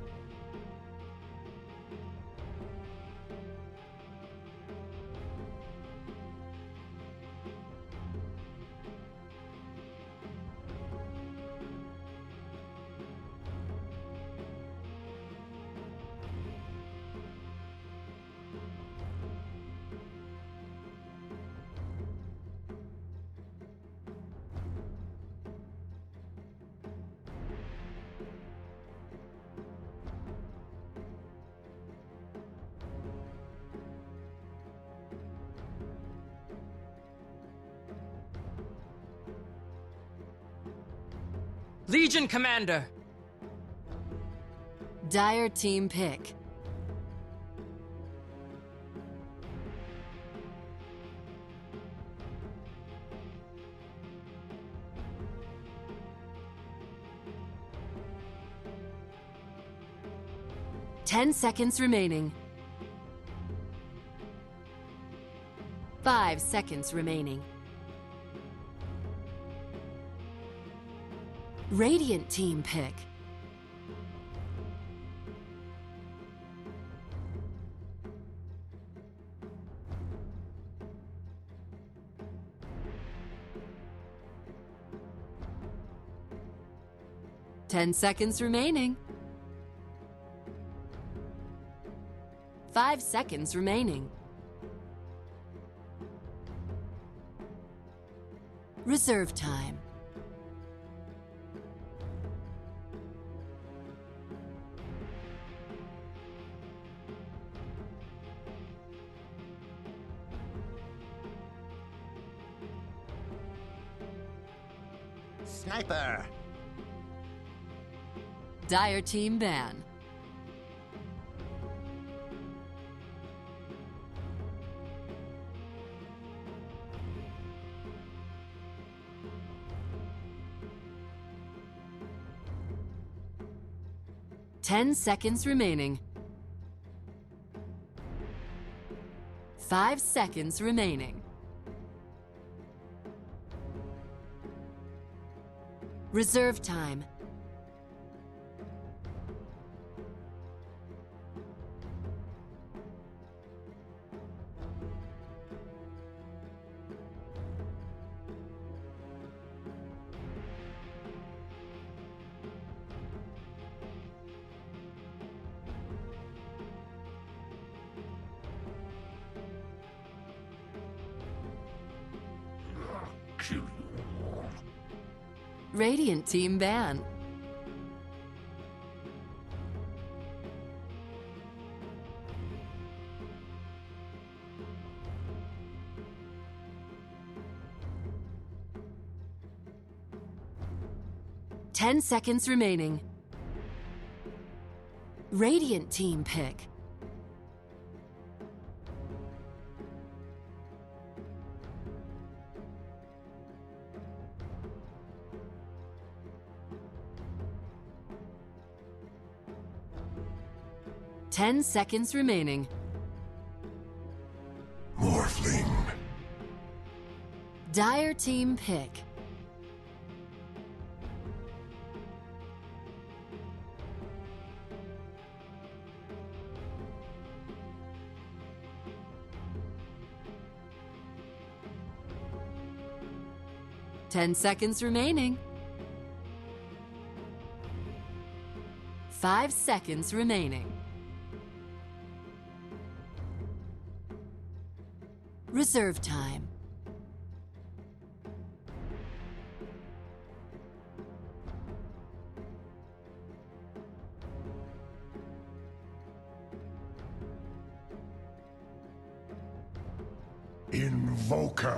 Legion Commander! Dire team pick. Ten seconds remaining. 5 seconds remaining. Radiant team pick. Ten seconds remaining. 5 seconds remaining. Reserve time. Sniper! Dire team ban. Ten seconds remaining. 5 seconds remaining. Reserve time. Kill you all. Radiant team ban. Ten seconds remaining. Radiant team pick. Ten seconds remaining. Morphling. Dire team pick. Ten seconds remaining. 5 seconds remaining. Reserve time. Invoker.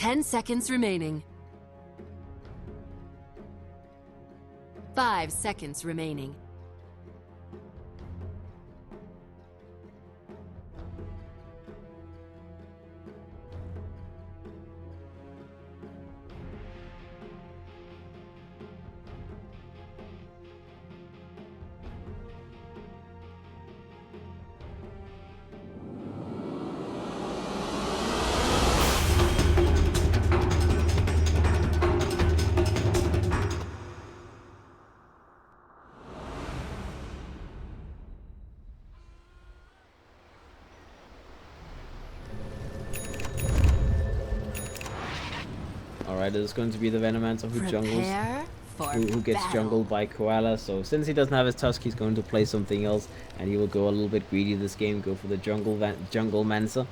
10 seconds remaining. 5 seconds remaining. Alright, it is going to be the Venomancer who jungles. Prepare for Who gets battle. jungled by Koala. So since he doesn't have his Tusk, he's going to play something else, and he will go a little bit greedy this game, go for the jungle Mancer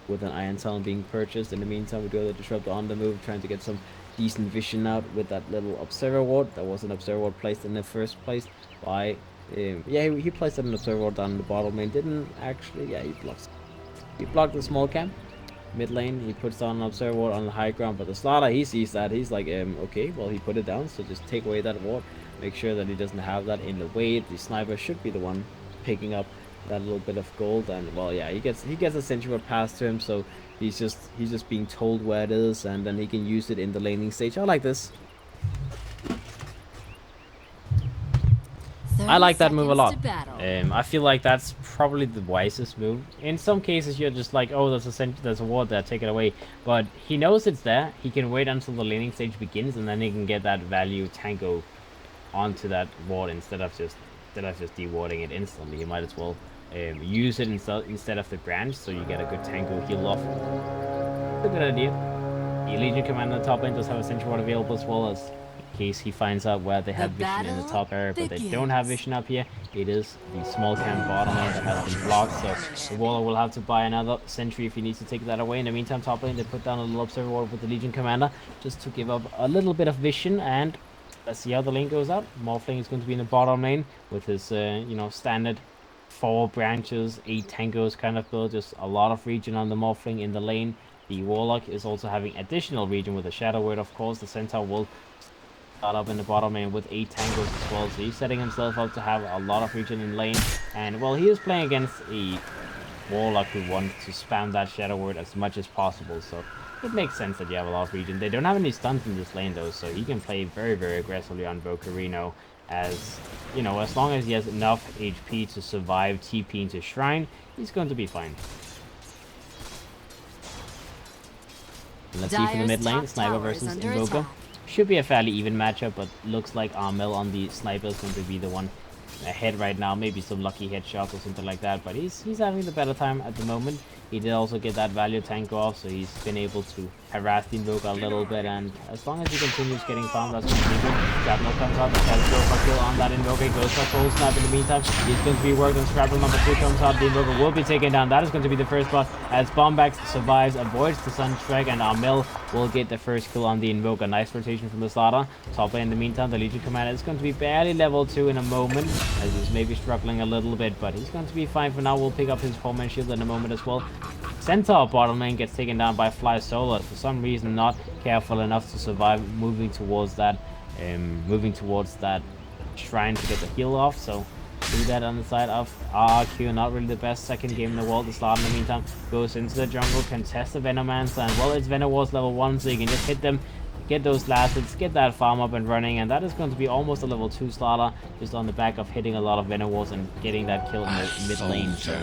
with an Iron Talon being purchased. In the meantime, we do have the Disruptor on the move, trying to get some decent vision out with that little Observer Ward. That was an Observer Ward placed in the first place by yeah, he placed an Observer Ward down in the bottom lane. Didn't actually, yeah, he blocked the small camp. Mid lane, he puts down an Observer Ward on the high ground, but the Slaughter, he sees that, he's like, okay, well, he put it down, so just take away that ward, make sure that he doesn't have that in the way. The Sniper should be the one picking up that little bit of gold, and well, yeah, he gets a sentry ward passed to him, so he's just being told where it is, and then he can use it in the laning stage. I like this. I like that move a lot. I feel like that's probably the wisest move. In some cases, you're just like, oh, there's a ward there, take it away. But he knows it's there. He can wait until the laning stage begins, and then he can get that value tango onto that ward instead of just dewarding it instantly. You might as well use it instead of the branch, so you get a good tango heal off. It's a good idea. The Legion Commander on the top end does have a sentry ward available as well, as in case he finds out where they have vision in the top area, but they don't have vision up here. It is the small camp bottom lane that has been blocked, so the Warlock will have to buy another sentry if he needs to take that away. In the meantime, top lane, they put down a little Observer Ward with the Legion Commander just to give up a little bit of vision, and let's see how the lane goes out. Morphling is going to be in the bottom lane with his, you know, standard 4 branches, 8 tangos kind of build, just a lot of region on the Morphling in the lane. The Warlock is also having additional region with a Shadow Word, of course. The Centaur will start up in the bottom lane with 8 tangos as well, so he's setting himself up to have a lot of region in lane. And well, he is playing against a Warlock who wants to spam that Shadow Word as much as possible, so it makes sense that you have a lot of region. They don't have any stuns in this lane though, so he can play very, very aggressively on Bocarino, as you know, as long as he has enough HP to survive TP into Shrine, he's going to be fine. And let's see from the mid lane, Sniper versus Invoker. Should be a fairly even matchup, but looks like Armel on the Sniper is going to be the one ahead right now. Maybe some lucky headshots or something like that, but he's having the better time at the moment. He did also get that value tank off, so he's been able to harass the Invoker a little bit, and as long as he continues getting farmed, that's going to be good. Shrapnel comes out, the Shadow go for kill on that Invoker. He goes for full snap in the meantime. He's going to be worked on Shrapnel number 2 comes out. The Invoker will be taken down. That is going to be the first boss, as Bombax survives, avoids the Sunstrike, and Armel will get the first kill on the Invoker. Nice rotation from the Slaughter. Top lane in the meantime, the Legion Commander is going to be barely level 2 in a moment, as he's maybe struggling a little bit, but he's going to be fine for now. We'll pick up his 4-man shield in a moment as well. Centaur bottom lane gets taken down by Fly Solar. For some reason, not careful enough to survive, moving towards that shrine to get the heal off. So do that on the side of RRQ. Not really the best second game in the world. The Slaughter in the meantime goes into the jungle, contests the Venomancer, and well, it's Venowar's level 1, so you can just hit them, get those last hits, get that farm up and running, and that is going to be almost a level 2 Slaughter, just on the back of hitting a lot of Venowars and getting that kill in the mid lane. So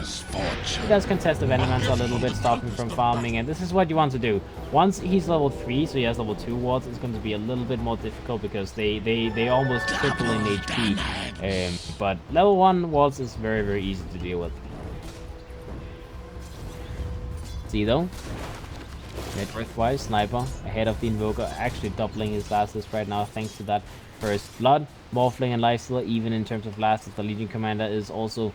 he does contest the Venomancer a little bit, stop him from farming, and this is what you want to do. Once he's level 3, so he has level 2 wards, it's going to be a little bit more difficult because they almost triple in HP. But level 1 wards is very, very easy to deal with. See though? Net worth-wise, Sniper ahead of the Invoker, actually doubling his last right now thanks to that first blood. Morphling and Lifesteal, even in terms of last, the Legion Commander is also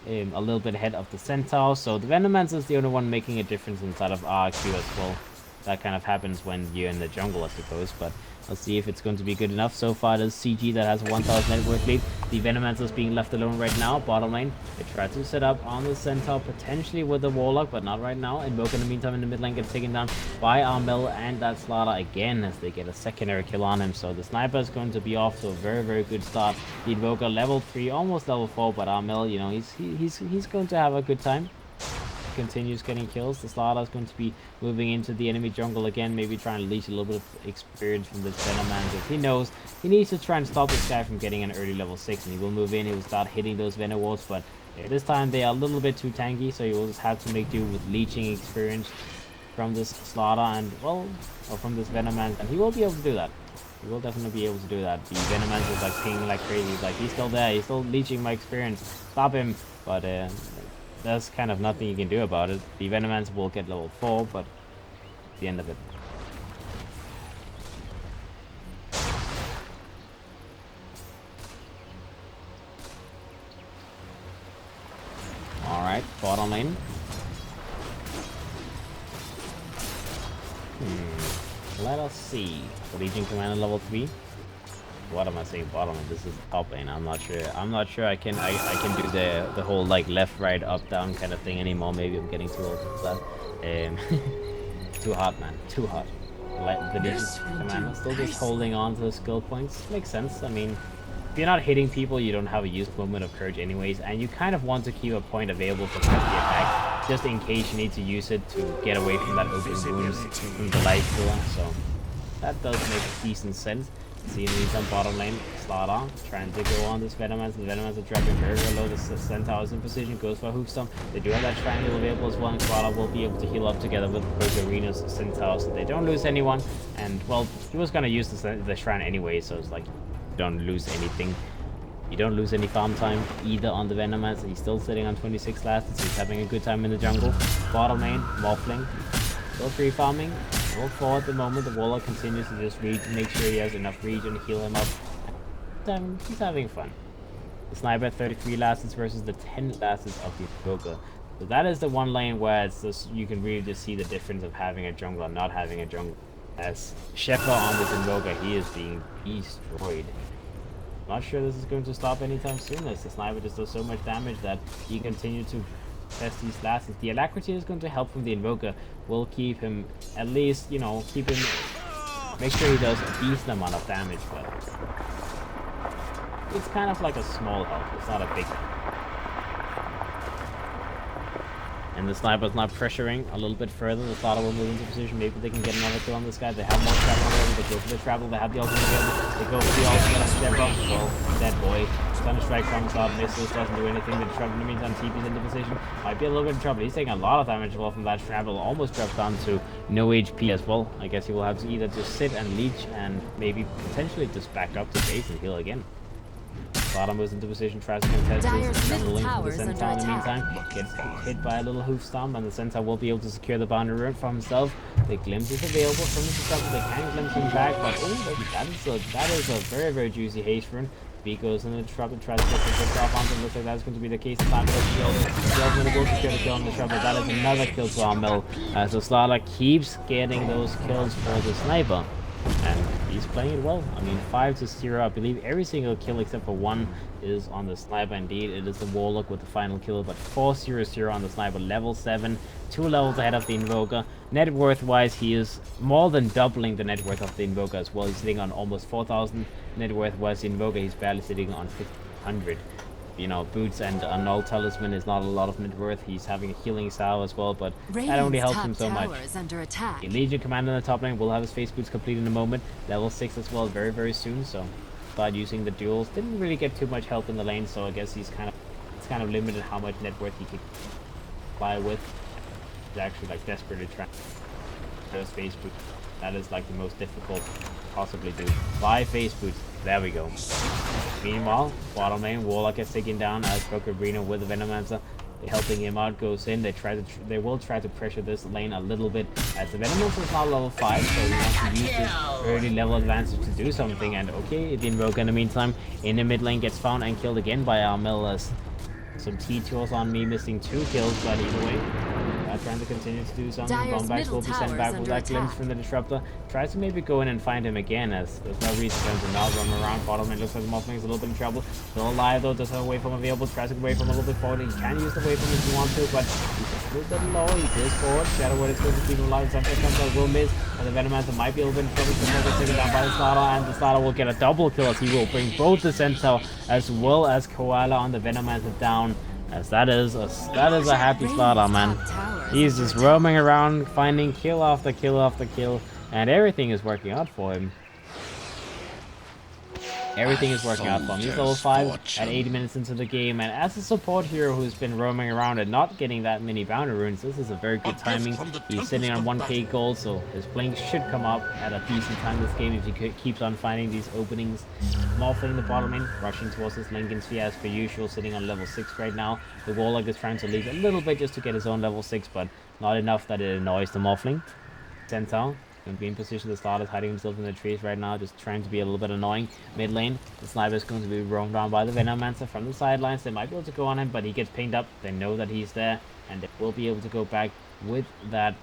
a little bit ahead of the Centaur, so the Venomancer is the only one making a difference inside of RRQ as well. that kind of happens when you're in the jungle, I suppose. But let's see if it's going to be good enough. So far, there's CG that has 1,000 net worth lead. The Venomancer's being left alone right now. Bottom lane, they try to set up on the Centaur, potentially with the Warlock, but not right now. Invoker, in the meantime, in the mid lane, gets taken down by Armel and that Slaughter again as they get a secondary kill on him. So the Sniper is going to be off to a very, very good start. The Invoker, level 3, almost level 4, but Armel, you know, he's going to have a good time. Continues getting kills. The Slaughter is going to be moving into the enemy jungle again, maybe trying to leech a little bit of experience from this Venomancer. He knows he needs to try and stop this guy from getting an early level 6, and he will move in, he will start hitting those Venom walls, but this time they are a little bit too tanky, so he will just have to make do with leeching experience from this Slaughter and, well, or from this Venomancer, and he will be able to do that. He will definitely be able to do that. The Venomancer is like pinging like crazy. He's like, he's still there, he's still leeching my experience. Stop him, but there's kind of nothing you can do about it. The Venomancer will get level 4, but at the end of it. Alright, bottom lane. Let us see. Legion Commander level 3. What am I saying bottom lane? This is top lane. I'm not sure I can do the whole like left, right, up, down kind of thing anymore. Maybe I'm getting too old for that. Too hot, man. Too hot. Like the Legion Commander still just holding on to the skill points. Makes sense. I mean, if you're not hitting people, you don't have a used moment of courage anyways, and you kind of want to keep a point available for press the attack, just in case you need to use it to get away from that open wounds from the light killer. So that does make decent sense. See, needs on bottom lane, Slaughter trying to go on this Venomancer. The Venomancer dropping very, very low. The Centaur is in position, goes for a Hoofstomp. They do have that triangle available as well, and Slaughter will be able to heal up together with Arena's Centaur, so they don't lose anyone. And, well, he was going to use the Shrine anyway, so it's like, you don't lose anything. You don't lose any farm time either on the Venomancer. He's still sitting on 26 last, so he's having a good time in the jungle. Bottom lane, Morphling, still free farming. Level 4 at the moment. The Warlock continues to just read to make sure he has enough reach and heal him up. He's having fun. The Sniper at 33 lasts versus the 10 lasts of the Invoker. So that is the one lane where it's just, you can really just see the difference of having a jungle and not having a jungle. As Shepard on this Invoker, he is being destroyed. Not sure this is going to stop anytime soon, as the Sniper just does so much damage that he continues to test these lasts. The alacrity is going to help from the Invoker. Will keep him, at least, you know, make sure he does a decent amount of damage, but it's kind of like a small help. It's not a big help. And the Sniper's not pressuring a little bit further. The Slaughter will move into position. Maybe they can get another kill on this guy. They have more travel already. They go for the travel. They have the ultimate available. They go for the ultimate. Step up. Well, dead boy. Thunder Strike comes out, misses, doesn't do anything. The Trouble in the meantime, TP's into position. Might be a little bit of trouble. He's taking a lot of damage as well from that travel. Almost drops down to no HP as well. I guess he will have to either just sit and leech and maybe potentially just back up to base and heal again. Bottom moves into position, tries to contest this jungle link for the Centaur in the meantime. Gets hit by a little Hoofstomp, and the Centaur will be able to secure the boundary rune for himself. The glimpse is available from the Centaur. They can glimpse him back, but that is a very, very juicy haste rune. B goes into the trouble, tries to get the first off onto him. Looks like that's going to be the case. Time for the ultimate will secure the kill on the trouble. That is another kill to Armel. So Slaughter keeps getting those kills for the Sniper. And he's playing it well. I mean, 5-0. I believe every single kill except for one is on the Sniper. Indeed, it is the Warlock with the final kill, but 4-0-0 on the Sniper. Level 7, 2 levels ahead of the Invoker. Net worth wise, he is more than doubling the net worth of the Invoker as well. He's sitting on almost 4,000 net worth, whereas the Invoker, he's barely sitting on 1,500. You know, boots and a null talisman is not a lot of net worth. He's having a healing salve as well, but that only helps him so much. The Legion Commander in the top lane will have his face boots complete in a moment. Level 6 as well, very, very soon. So start using the duels. Didn't really get too much help in the lane, so I guess it's kind of limited how much net worth he could buy with. He's actually like desperately trying to those face boots. That is like the most difficult possibly do. Buy face boots. There we go. Meanwhile, bottom lane, Warlock gets taken down as Arena with the Venomancer. They're helping him out, goes in. They will try to pressure this lane a little bit, as the Venomancer is now level 5, so he wants to use this early level advantage to do something. And okay, the Invoker in the meantime in the mid lane gets found and killed again by Armel, as some T-tools on me, missing 2 kills, but either way, trying to continue to do something. Dire's Bombacks will middle be sent tower back is with under that glimpse attack. from the Disruptor. Tries to maybe go in and find him again, as there's no reason for him to not run around. Bottom lane looks like Mothling is a little bit in trouble. Still alive though, does have a waveform available. Tries to get away from a little bit forward. He can use the waveform if he wants to, but he's a little bit low. He goes forward. Shadow Word is going to keep him alive. Sometimes comes out, will miss, and the Venomancer might be a little bit in trouble. So he'll get taken down by the Starter, and the Starter will get a double kill as he will bring both the Centaur as well as Koala on the Venomancer down. As that is a happy Starter, man. He's just roaming around, finding kill after kill after kill, and everything is working out for him. Everything is working out for him. He's level 5 at 80 minutes into the game, and as a support hero who's been roaming around and not getting that many bounty runes, this is a very good timing. He's sitting on 1k gold, so his blink should come up at a decent time this game if he keeps on finding these openings. Morphling in the bottom lane, rushing towards his Lincoln Sphere as per usual, sitting on level 6 right now. The Warlock is trying to leave a little bit just to get his own level 6, but not enough that it annoys the Morphling. Centaur going to be in position. The Starter is hiding himself in the trees right now, just trying to be a little bit annoying. Mid lane, the Sniper is going to be roamed down by the Venomancer from the sidelines. They might be able to go on him, but he gets pinged up. They know that he's there, and they will be able to go back with that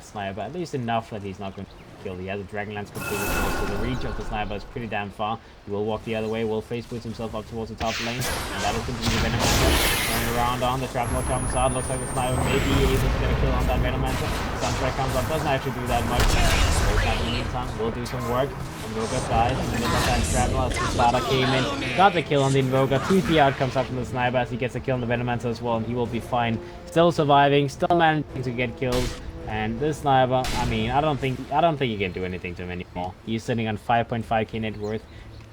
Sniper. At least enough that he's not going to kill. He has a Dragonlance completed, so the reach of the Sniper is pretty damn far. He will walk the other way, will face boots himself up towards the top lane, and that is going to be the Venomancer. Turning around on, the Shrapnel comes out, looks like the Sniper may be able to get a kill on that Venomancer. Sunstrike comes up, doesn't actually do that much. In the meantime, will do some work. Invoker dies in the middle of that Shrapnel as the Starter came in, got the kill on the Invoker. 2P out comes up from the Sniper as he gets a kill on the Venomancer as well, and he will be fine. Still surviving, still managing to get kills. And this Sniper, I mean, I don't think you can do anything to him anymore. He's sitting on 5.5k net worth.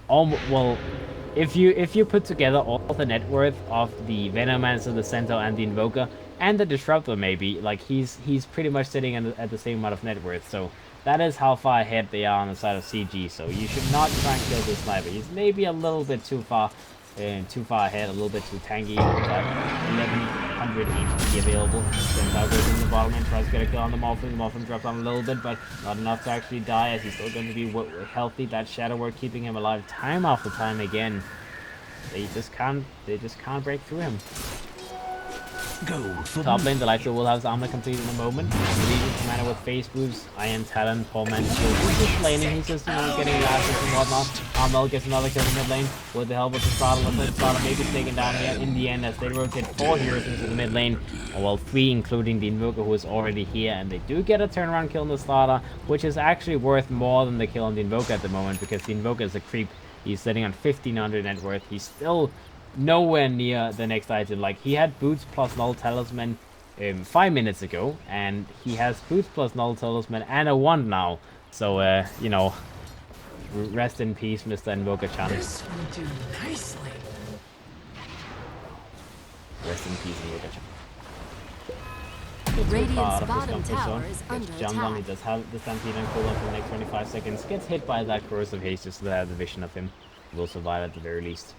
Well, if you put together all the net worth of the Venomancer, the Centaur, and the Invoker, and the Disruptor, maybe, like he's pretty much sitting at the same amount of net worth. So that is how far ahead they are on the side of CG. So you should not try and kill this Sniper. He's maybe a little bit too far ahead, a little bit too tanky. That 1100 HP available. Centaur goes in the bottom and tries to get a kill on the Morphling. The Morphling drops on a little bit, but not enough to actually die, as he's still going to be healthy. That Shadow Word keeping him alive time after time again. They just can't break through him. Top lane, the Lightsaber will have his armor complete in a moment. The Legion Commander with face boots, Iron Talon, Poor Man Shield. He's just laning, he's just, getting lashes and whatnot. Armel gets another kill in mid lane with the help of the Starter. Looks like the Starter may be taken down here in the end as they rotate 4 heroes into the mid lane. Well, 3 including the Invoker, who is already here, and they do get a turnaround kill on the Starter, which is actually worth more than the kill on the Invoker at the moment, because the Invoker is a creep. He's sitting on 1500 net worth. He's still nowhere near the next item. Like, he had boots plus null talisman 5 minutes ago, and he has boots plus null talisman and a wand now. So rest in peace, Mr. Invoker-chan. This will do nicely. Rest in peace, Invoker-chan. Radiant's bottom tower is under Jumps on, he attack. does have the Stampede and cooldown for the next 25 seconds. Gets hit by that corrosive haze just so they have the vision of him. Will survive at the very least.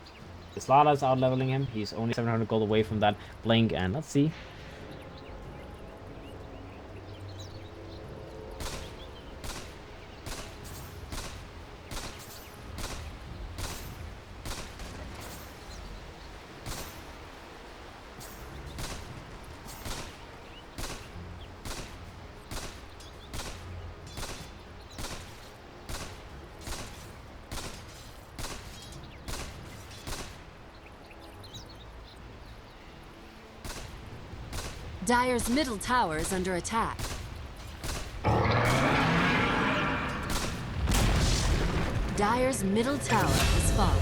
The Slaughter is out leveling him. He's only 700 gold away from that blink, and let's see. Dire's middle tower is under attack. Dire's middle tower has fallen.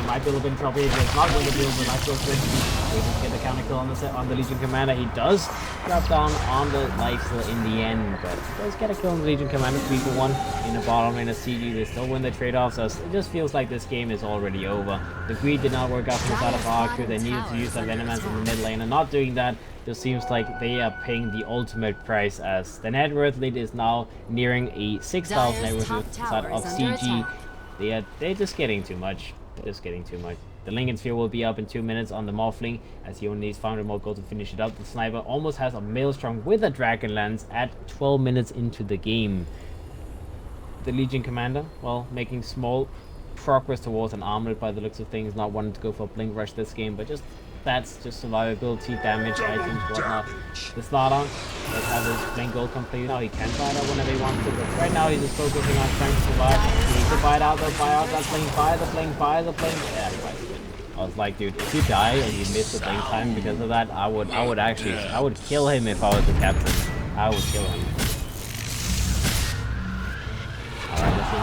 Might be a little bit in trouble. He's not going to deal with Life Steal able to get the counter kill on the Legion Commander. He does drop down on the Life Steal in the end, but he does get a kill on the Legion Commander, 3-1 in the bottom lane of CG. They still win the trade-off, so it just feels like this game is already over. The greed did not work out from the side of RRQ. They needed to use that Venomancer in the mid lane, and not doing that just seems like they are paying the ultimate price, as the net worth lead is now nearing a 6,000 net worth on the side of CG. They're just getting too much. Just getting too much. The Lincoln Sphere will be up in 2 minutes on the Morphling, as he only needs 500 more gold to finish it up. The Sniper almost has a Maelstrom with a Dragon Lance at 12 minutes into the game. The Legion Commander, well, making small progress towards an armored by the looks of things, not wanting to go for a Blink Rush this game, but just that's just survivability, damage, items, whatnot. The Slaughter does have his Blink Gold complete. Now he can buy it out whenever he wants to, but right now he's just focusing on trying to survive. He needs to buy it out, they'll buy out that Blink, buy the Blink, buy the Blink. Yeah, he buys it. I was like, dude, if you die and you miss the Blink time because of that, I would kill him if I was the captain. I would kill him. Alright, let's see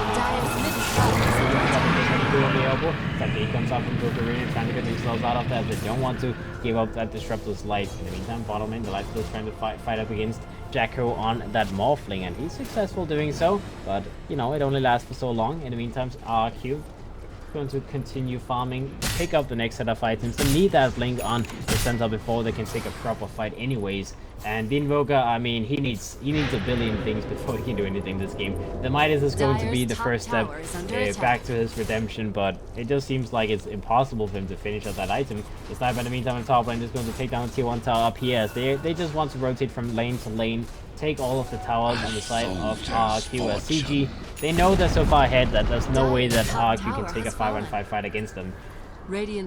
available. He comes up from Brook Arena trying to get themselves out of that. They don't want to give up that Disruptor's Light. In the meantime, bottom lane, the Light still trying to fight up against Jacko on that Morphling, and he's successful doing so, but you know, it only lasts for so long. In the meantime, RRQ going to continue farming, pick up the next set of items. They need that Blink on the center before they can take a proper fight anyways. And the Invoker, I mean, he needs a billion things before he can do anything this game. The Midas is going to be the first step back to his redemption, but it just seems like it's impossible for him to finish up that item. The Sniper in the meantime on the top lane is going to take down the tier 1 tower up here, as they just want to rotate from lane to lane, take all of the towers on the side of RRQ as CG. They know they're so far ahead that there's no way that RRQ can take a 5-on-5 fight against them.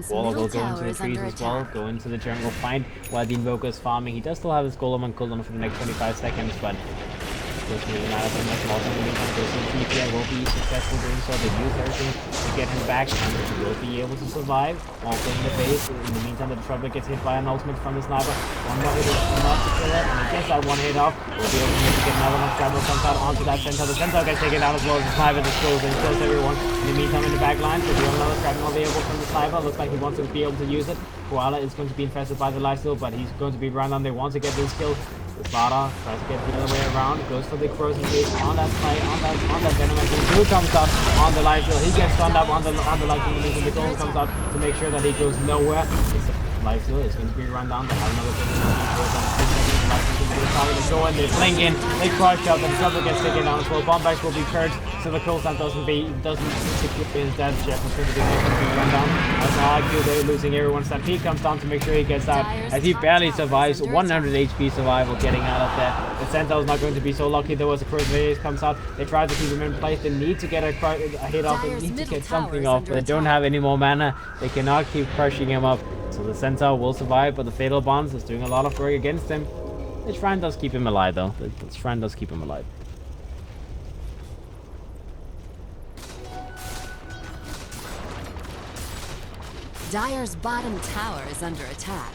Waller will go into the trees as well, go into the jungle, find while the Invoker is farming. He does still have his Golem on cooldown for the next 25 seconds, but doesn't really matter so much. Also, in the meantime, TPI will be successful doing so. They use everything to get him back, and he will be able to survive. Also in the base, in the meantime, the Disruptor gets hit by an ultimate from the Sniper. One more hit is enough to kill it, and he gets that one hit off. We'll be able to get another one. Travel comes out onto that center. The center gets taken down as well as the Sniper just goes and kills everyone. In the meantime, in the back line, so we have another Shrapnel available from the Sniper. Looks like he wants to be able to use it. Koala is going to be infested by the lifesteal, but he's going to be run on. They want to get this kill. The Slaughter tries to get the other way around, goes for the Corrosive Gauge on that side, on that Venom, and Blue comes up on the lifesteal. He gets stunned up on the lifesteal, and the Golem comes up to make sure that he goes nowhere. Lifesteal is going to be run down. They have another thing. They go in, they blink in, they crush up, and the Disruptor gets taken down as well. Bombbags will be purged, so the cooldown doesn't secure his death. Jeff is going to be run down. As RRQ, they're losing everyone. Stampede comes down to make sure he gets out, as he barely survives. 100 HP survival getting out of there. The Centaur's not going to be so lucky. There was a Corrosive comes out. They try to keep him in place. They need to get a hit off. They need to get something off, but they don't have any more mana. They cannot keep crushing him up. So the Centaur will survive, but the Fatal Bonds is doing a lot of work against him. The Shrine does keep him alive, though. The Shrine does keep him alive. Dire's bottom tower is under attack.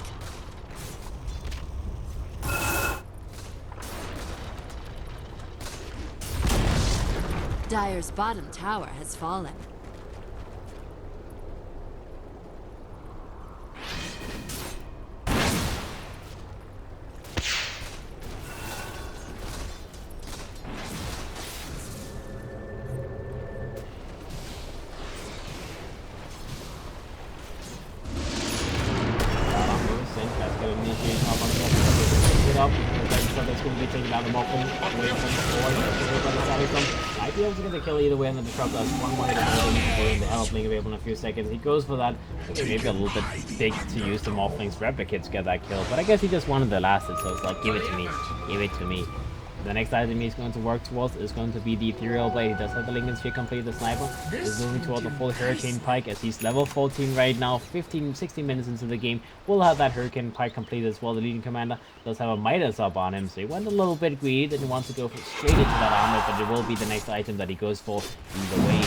Dire's bottom tower has fallen. That's going to be taken down the Morphling. Might be able to get the kill either way on the Disruptor. One more hit and the Help Link available in a few seconds. He goes for that. Maybe a little bit big to use the Morphling's Replicate to get that kill, but I guess he just wanted the last hit, so it's like, give it to me. Give it to me. The next item he's going to work towards is going to be the Ethereal Blade. He does have the Lincoln Sphere complete. The Sniper is moving towards the full Hurricane Pike as he's level 14 right now. 16 minutes into the game. We'll have that Hurricane Pike complete as well. The Legion Commander does have a Midas up on him, so he went a little bit greedy. Then he wants to go straight into that armor, but it will be the next item that he goes for either way.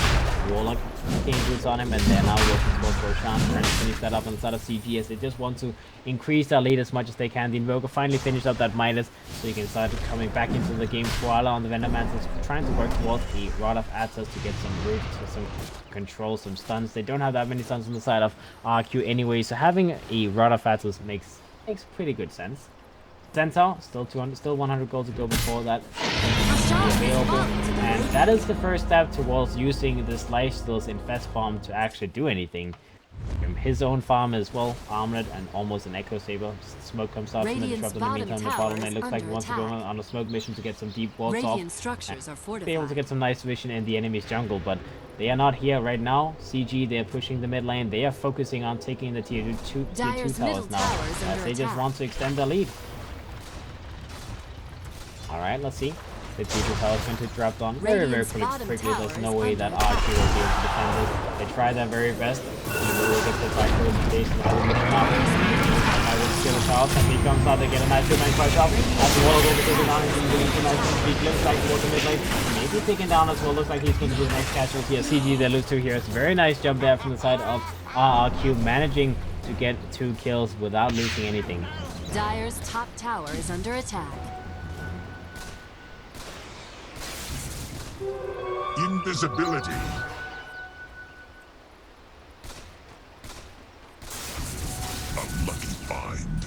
Warlock King Boots on him, and then now working towards for a chance to finish that up on the side of CG as they just want to increase their lead as much as they can. The Invoker finally finished up that Midas, so you can start coming back into the game. Koala on the Venomance is trying to work towards the Rod of Atos to get some roots, some control, some stuns. They don't have that many stuns on the side of RQ anyway, so having a Rod of Atos makes pretty good sense. Centaur, still 100 gold to go before that available, and that is the first step towards using this Lifesteal's Infest Bomb to actually do anything. His own farm as well, armored and almost an Echo Saber. Smoke comes out from the Disruptor in the meantime. The bottom lane looks like he wants to go on a smoke mission to get some deep walls off. Structures are fortified. Be able to get some nice vision in the enemy's jungle, but They are not here right now. CG, they're pushing the mid lane. They are focusing on taking the tier 2 Dyer's towers middle now, tower is as under they just attack. want to extend their lead. Alright, let's see. The tier 2 tower is going to drop down very Radiant's quickly. bottom There's tower no is way under that RRQ will be able to defend this. They try their very best. He will get the back road station the whole middle now. I will skill it out, and he comes out, they get a nice two-man crush off. As the wall is over taken down, he's going to nice and speed glimpse back towards the mid lane. Maybe taken down as well, looks like he's going to be the next casualty. As CG, they lose 2 here. It's a very nice jump there from the side of RRQ, managing to get 2 kills without losing anything. Dyer's top tower is under attack. Invisibility. A lucky find.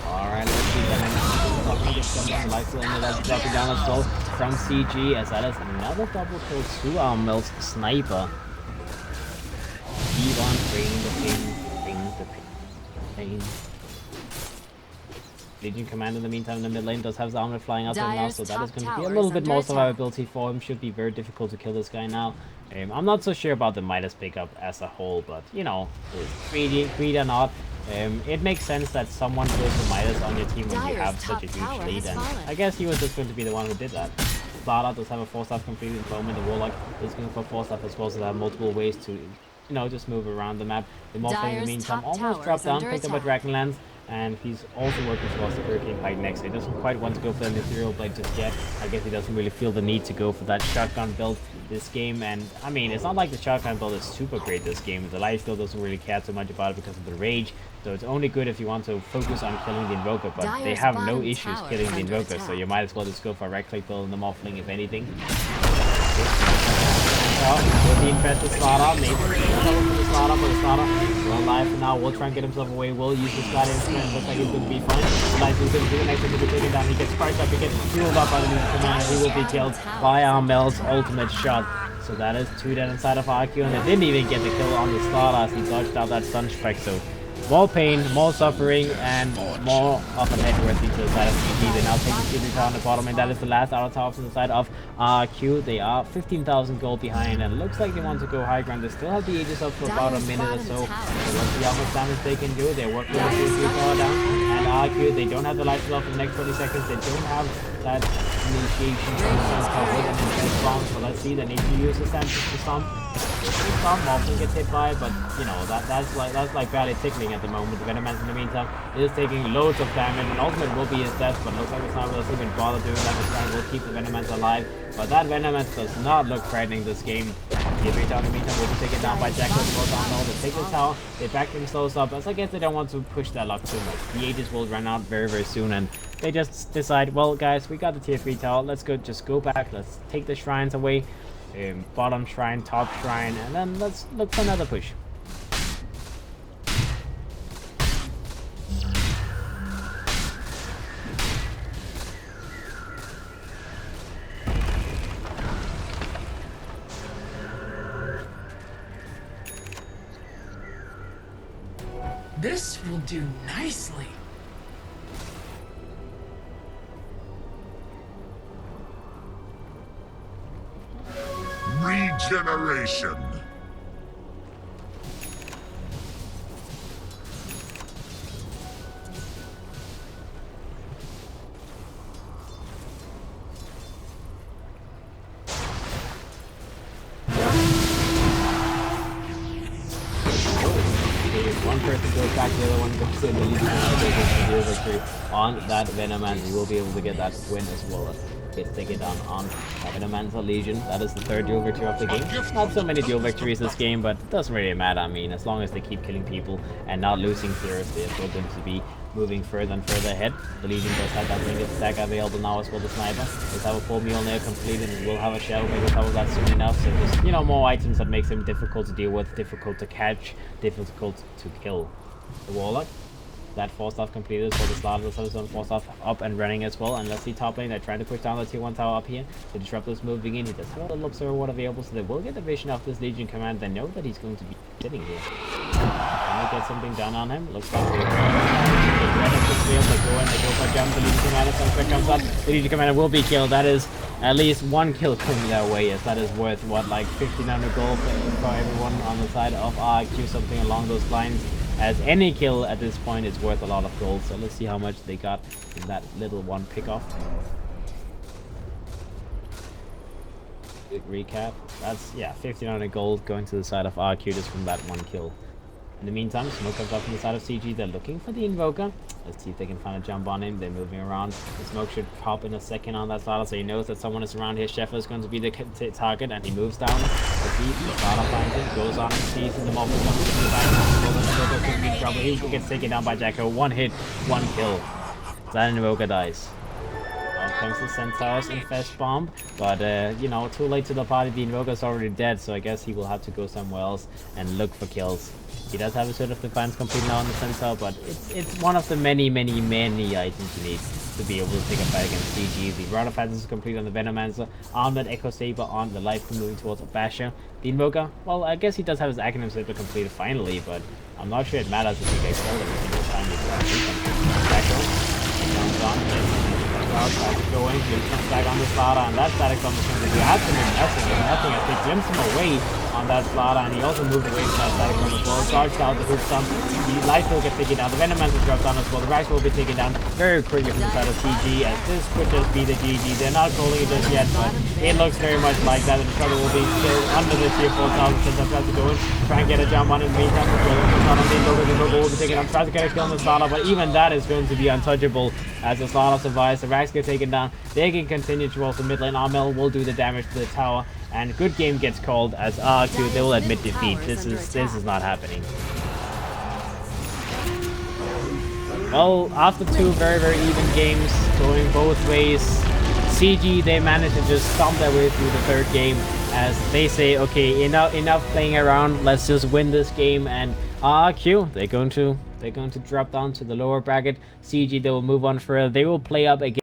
Alright, let's see that. Like to end up dropping down as well from CG, as that is another double kill to our Mel's sniper. Keep on bringing the pain. Legion Command in the meantime in the mid lane does have the armor flying out there now, so that is going to be a little bit more survivability for him. Should be very difficult to kill this guy now. I'm not so sure about the Midas pickup as a whole, but you know, greedy or not, it makes sense that someone goes for Midas on your team when you have such a huge lead, and I guess he was just going to be the one who did that. ProDotA does have a 4-star completed at the moment. The Warlock is going for 4-star as well, so they have multiple ways to, you know, just move around the map. The Morphling in the meantime almost dropped down, picked up a Dragonlance, and he's also working towards the Hurricane Pike next. He doesn't quite want to go for the Ethereal Blade just yet. I guess he doesn't really feel the need to go for that shotgun build this game, and I mean, it's not like the shotgun build is super great this game. The lifesteal doesn't really care too much about it because of the rage, so it's only good if you want to focus on killing the Invoker, but they have no issues killing the Invoker, so you might as well just go for a right-click build in the Morphling if anything. With the infested starter, maybe for the starter, well alive for now. Will try and get himself away. Will use his guidance and looks like he's going to be fine. Nice, he's going to do the next one to be taken down. He gets sparked up, he gets fueled up by the Legion Command, and he will be killed by Mel's ultimate shot. So that is 2 dead inside of RQ, and they didn't even get the kill on the starter as he dodged out that stun strike. So more pain, more suffering, and more of a net worth into the side of CG. They now take the CG tower on the bottom, and that is the last outer tower from the side of RQ. They are 15,000 gold behind, and it looks like they want to go high ground. They still have the Aegis up for about a minute or so. So let's see how much damage they can do. They're working with the CG tower down, and RQ, they don't have the light spell for the next 20 seconds. They don't have that initiation with an intense bomb, so let's see. They need to use the Sanctus to stomp. Some often gets hit by it, but you know that's like barely tickling at the moment. The Venomance in the meantime is taking loads of damage, and ultimate will be his death, but looks like the Sniper doesn't even bother doing that. The Sniper will keep the Venomance alive, but that Venomance does not look threatening this game. The Tier 3 tower in the meantime will be taken down by Jackal. They take the tower, they back themselves up, as I guess they don't want to push that luck too much. The Aegis will run out very soon, and they just decide, well guys, we got the Tier 3 tower, let's just go back, let's take the shrines away. Bottom shrine, top shrine, and then let's look for another push. This will do nicely. Regeneration. One person goes back, the other one goes in. The Legion goes victory on that Venoman. He will be able to get that win as well. Gets taken down on Venomancer Legion. That is the 3rd duel victory of the game. Not so many duel victories this game, but it doesn't really matter. I mean, as long as they keep killing people and not losing heroes, they're still going to be moving further and further ahead. The Legion does have that Ringed stack available now as well, the Sniper. Does have a full Mjolnir completed and will have a Shadow Maker cover that soon enough. So just, you know, more items that makes him difficult to deal with, difficult to catch, difficult to kill. The Warlock. That 4-star completed, so the Slaughter does have his own 4-star up and running as well. And let's see top lane, they're trying to push down the tier 1 tower up here. The Disruptor's moving in, he does have a little Observer Ward available, so they will get the vision of this Legion command. They know that he's going to be sitting here. Can they get something done on him? Looks like they go for a jump, the Legion commander comes up. The Legion commander will be killed. That is at least one kill coming their way, as that is worth, what, like 1,500 gold for everyone on the side of RRQ, something along those lines. As any kill at this point is worth a lot of gold, so let's see how much they got in that little one pick-off. Quick recap. That's, yeah, 1,500 gold going to the side of RQ just from that one kill. In the meantime, Smoke comes up from the side of CG. They're looking for the Invoker. Let's see if they can find a jump on him. They're moving around. The Smoke should pop in a second on that Slaughter, so he knows that someone is around here. Scheffler is going to be the target, and he moves down. The Slaughter finds him, goes on and sees him off. He gets taken down by Jacko. One hit, one kill. That Invoker dies. Out comes the Centaur's Infest Bomb, but you know, too late to the party. The Invoker's already dead, so I guess he will have to go somewhere else and look for kills. He does have a sort of defense complete now on the Centaur, but it's one of the many items you need to be able to take a fight against CG. The Rod of Hazards is complete on the Venomancer, Armored Echo Saber on the Life moving towards a Basher. The Invoker, well, I guess he does have his Acronym Saber completed finally, but I'm not sure it matters if he gets killed every single time he's comes on, going, he comes back on the Slaughter, and that static bomb is going to do absolutely nothing. Nothing as they glimpse him away on that Slaughter, and he also moved away from that static bomb as well. Charged out the hook stomp. The Life will get taken down. The Venomancer drops down as well. The Rax will be taken down very quickly from the side of CG, as this could just be the GG. They're not calling it just yet, but it looks very much like that. The Disruptor will be still under the tier 4,000 since I'm trying to go in. Try and get a jump on it. In the meantime, the Invoker will be taken down. Tries to get a kill on the Slaughter, but even that is going to be untouchable as the Slaughter survives. The Rax get taken down. They can continue towards the mid lane. Armel will do the damage to the tower, and good game gets called as RRQ. They will admit defeat. This is not happening. Well, after two very even games going both ways, CG, they managed to just stomp their way through the third game as they say, okay, enough playing around, let's just win this game. And RRQ, they're going to drop down to the lower bracket. CG, they will move on further. They will play up again.